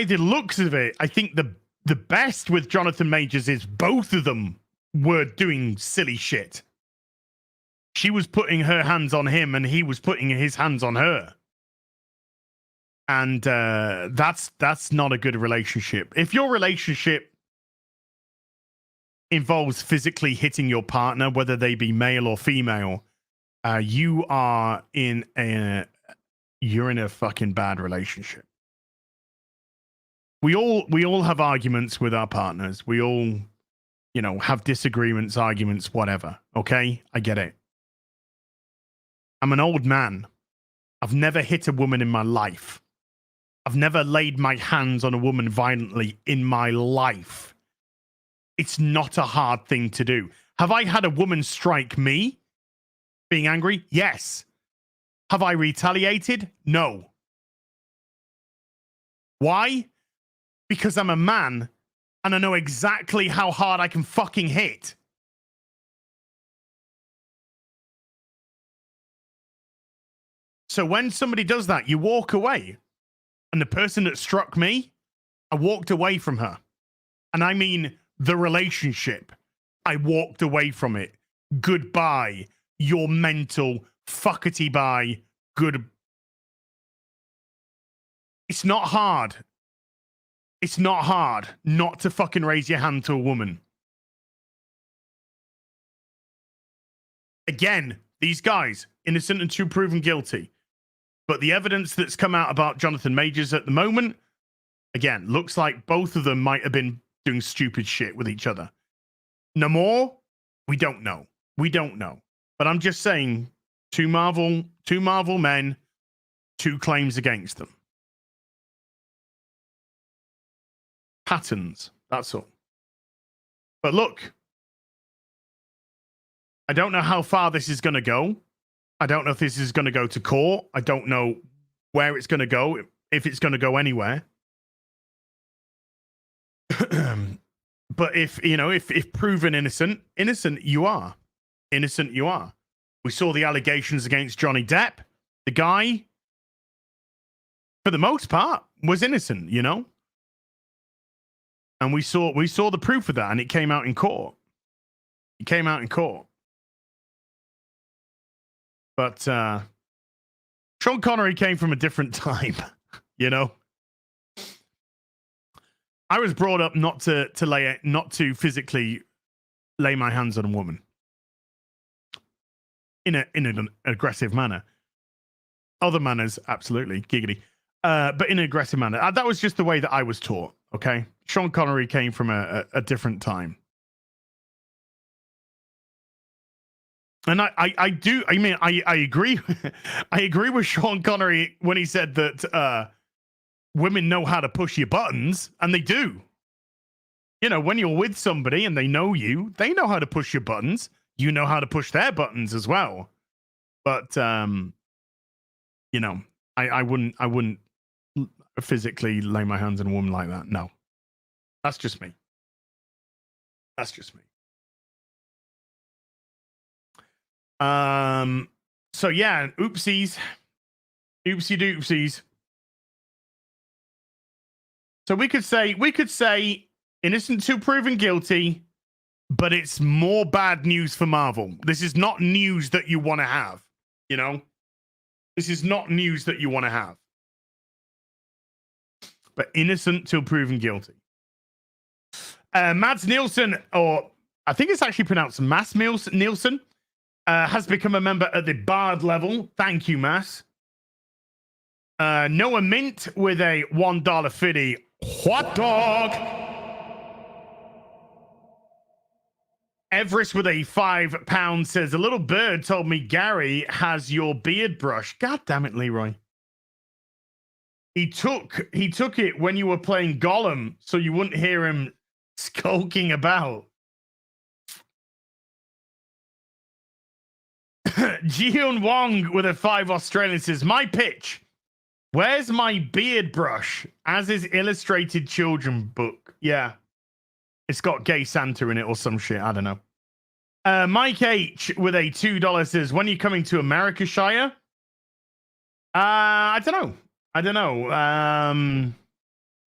the looks of it, I think the best with Jonathan Majors is both of them were doing silly shit. She was putting her hands on him and he was putting his hands on her. And that's not a good relationship. If your relationship involves physically hitting your partner, whether they be male or female, you're in a fucking bad relationship. We all have arguments with our partners. We all, have disagreements, arguments, whatever. Okay? I get it. I'm an old man. I've never hit a woman in my life. I've never laid my hands on a woman violently in my life. It's not a hard thing to do. Have I had a woman strike me? Being angry? Yes. Have I retaliated? No. Why? Because I'm a man and I know exactly how hard I can fucking hit. So when somebody does that, you walk away. And the person that struck me, I walked away from her. And I mean the relationship. I walked away from it. Goodbye. Your mental fuckety bye. Good. It's not hard. It's not hard not to fucking raise your hand to a woman. Again, these guys, innocent until proven guilty. But the evidence that's come out about Jonathan Majors at the moment, again, looks like both of them might have been doing stupid shit with each other. No more? We don't know. We don't know. But I'm just saying, two Marvel men, two claims against them. Patterns, that's all. But look, I don't know how far this is going to go. I don't know if this is going to go to court. I don't know where it's going to go, if it's going to go anywhere. But if, you know, if proven innocent you are. Innocent you are. We saw the allegations against Johnny Depp. The guy, for the most part, was innocent, you know? And we saw the proof of that, and it came out in court. It came out in court. But Sean Connery came from a different time, you know? I was brought up not to physically lay my hands on a woman in an aggressive manner. Other manners, absolutely, giggity, but in an aggressive manner. That was just the way that I was taught. Okay, Sean Connery came from a different time, and I agree. I agree with Sean Connery when he said that women know how to push your buttons, and they do. You know, when you're with somebody and they know you, they know how to push your buttons. You know how to push their buttons as well. But you know, I wouldn't physically lay my hands on a woman like that. No. That's just me. That's just me. So yeah, oopsies. Oopsie doopsies. So we could say innocent till proven guilty, but it's more bad news for Marvel. This is not news that you want to have, you know? This is not news that you want to have. But innocent till proven guilty. Mads Nielsen, or I think it's actually pronounced Mass Nielsen, has become a member at the Bard level. Thank you, Mass. Noah Mint with a $1.50 hot dog. Everest with a £5 says, a little bird told me Gary has your beard brush. God damn it, Leroy. He took it when you were playing Gollum, so you wouldn't hear him skulking about. Jihyun Wong with a 5 Australian says, my pitch. Where's my beard brush? As is illustrated children book. Yeah. It's got gay Santa in it or some shit. I don't know. Mike H with a $2 says, when are you coming to America, Shire? I don't know.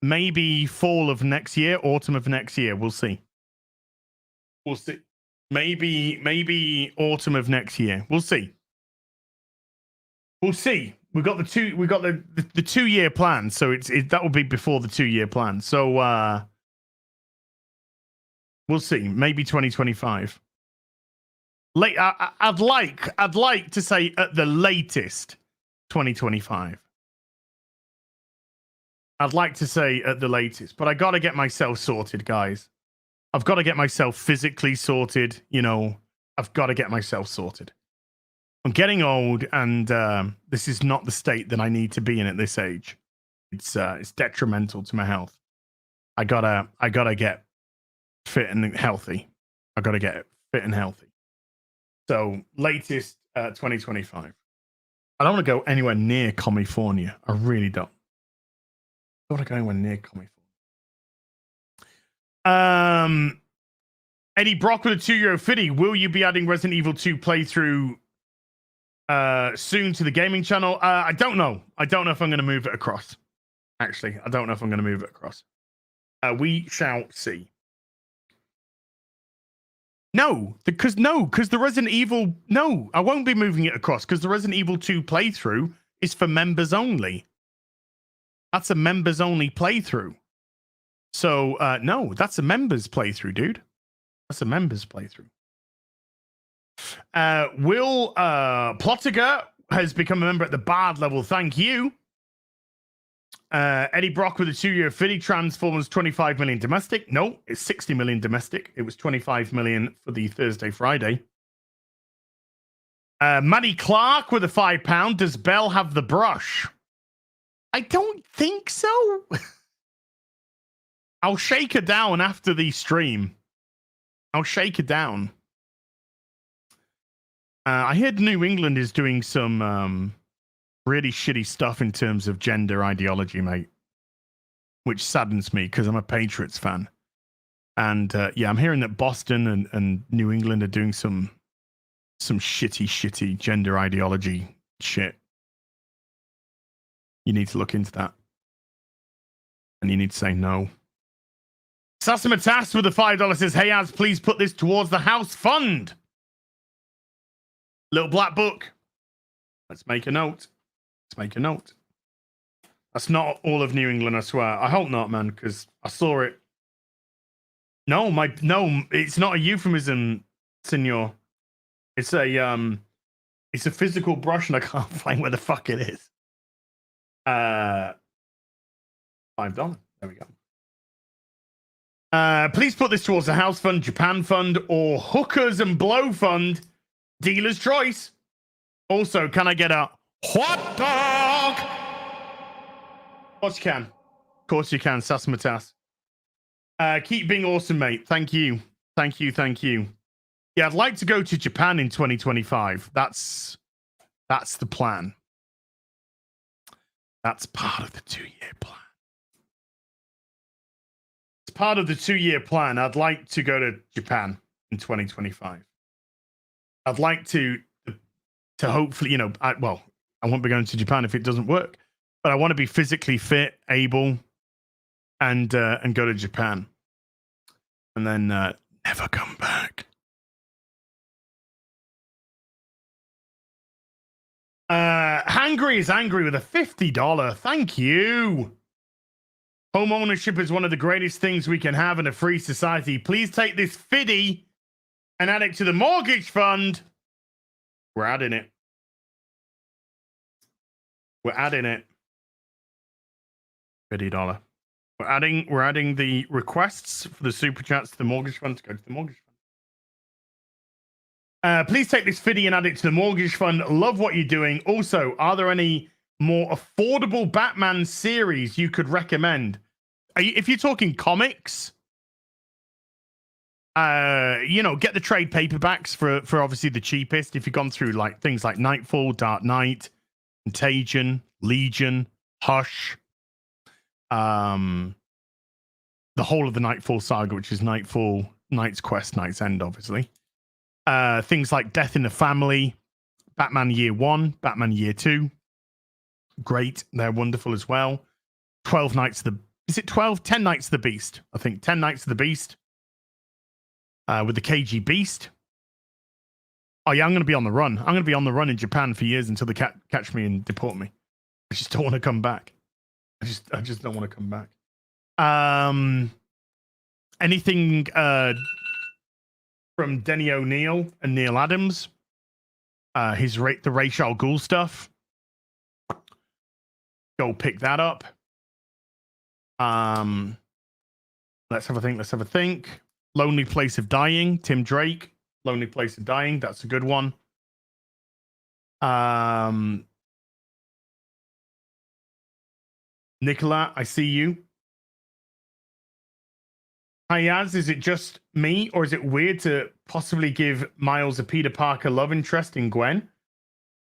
Maybe fall of next year, autumn of next year. We'll see. We'll see. Maybe autumn of next year. We'll see. We'll see. We got the 2-year plan, so that will be before the 2-year plan. So we'll see. Maybe 2025. Late. I'd like to say at the latest 2025. I'd like to say at the latest, but I got to get myself sorted, guys. I've got to get myself physically sorted. You know, I've got to get myself sorted. I'm getting old, and this is not the state that I need to be in at this age. It's detrimental to my health. I gotta get fit and healthy. I gotta get fit and healthy. So latest 2025. I don't want to go anywhere near California. I really don't. I don't want to go anywhere near California. Eddie Brock with a €2 50. Will you be adding Resident Evil 2 playthrough soon to the gaming channel. I don't know. I don't know if I'm going to move it across. Actually, I don't know if I'm going to move it across. We shall see. No, because the Resident Evil. No, I won't be moving it across because the Resident Evil 2 playthrough is for members only. That's a members only playthrough. So no, that's a members playthrough, dude. That's a members playthrough. Will Plottiger has become a member at the Bard level. Thank you. Eddie Brock with a 2-year Philly Transformers 25 million domestic. No, it's 60 million domestic. It was 25 million for the Thursday, Friday. Maddie Clark with a £5. Does Belle have the brush? I don't think so. I'll shake her down after the stream. I'll shake her down. I heard New England is doing some really shitty stuff in terms of gender ideology, mate. Which saddens me because I'm a Patriots fan. And yeah, I'm hearing that Boston and New England are doing some shitty gender ideology shit. You need to look into that. And you need to say no. Sasamatas with the $5 says, hey, Az, please put this towards the house fund. Little black book. Let's make a note. Let's make a note. That's not all of New England, I swear. I hope not, man, because I saw it. No, it's not a euphemism, senor. It's a physical brush, and I can't find where the fuck it is. $5. There we go. Please put this towards the house fund, Japan fund, or hookers and blow fund. Dealer's choice. Also, can I get a hot dog? Of course you can. Of course you can, Sasmatas. Keep being awesome, mate. Thank you. Thank you. Thank you. Yeah, I'd like to go to Japan in 2025. That's the plan. That's part of the 2-year plan. It's part of the 2-year plan. I'd like to go to Japan in 2025. I'd like to hopefully, I won't be going to Japan if it doesn't work, but I want to be physically fit, able, and go to Japan, and then never come back. Hangry is angry with a $50. Thank you. Home ownership is one of the greatest things we can have in a free society. Please take this fiddy and add it to the mortgage fund. We're adding it. We're adding it. $50. We're adding the requests for the super chats to the mortgage fund to go to the mortgage fund. Please take this fiddy and add it to the mortgage fund. Love what you're doing. Also, are there any more affordable Batman series you could recommend? If you're talking comics, get the trade paperbacks for obviously the cheapest. If you've gone through like things like Nightfall, Dark Knight, Contagion, Legion, Hush, the whole of the Nightfall saga, which is Nightfall, Knight's Quest, Knight's End, obviously. Things like Death in the Family, Batman Year 1, Batman Year 2. Great. They're wonderful as well. 10 Nights of the Beast. I think 10 Nights of the Beast. With the KG Beast. Oh yeah, I'm going to be on the run. I'm going to be on the run in Japan for years until they catch me and deport me. I just don't want to come back. I just don't want to come back. Anything from Denny O'Neil and Neil Adams? The Ra's al Ghul stuff. Go pick that up. Let's have a think. Lonely Place of Dying, Tim Drake. Lonely Place of Dying, that's a good one. Nicola, I see you. Hi, Yaz, is it just me, or is it weird to possibly give Miles a Peter Parker love interest in Gwen?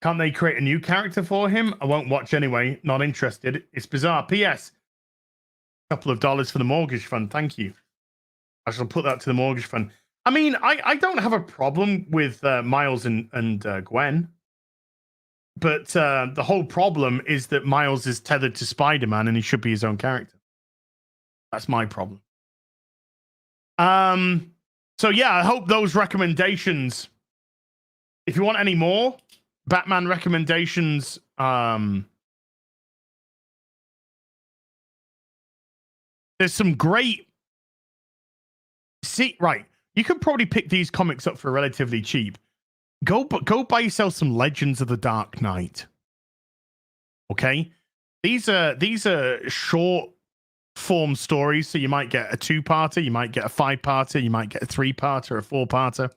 Can't they create a new character for him? I won't watch anyway. Not interested. It's bizarre. P.S. Couple of dollars for the mortgage fund. Thank you. I shall put that to the mortgage fund. I mean, I don't have a problem with Miles and Gwen. the whole problem is that Miles is tethered to Spider-Man and he should be his own character. That's my problem. So yeah, I hope those recommendations, if you want any more Batman recommendations, there's some great, right, you could probably pick these comics up for relatively cheap. Go buy yourself some Legends of the Dark Knight. Okay? These are short form stories, so you might get a 2-parter, you might get a 5-parter, you might get a 3-parter, a 4-parter.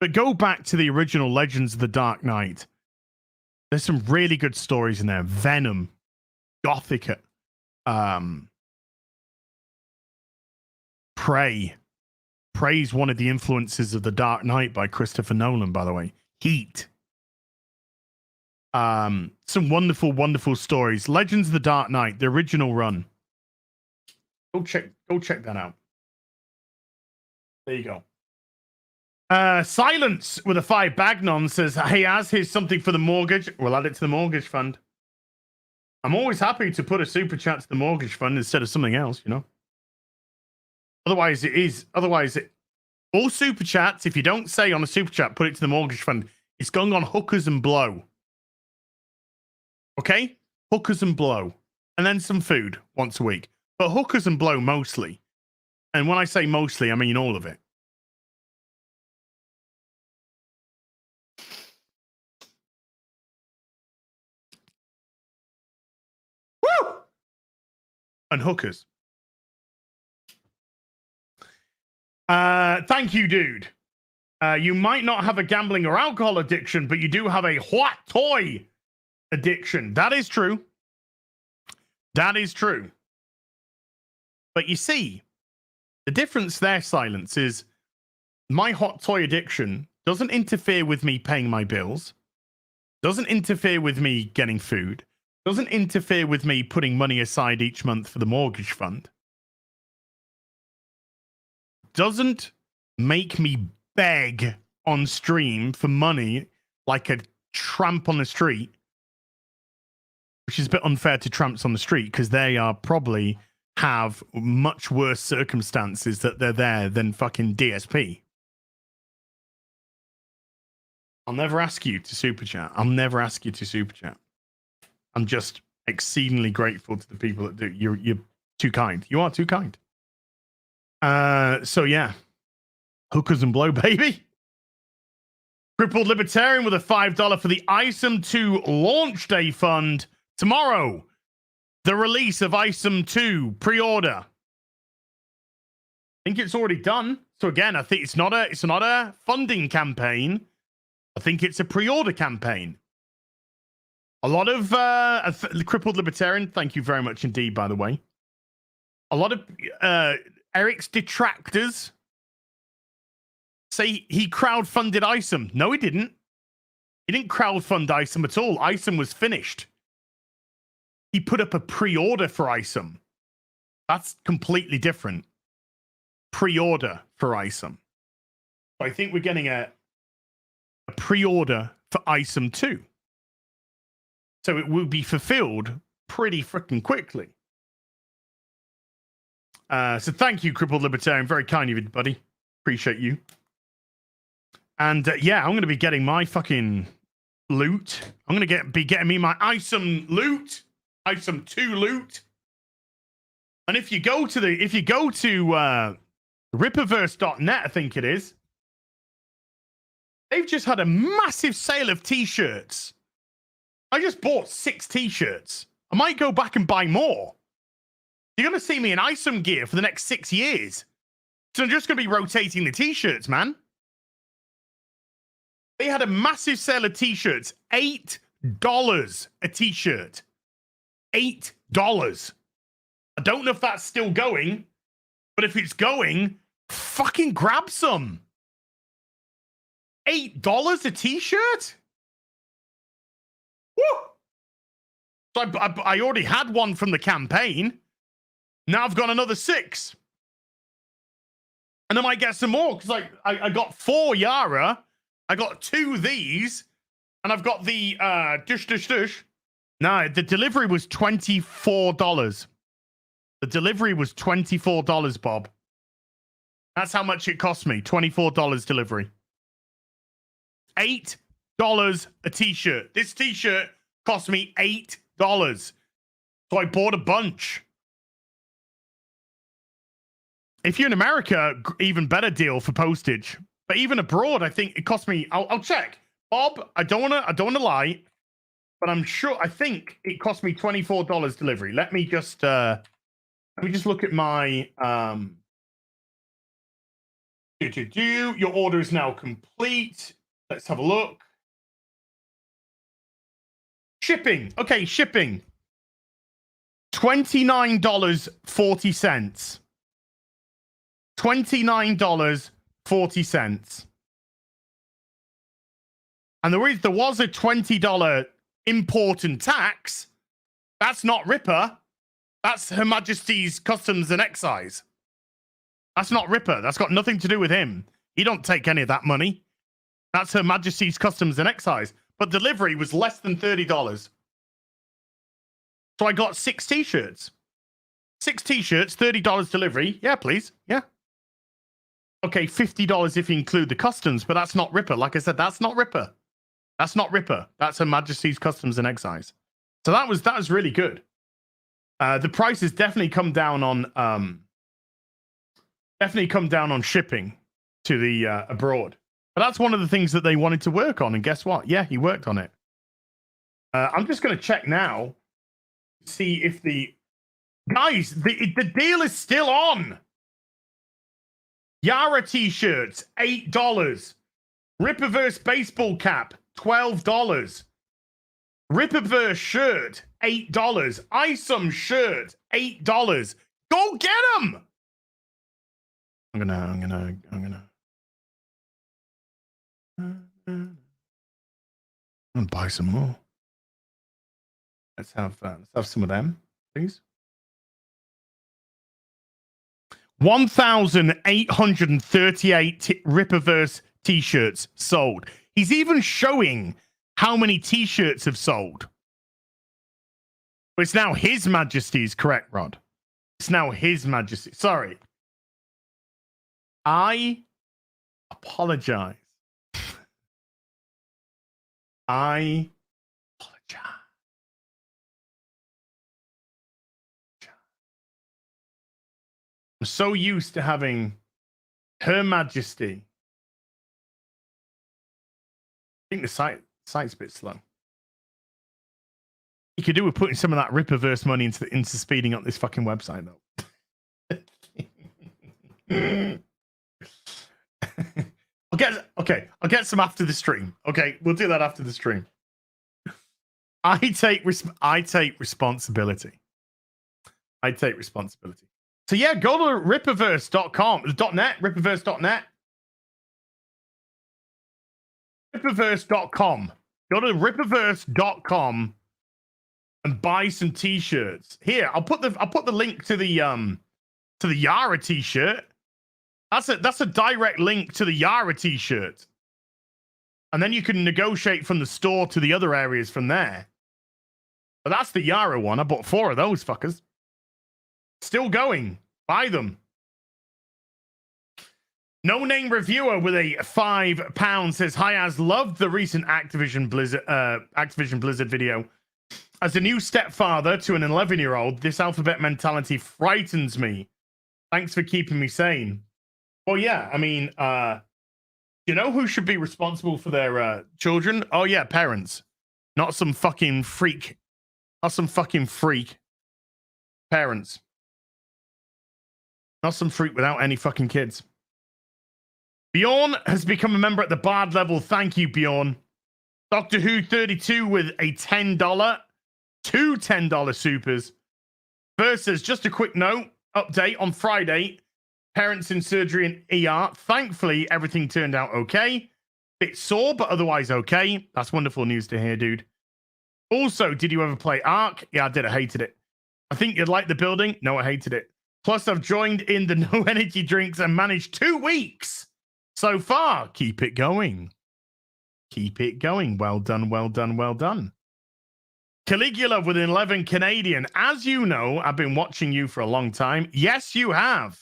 But go back to the original Legends of the Dark Knight. There's some really good stories in there. Venom, Gothic, Prey. Prey's one of the influences of The Dark Knight by Christopher Nolan, by the way. Heat. Some wonderful, wonderful stories. Legends of the Dark Knight, the original run. Go check that out. There you go. Silence with a 5 Bagnon says, "Hey, Az, here's something for the mortgage." We'll add it to the mortgage fund. I'm always happy to put a super chat to the mortgage fund instead of something else, you know. Otherwise, all super chats, if you don't say on a super chat, put it to the mortgage fund, it's going on Hookers and Blow. Okay? Hookers and Blow. And then some food once a week. But Hookers and Blow mostly. And when I say mostly, I mean all of it. Woo! And hookers. Thank you, dude. You might not have a gambling or alcohol addiction, but you do have a hot toy addiction. That is true. That is true. But you see, the difference there, Silence, is my hot toy addiction doesn't interfere with me paying my bills, doesn't interfere with me getting food, doesn't interfere with me putting money aside each month for the mortgage fund, doesn't make me beg on stream for money like a tramp on the street, which is a bit unfair to tramps on the street because they are probably have much worse circumstances that they're there than fucking DSP. I'll never ask you to super chat. I'll never ask you to super chat. I'm just exceedingly grateful to the people that do. You're too kind. You are too kind. So yeah, Hookers and Blow, baby. Crippled Libertarian with a $5 for the ISOM 2 launch day fund. Tomorrow, the release of ISOM 2 pre-order. I think it's already done. So again, I think it's not a funding campaign. I think it's a pre-order campaign. A lot of Crippled Libertarian, thank you very much indeed, by the way. A lot of Eric's detractors say he crowdfunded ISOM. No, he didn't. He didn't crowdfund ISOM at all. ISOM was finished. He put up a pre-order for ISOM. That's completely different. Pre-order for ISOM. I think we're getting a pre-order for ISOM 2. So it will be fulfilled pretty freaking quickly. So thank you, Crippled Libertarian. Very kind of you, buddy. Appreciate you. And yeah, I'm going to be getting my fucking loot. I'm going to be getting me my ISOM loot. ISOM 2 loot. And if you go to Rippaverse.net, I think it is, they've just had a massive sale of t-shirts. I just bought 6 t-shirts. I might go back and buy more. You're going to see me in ISOM gear for the next 6 years. So I'm just going to be rotating the t-shirts, man. They had a massive sale of t-shirts. $8 a t-shirt. $8. I don't know if that's still going, but if it's going, fucking grab some. $8 a t-shirt? Woo! So I already had one from the campaign. Now I've got another 6. And I might get some more because I got 4 Yara. I got 2 these. And I've got the dush. No, the delivery was $24. The delivery was $24, Bob. That's how much it cost me. $24 delivery. $8 a t-shirt. This t-shirt cost me $8. So I bought a bunch. If you're in America, even better deal for postage. But even abroad, I think it cost me. I'll check. Bob, I don't wanna lie, but I'm sure. I think it cost me $24 delivery. Let me just look at my Your order is now complete. Let's have a look. Shipping. Okay, shipping. $29.40. $29.40. And there was a $20 import and tax. That's not Ripper. That's Her Majesty's Customs and Excise. That's not Ripper. That's got nothing to do with him. He don't take any of that money. That's Her Majesty's Customs and Excise. But delivery was less than $30. So I got 6 t-shirts. 6 t-shirts, $30 delivery. Yeah, please. Yeah. Okay, $50 if you include the customs, but that's not Ripper. Like I said, that's not Ripper. That's not Ripper. That's Her Majesty's Customs and Excise. So that was really good. The price has definitely come down on shipping to the abroad. But that's one of the things that they wanted to work on. And guess what? Yeah, he worked on it. I'm just going to check now. See if the deal is still on. Yara t-shirts, $8. Ripperverse baseball cap, $12. Ripperverse shirt, $8. Isom shirt, $8. Go get them. I'm gonna buy some more. Let's have some of them, please. 1,838 Ripperverse t-shirts sold. He's even showing how many t-shirts have sold. It's now His Majesty's, correct, Rod? It's now His Majesty. Sorry. I apologize. I apologize. I'm so used to having Her Majesty. I think the site's a bit slow. You could do with putting some of that Ripperverse money into speeding up this fucking website, though. I'll get some after the stream. Okay, we'll do that after the stream. I take responsibility. I take responsibility. So yeah, go to ripperverse.com, .net, ripperverse.net. Ripperverse.com. Go to ripperverse.com and buy some t-shirts. Here, I'll put the link to the Yara t-shirt. That's a direct link to the Yara t-shirt. And then you can negotiate from the store to the other areas from there. But that's the Yara one. I bought 4 of those fuckers. Still going. Buy them. No name reviewer with a £5 says, "Hi, Az, loved the recent Activision Blizzard video. As a new stepfather to an 11-year-old, this alphabet mentality frightens me. Thanks for keeping me sane." Well, yeah, I mean, you know who should be responsible for their children? Oh, yeah, parents. Not some fucking freak. Not some fucking freak. Parents. Not some freak without any fucking kids. Bjorn has become a member at the Bard level. Thank you, Bjorn. Doctor Who 32 with a $10. 2 $10 supers. Versus, just a quick note, update on Friday. Parents in surgery and ER. Thankfully, everything turned out okay. Bit sore, but otherwise okay. That's wonderful news to hear, dude. Also, did you ever play Ark? Yeah, I did. I hated it. I think you'd like the building. No, I hated it. Plus, I've joined in the no energy drinks and managed 2 weeks so far. Keep it going. Keep it going. Well done, well done, well done. Caligula with 11 Canadian. As you know, I've been watching you for a long time. Yes, you have.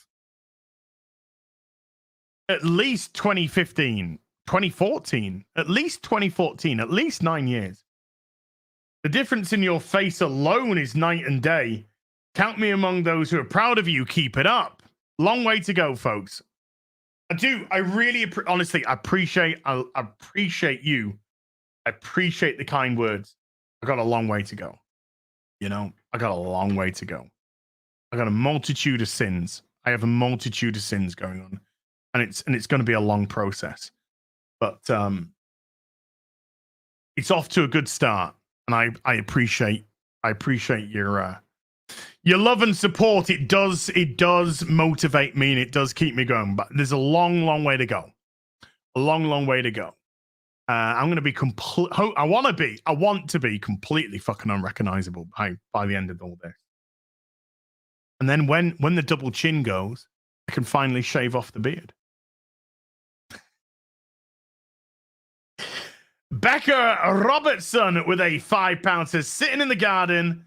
At least 2015, 2014, at least 2014, at least 9 years. The difference in your face alone is night and day. Count me among those who are proud of you. Keep it up. Long way to go, folks. I really, honestly, I appreciate you. I appreciate the kind words. I got a long way to go. You know, I got a long way to go. I got a multitude of sins. I have a multitude of sins going on. And it's going to be a long process. But it's off to a good start. And I appreciate your love and support. It does motivate me and it does keep me going. But there's a long way to go. A long way to go. I'm going to be I want to be completely fucking unrecognizable by the end of all this. And then when the double chin goes, I can finally shave off the beard. Becca Robertson with a £5 says, sitting in the garden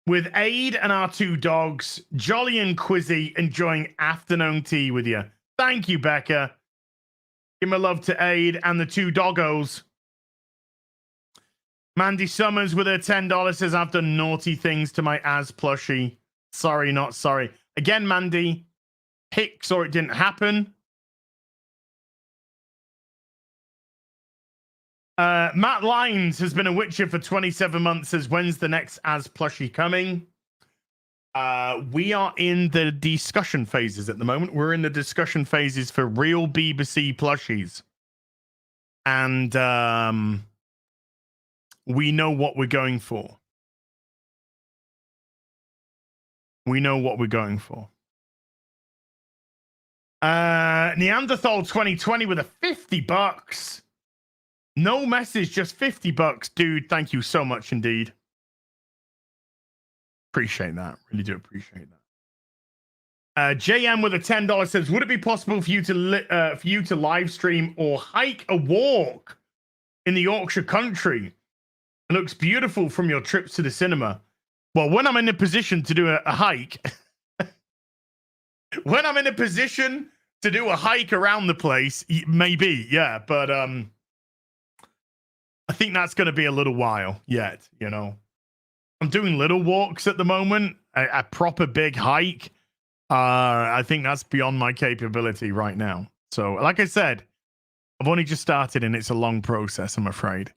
with Aid and our two dogs, Jolly and Quizzy, enjoying afternoon tea with you. Thank you, Becca. Give my love to Aid and the two doggos. Mandy Summers with her $10 says, I've done naughty things to my Az plushie. Sorry, not sorry. Again, Mandy, pics or it didn't happen. Matt Lines has been a Witcher for 27 months. Says, when's the next Az plushie coming? We are in the discussion phases at the moment. We're in the discussion phases for real BBC plushies. And we know what we're going for. Neanderthal 2020 with a $50. No message, just $50, dude. Thank you so much indeed. Appreciate that. Really do appreciate that. JM with a $10 says, would it be possible for you to live stream or hike a walk in the Yorkshire country? It looks beautiful from your trips to the cinema. Well, when I'm in a position to do a hike, when I'm in a position to do a hike around the place, maybe, yeah, but I think that's going to be a little while yet, you know. I'm doing little walks at the moment. A proper big hike, I think that's beyond my capability right now. So, like I said, I've only just started and it's a long process, I'm afraid.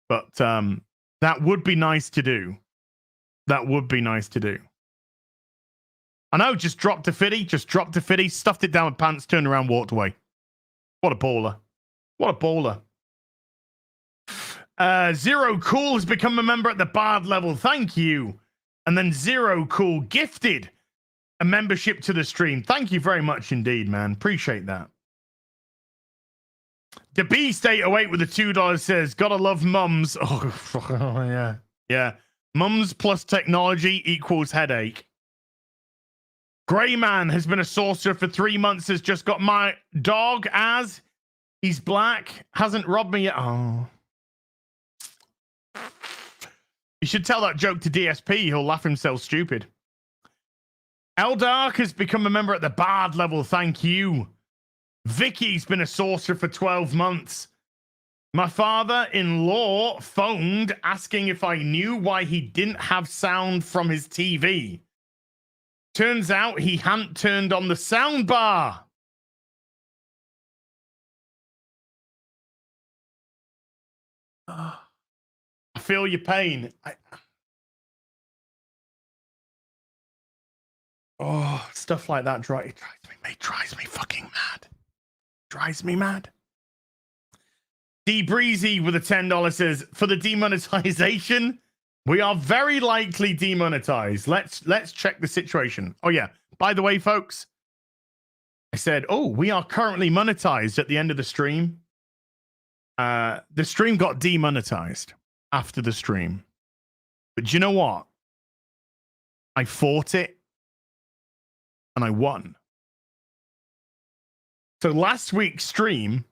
But that would be nice to do. That would be nice to do. I know, just dropped a fitty, stuffed it down my pants, turned around, walked away. What a baller. What a baller. Zero Cool has become a member at the Bard level. Thank you. And then Zero Cool gifted a membership to the stream. Thank you very much indeed, man. Appreciate that. The Beast 808 with the $2 says, gotta love mums. Oh, yeah. Yeah. Mums plus technology equals headache. Grey Man has been a sorcerer for 3 months, has just got my dog as he's black, hasn't robbed me yet. Oh. You should tell that joke to DSP. He'll laugh himself stupid. Eldark has become a member at the Bard level. Thank you. Vicky's been a sorcerer for 12 months. My father-in-law phoned asking if I knew why he didn't have sound from his TV. Turns out he hadn't turned on the sound bar. I feel your pain. Stuff like that drives me fucking mad. Drives me mad. D Breezy with a $10 says, for the demonetization, we are very likely demonetized. Let's check the situation. Oh yeah. By the way, folks, I said, we are currently monetized at the end of the stream. The stream got demonetized after the stream. But do you know what? I fought it and I won. So last week's stream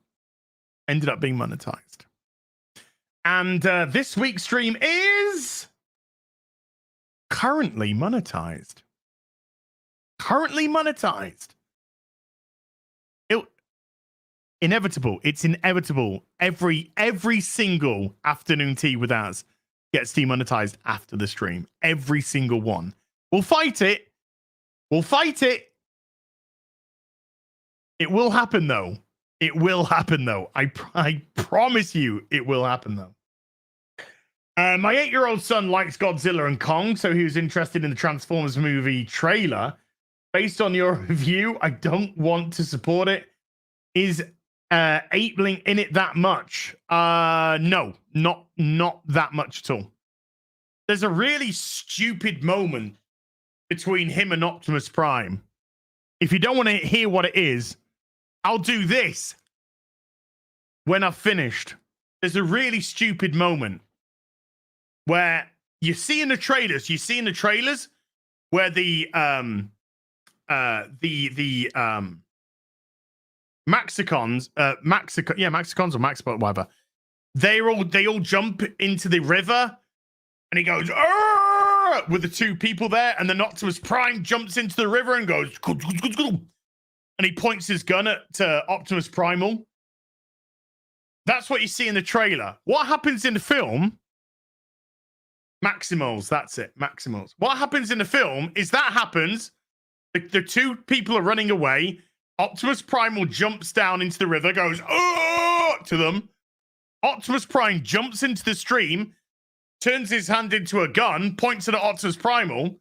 ended up being monetized. And this week's stream is currently monetized. Currently monetized. Inevitable. It's inevitable. Every single afternoon tea with us gets demonetized after the stream. Every single one. We'll fight it. We'll fight it. It will happen though. It will happen though. I promise you it will happen though. My 8-year-old son likes Godzilla and Kong, so he was interested in the Transformers movie trailer. Based on your review, I don't want to support it. Is 8-Blink in it that much? No, not that much at all. There's a really stupid moment between him and Optimus Prime. If you don't want to hear what it is, I'll do this when I've finished. There's a really stupid moment where you see in the trailers, where the Maxicons or Maxbot, whatever. They all jump into the river, and he goes "Arr!" with the two people there, and then Optimus Prime jumps into the river and goes, and he points his gun to Optimus Primal. That's what you see in the trailer. What happens in the film? Maximals, that's it, Maximals. What happens in the film is that happens. The two people are running away. Optimus Primal jumps down into the river, goes "Oh!" to them. Optimus Prime jumps into the stream, turns his hand into a gun, points it at Optimus Primal.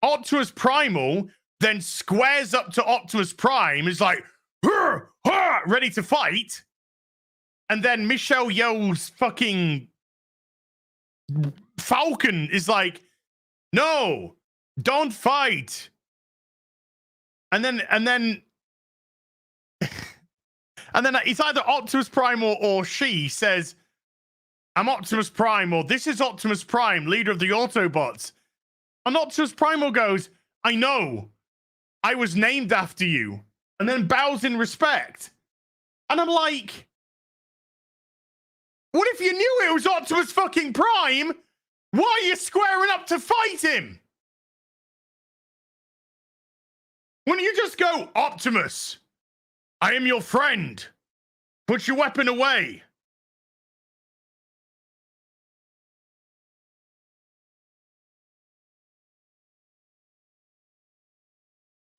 Optimus Primal then squares up to Optimus Prime, is like, "Hur, hur," ready to fight. And then Michelle Yeoh's fucking Falcon is like, "No, don't fight." And then it's either Optimus Prime or she says, "I'm Optimus Prime," or "This is Optimus Prime, leader of the Autobots." And Optimus Primal goes, "I know. I was named after you." And then bows in respect. And I'm like, what if you knew it was Optimus fucking Prime? Why are you squaring up to fight him? When you just go, "Optimus, I am your friend. Put your weapon away."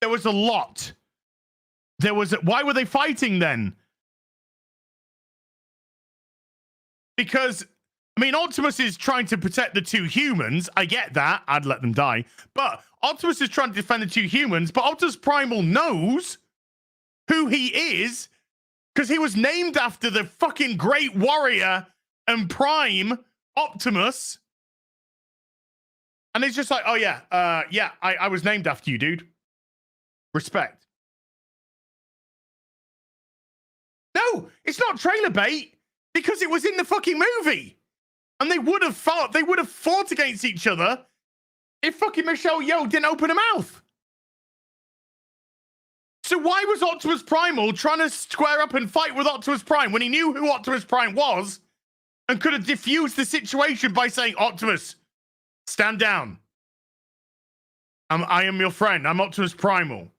There was a lot. Why were they fighting then? Because, I mean, Optimus is trying to protect the two humans. I get that. I'd let them die. But Optimus is trying to defend the two humans. But Optimus Primal knows who he is because he was named after the fucking great warrior and Prime Optimus. And he's just like, "Oh, yeah. I was named after you, dude. Respect." No, it's not trailer bait. Because it was in the fucking movie. And they would have fought against each other if fucking Michelle Yeoh didn't open her mouth. So why was Optimus Primal trying to square up and fight with Optimus Prime when he knew who Optimus Prime was and could have diffused the situation by saying, "Optimus, stand down. I am your friend. I'm Optimus Primal.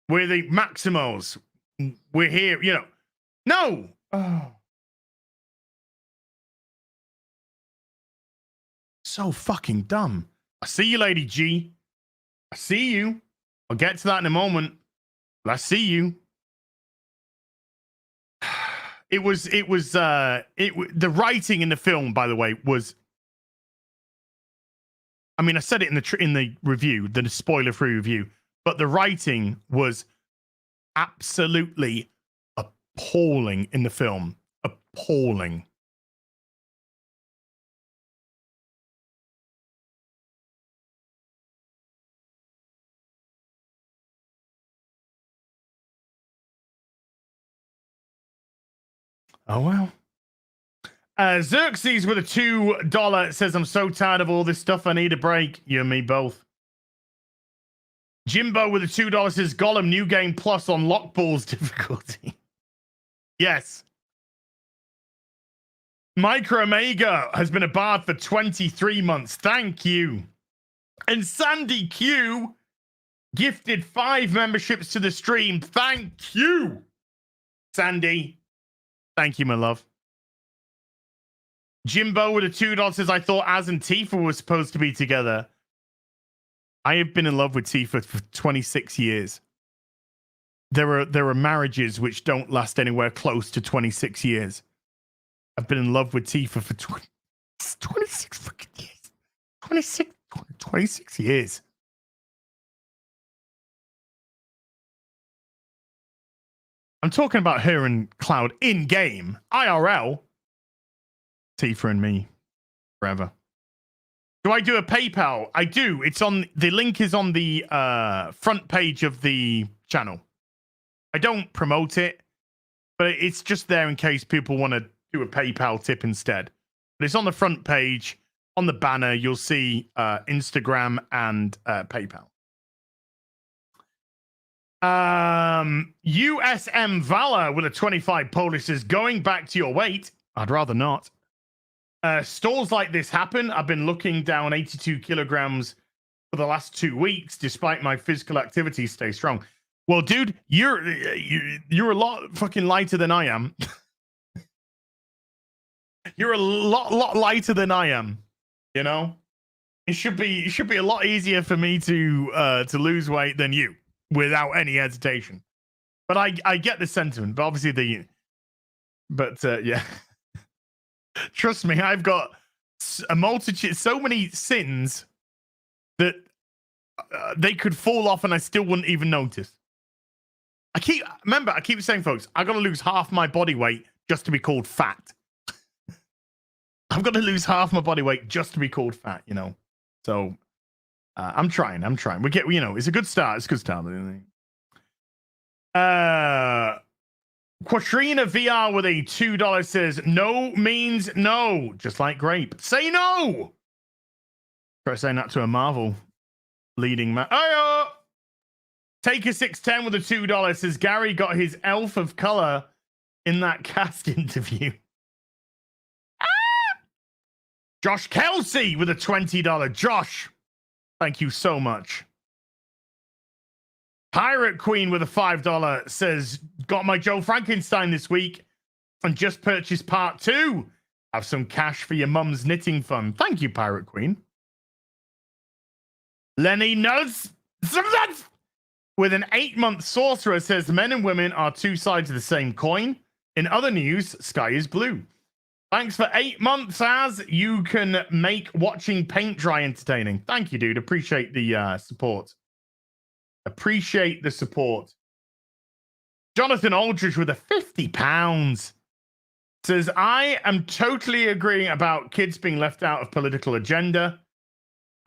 We're the Maximals. We're here," you know. No. Oh. So fucking dumb. I see you, Lady G. I see you. I'll get to that in a moment. But I see you. The writing in the film, by the way, was. I mean, I said it in the review, the spoiler-free review, but the writing was absolutely appalling in the film. Appalling. Oh, well. Xerxes with a $2 says, "I'm so tired of all this stuff. I need a break." You and me both. Jimbo with a $2 says, "Gollum New Game Plus on Lockball's difficulty." Yes. Micro Omega has been a bard for 23 months. Thank you. And Sandy Q gifted 5 memberships to the stream. Thank you, Sandy. Thank you, my love. Jimbo with a $2 says, I thought Az and Tifa were supposed to be together. I have been in love with Tifa for 26 years. There are marriages which don't last anywhere close to 26 years. I've been in love with Tifa for 26 fucking years. 26 years. I'm talking about her and Cloud in game. IRL. Tifa and me. Forever. Do I do a PayPal? I do. It's on the link is on the front page of the channel. I don't promote it, but it's just there in case people want to do a PayPal tip instead. But it's on the front page. On the banner, you'll see Instagram and PayPal. USM Valor with a 25 Polish says, going back to your weight. I'd rather not. Stalls like this happen. I've been looking down 82 kilograms for the last 2 weeks, despite my physical activity stay strong. Well, dude, you're a lot fucking lighter than I am. You're a lot lighter than I am. You know, it should be a lot easier for me to lose weight than you without any hesitation. But I get the sentiment. But obviously yeah. Trust me, I've got a multitude, so many sins that they could fall off and I still wouldn't even notice. I keep saying, folks, I got to lose half my body weight just to be called fat. I've got to lose half my body weight just to be called fat, you know. So I'm trying. We get, you know, it's a good start. It's a good start. Quatrina VR with a $2 says, no means no. Just like grape. Say no. Try saying that to a Marvel leading man. Take a 610 with a $2 says, Gary got his elf of color in that cast interview. Josh Kelsey with a $20. Josh, thank you so much. Pirate Queen with a $5 says, got my Joe Frankenstein this week and just purchased part 2. Have some cash for your mum's knitting fund. Thank you, Pirate Queen. Lenny Nuts with an 8-month sorcerer says, men and women are 2 sides of the same coin. In other news, sky is blue. Thanks for 8 months, Az. You can make watching paint dry entertaining. Thank you, dude. Appreciate the support. Appreciate the support. Jonathan Aldridge with a £50 says, I am totally agreeing about kids being left out of political agenda.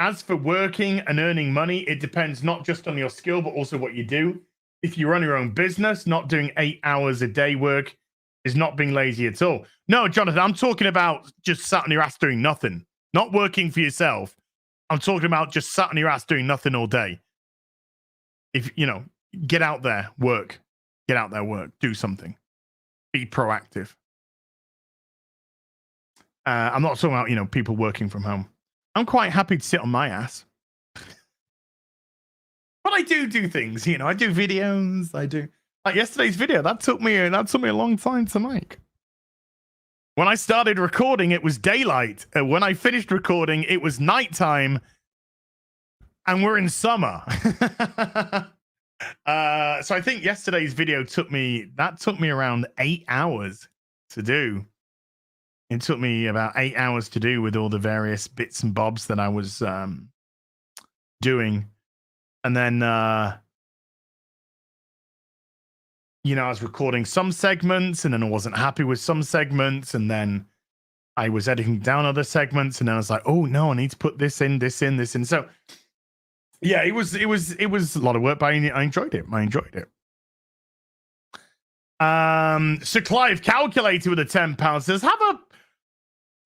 As for working and earning money, it depends not just on your skill, but also what you do. If you run your own business, not doing 8 hours a day work is not being lazy at all. No, Jonathan, I'm talking about just sat on your ass doing nothing. Not working for yourself. I'm talking about just sat on your ass doing nothing all day. If, you know, get out there, work. Get out there, work. Do something. Be proactive. I'm not talking about, you know, people working from home. I'm quite happy to sit on my ass. But I do things, you know. I do videos. I do. Like yesterday's video, that took me a long time to make. When I started recording, it was daylight. When I finished recording, it was nighttime. And we're in summer. So I think yesterday's video took me around 8 hours to do. It took me about 8 hours to do with all the various bits and bobs that I was doing. And then, you know, I was recording some segments and then I wasn't happy with some segments. And then I was editing down other segments. And then I was like, oh, no, I need to put this in. So, yeah, it was a lot of work, but I enjoyed it. Sir Clive Calculator with a £10 says, have a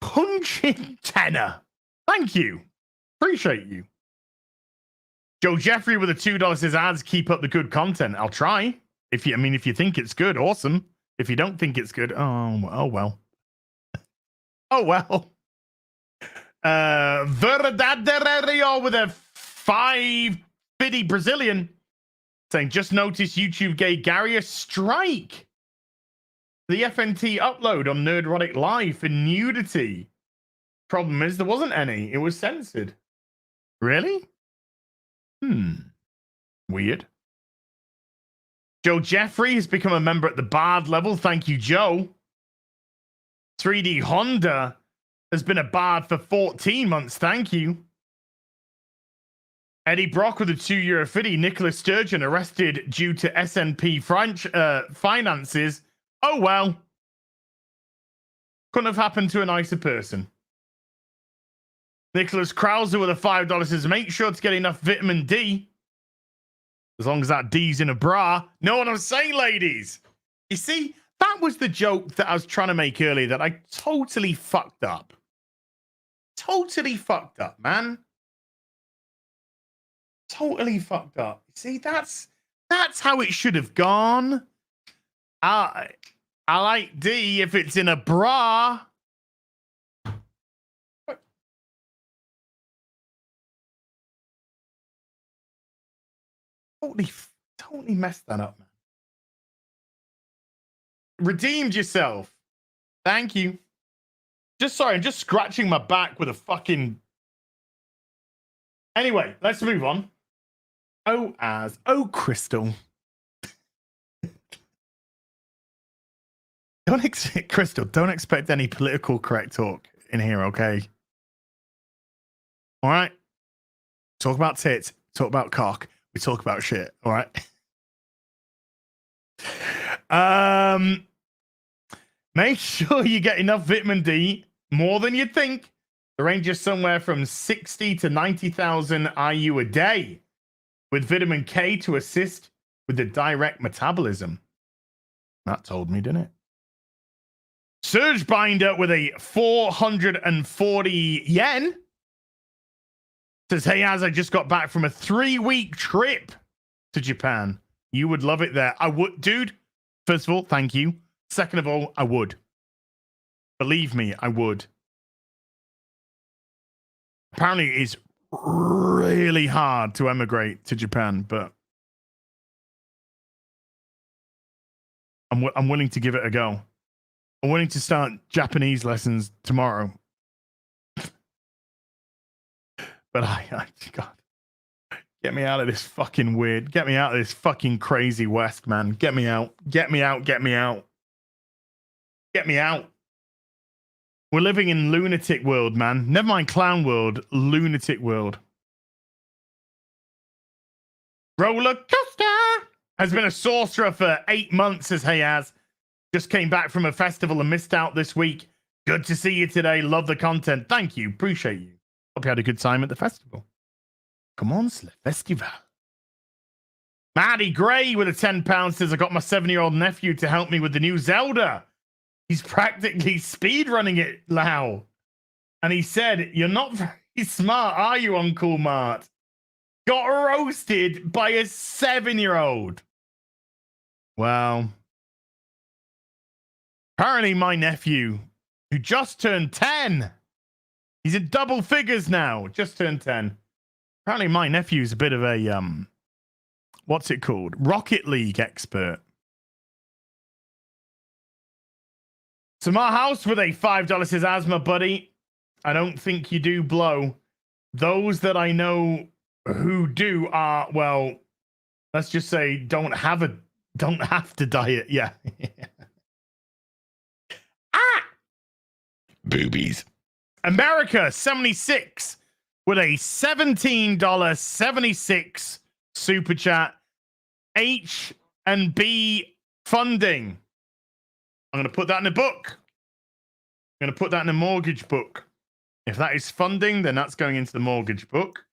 punching tenner. Thank you. Appreciate you. Joe Jeffrey with a $2 says, ads, keep up the good content. I'll try. If you think it's good, awesome. If you don't think it's good, oh well. Oh, well. Verdaderio with a 550 Brazilian saying, just noticed YouTube gave Gary a strike. The FNT upload on Nerdrotic Live for nudity. Problem is, there wasn't any. It was censored. Really? Weird. Joe Jeffrey has become a member at the Bard level. Thank you, Joe. 3D Honda has been a Bard for 14 months. Thank you. Eddie Brock with a €2 fitty. Nicholas Sturgeon arrested due to SNP finances. Oh, well. Couldn't have happened to a nicer person. Nicholas Krauser with a $5 says, make sure to get enough vitamin D. As long as that D's in a bra. Know what I'm saying, ladies? You see, that was the joke that I was trying to make earlier that I totally fucked up. Totally fucked up, man. Totally fucked up. See, that's how it should have gone. I like D if it's in a bra. Totally messed that up, man. Redeemed yourself. Thank you. I'm just scratching my back with a fucking... Anyway, let's move on. Crystal. Crystal, don't expect any political correct talk in here, okay? All right? Talk about tits, talk about cock, we talk about shit, all right? Make sure you get enough vitamin D, more than you'd think. The range is somewhere from 60 to 90,000 IU a day, with vitamin K to assist with the direct metabolism. That told me, didn't it? Surge Binder with a 440 yen says, hey, as I just got back from a 3-week trip to Japan. You would love it there. I would, dude. First of all, thank you. Second of all, I would. Believe me, I would. Apparently, it's really hard to emigrate to Japan, but I'm willing to give it a go. I'm willing to start Japanese lessons tomorrow. But God, get me out of this fucking weird. Get me out of this fucking crazy West, man. Get me out. Get me out. Get me out. Get me out. We're living in lunatic world, man. Never mind clown world, lunatic world. Roller coaster has been a sorcerer for 8 months, says Hayaz. Just came back from a festival and missed out this week. Good to see you today. Love the content. Thank you. Appreciate you. Hope you had a good time at the festival. Come on, le festival. Maddie Gray with a £10 says, I got my 7-year-old nephew to help me with the new Zelda. He's practically speedrunning it now. And he said, you're not very smart, are you, Uncle Mart? Got roasted by a 7-year-old. Well, apparently my nephew, who just turned 10, he's in double figures now, just turned 10. Apparently my nephew's a bit of a, what's it called? Rocket League expert. Samar House with a $5 says, asthma, buddy. I don't think you do blow. Those that I know who do are, well, let's just say don't have to diet. Yeah. Boobies. America 76 with a $17.76 super chat. H&B funding. I'm going to put that in a book. I'm going to put that in a mortgage book. If that is funding, then that's going into the mortgage book.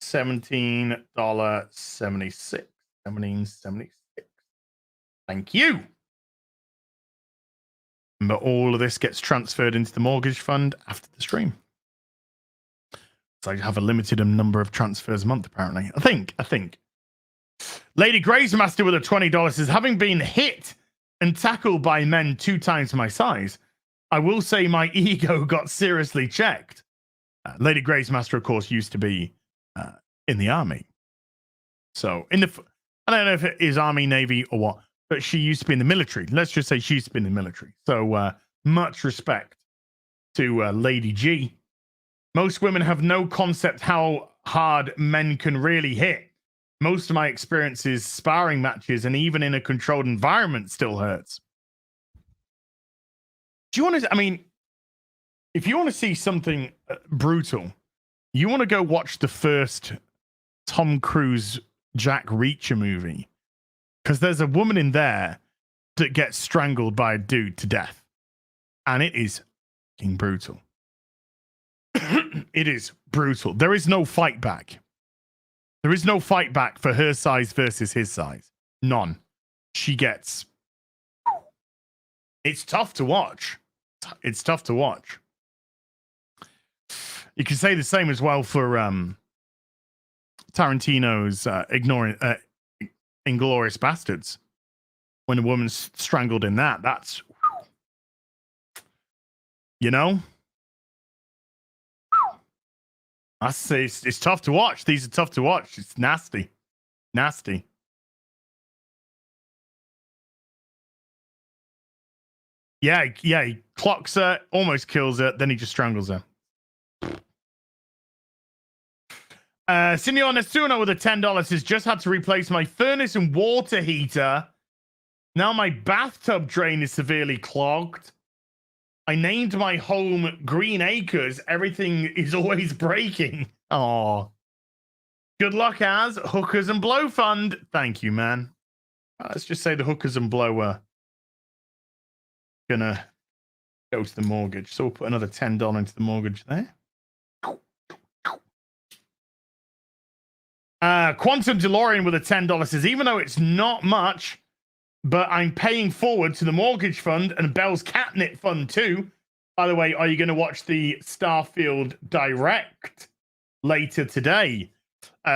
$17.76. $17.76. Thank you. But all of this gets transferred into the mortgage fund after the stream. So I have a limited number of transfers a month, apparently. I think. Lady Grazemaster with a $20 says, having been hit and tackled by men 2 times my size, I will say my ego got seriously checked. Lady Grace Master, of course, used to be in the army. So I don't know if it is army, navy, or what, but she used to be in the military. Let's just say she used to be in the military. So much respect to Lady G. Most women have no concept how hard men can really hit. Most of my experiences, sparring matches, and even in a controlled environment still hurts. Do you want to, I mean, if you want to see something brutal, you want to go watch the first Tom Cruise Jack Reacher movie. Because there's a woman in there that gets strangled by a dude to death. And it is fucking brutal. It is brutal. There is no fight back. There is no fight back for her size versus his size. None. She gets... It's tough to watch. It's tough to watch. You can say the same as well for Tarantino's Inglourious Bastards. When a woman's strangled in that, that's... You know? I say it's tough to watch. These are tough to watch. It's nasty. Nasty. Yeah, he clocks her, almost kills her, then he just strangles her. Signor Nessuno with a $10 has just had to replace my furnace and water heater. Now my bathtub drain is severely clogged. I named my home Green Acres. Everything is always breaking. Oh. Good luck, as Hookers and Blow Fund. Thank you, man. Let's just say the Hookers and Blow are gonna go to the mortgage. So we'll put another $10 into the mortgage there. Quantum DeLorean with a $10 says, even though it's not much, but I'm paying forward to the mortgage fund and Bell's catnip fund too. By the way, are you going to watch the Starfield Direct later today?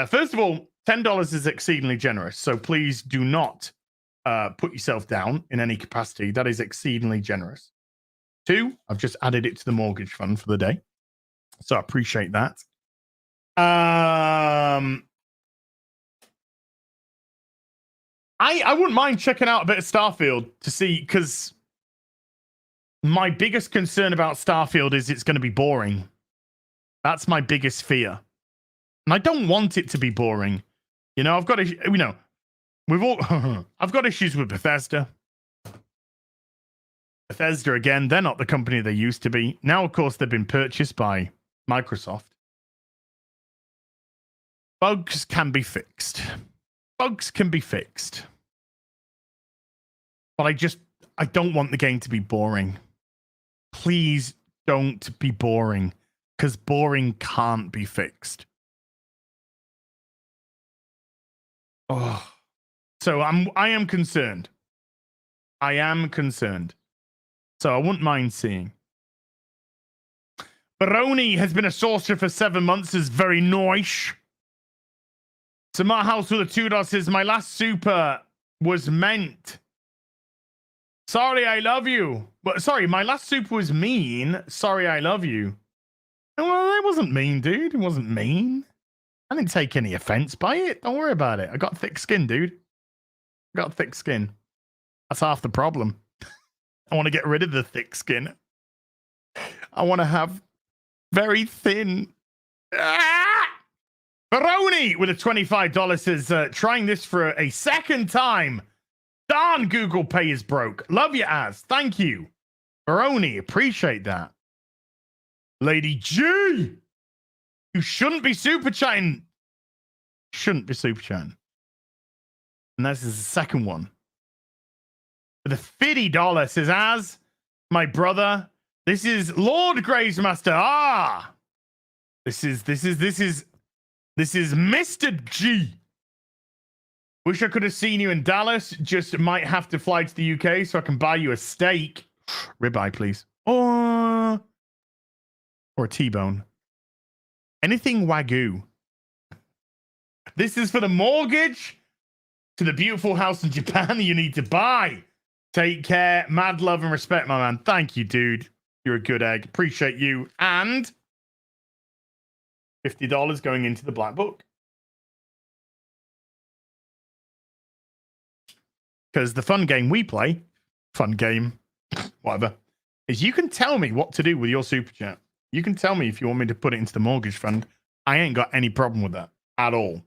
First of all, $10 is exceedingly generous, so please do not put yourself down in any capacity. That is exceedingly generous. 2, I've just added it to the mortgage fund for the day, so I appreciate that. I wouldn't mind checking out a bit of Starfield to see, because my biggest concern about Starfield is it's going to be boring. That's my biggest fear. And I don't want it to be boring. You know, I've got I've got issues with Bethesda. Bethesda, again, they're not the company they used to be. Now, of course, they've been purchased by Microsoft. Bugs can be fixed. Bugs can be fixed. But I don't want the game to be boring. Please don't be boring, because boring can't be fixed. Oh. So I am concerned. I am concerned. So I wouldn't mind seeing. Baroni has been a sorcerer for 7 months, is very nice. So my house with a $2 says, my last super was meant. Sorry, I love you. But sorry, my last super was mean. Sorry, I love you. Well, it wasn't mean, dude. It wasn't mean. I didn't take any offense by it. Don't worry about it. I got thick skin, dude. I got thick skin. That's half the problem. I want to get rid of the thick skin. I want to have very thin. Baroni with a $25 says, trying this for a second time. Darn, Google Pay is broke. Love you, Az. Thank you. Baroni, appreciate that. Lady G, you shouldn't be super chatting. Shouldn't be super chatting. And this is the second one. For the $50 says, Az, my brother, this is Lord Gravemaster. Ah, this is Mr. G. Wish I could have seen you in Dallas. Just might have to fly to the UK so I can buy you a steak. Ribeye, please. Or a T-bone. Anything Wagyu. This is for the mortgage to the beautiful house in Japan you need to buy. Take care. Mad love and respect, my man. Thank you, dude. You're a good egg. Appreciate you. And $50 going into the Black Book. Because the fun game we play, whatever, is you can tell me what to do with your super chat. You can tell me if you want me to put it into the mortgage fund. I ain't got any problem with that at all.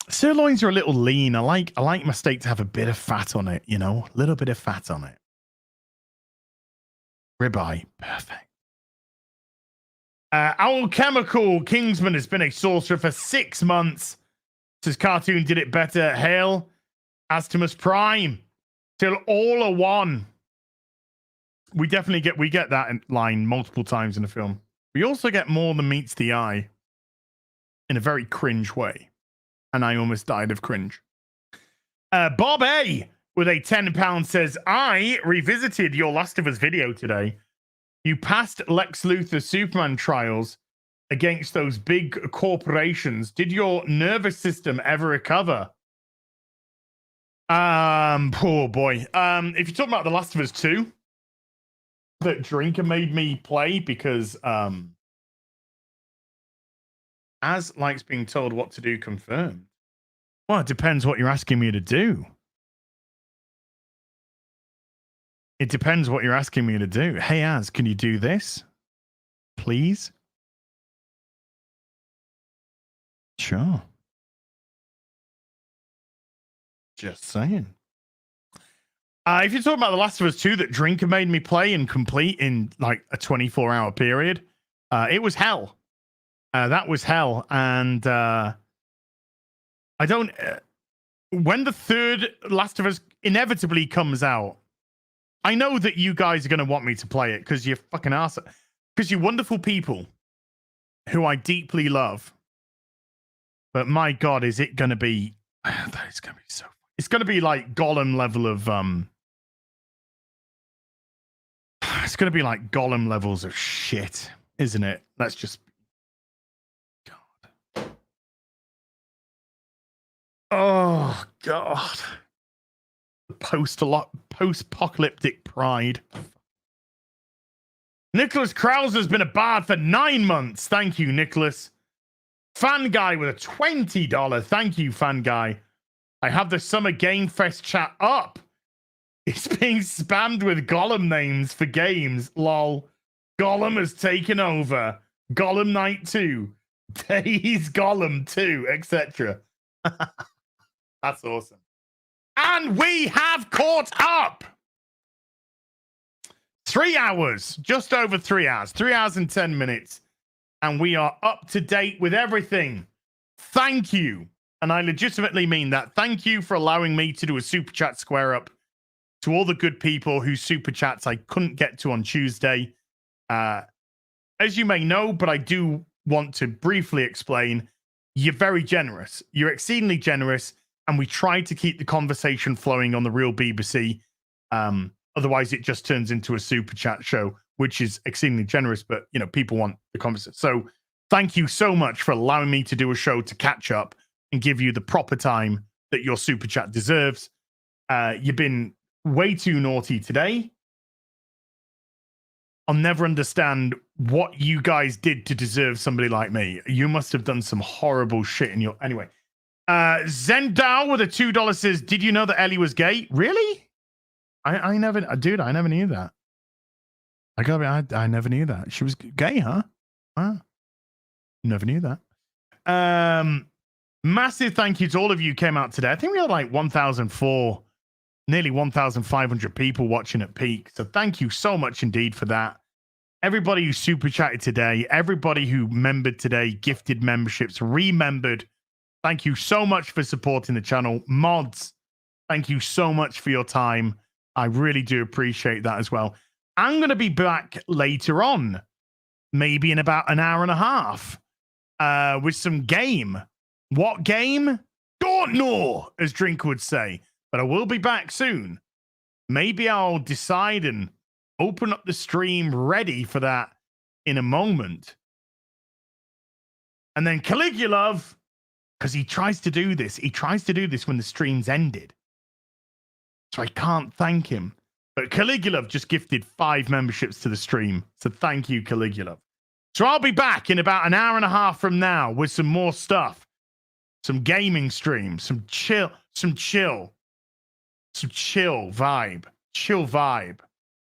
Sirloins are a little lean. I like my steak to have a bit of fat on it, you know, a little bit of fat on it. Ribeye, perfect. Owl Chemical Kingsman has been a sorcerer for 6 months. Says Cartoon did it better. Hail Astimus Prime till all are one. We definitely get that line multiple times in the film. We also get more than meets the eye in a very cringe way. And I almost died of cringe. Bob A with a £10 says, I revisited your Last of Us video today. You passed Lex Luthor's Superman trials against those big corporations. Did your nervous system ever recover? Poor boy. If you're talking about The Last of Us 2, that Drinker made me play because as likes being told what to do confirmed. Well, it depends what you're asking me to do. It depends what you're asking me to do. Hey, Az, can you do this? Please? Sure. Just saying. If you're talking about The Last of Us 2 that Drinker made me play and complete in like a 24-hour period, it was hell. That was hell. And I don't... when the third Last of Us inevitably comes out, I know that you guys are going to want me to play it because you're fucking awesome. Because you're wonderful people who I deeply love. But my God, is it going to be... It's going to be so... It's going to be like Gollum level of... It's going to be like Gollum levels of shit, isn't it? Let's just... God. Oh, God. Post-apocalyptic pride. Nicholas Krauser's been a bard for 9 months. Thank you, Nicholas. Fan Guy with a $20. Thank you, Fan Guy. I have the Summer Game Fest chat up. It's being spammed with Gollum names for games. Lol. Gollum has taken over. Gollum Night 2. Days Gollum 2, etc. That's awesome. And we have caught up. 3 hours. Just over 3 hours. 3 hours and 10 minutes. And we are up to date with everything. Thank you. And I legitimately mean that. Thank you for allowing me to do a Super Chat square up to all the good people whose Super Chats I couldn't get to on Tuesday. As you may know, but I do want to briefly explain, you're very generous. You're exceedingly generous, and we try to keep the conversation flowing on the Real BBC. Otherwise, it just turns into a Super Chat show, which is exceedingly generous, but, you know, people want the conversation. So thank you so much for allowing me to do a show to catch up and give you the proper time that your Super Chat deserves. You've been way too naughty today. I'll never understand what you guys did to deserve somebody like me. You must have done some horrible shit in your... Anyway. Zendao with a $2 says, did you know that Ellie was gay? Really? I never... Dude, I never knew that. I never knew that. She was gay, huh? Wow. Never knew that. Massive thank you to all of you who came out today. I think we had like 1,004, nearly 1,500 people watching at peak. So thank you so much indeed for that. Everybody who super chatted today, everybody who membered today, gifted memberships, remembered. Thank you so much for supporting the channel. Mods, thank you so much for your time. I really do appreciate that as well. I'm going to be back later on, maybe in about an hour and a half, with some game. What game? Don't know, as Drink would say. But I will be back soon. Maybe I'll decide and open up the stream ready for that in a moment. And then Caligulov, because he tries to do this. He tries to do this when the stream's ended. So I can't thank him. But Caligula just gifted 5 memberships to the stream. So thank you, Caligula. So I'll be back in about an hour and a half from now with some more stuff. Some gaming streams, some chill vibe. Chill vibe.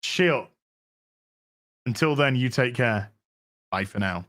Chill. Until then, you take care. Bye for now.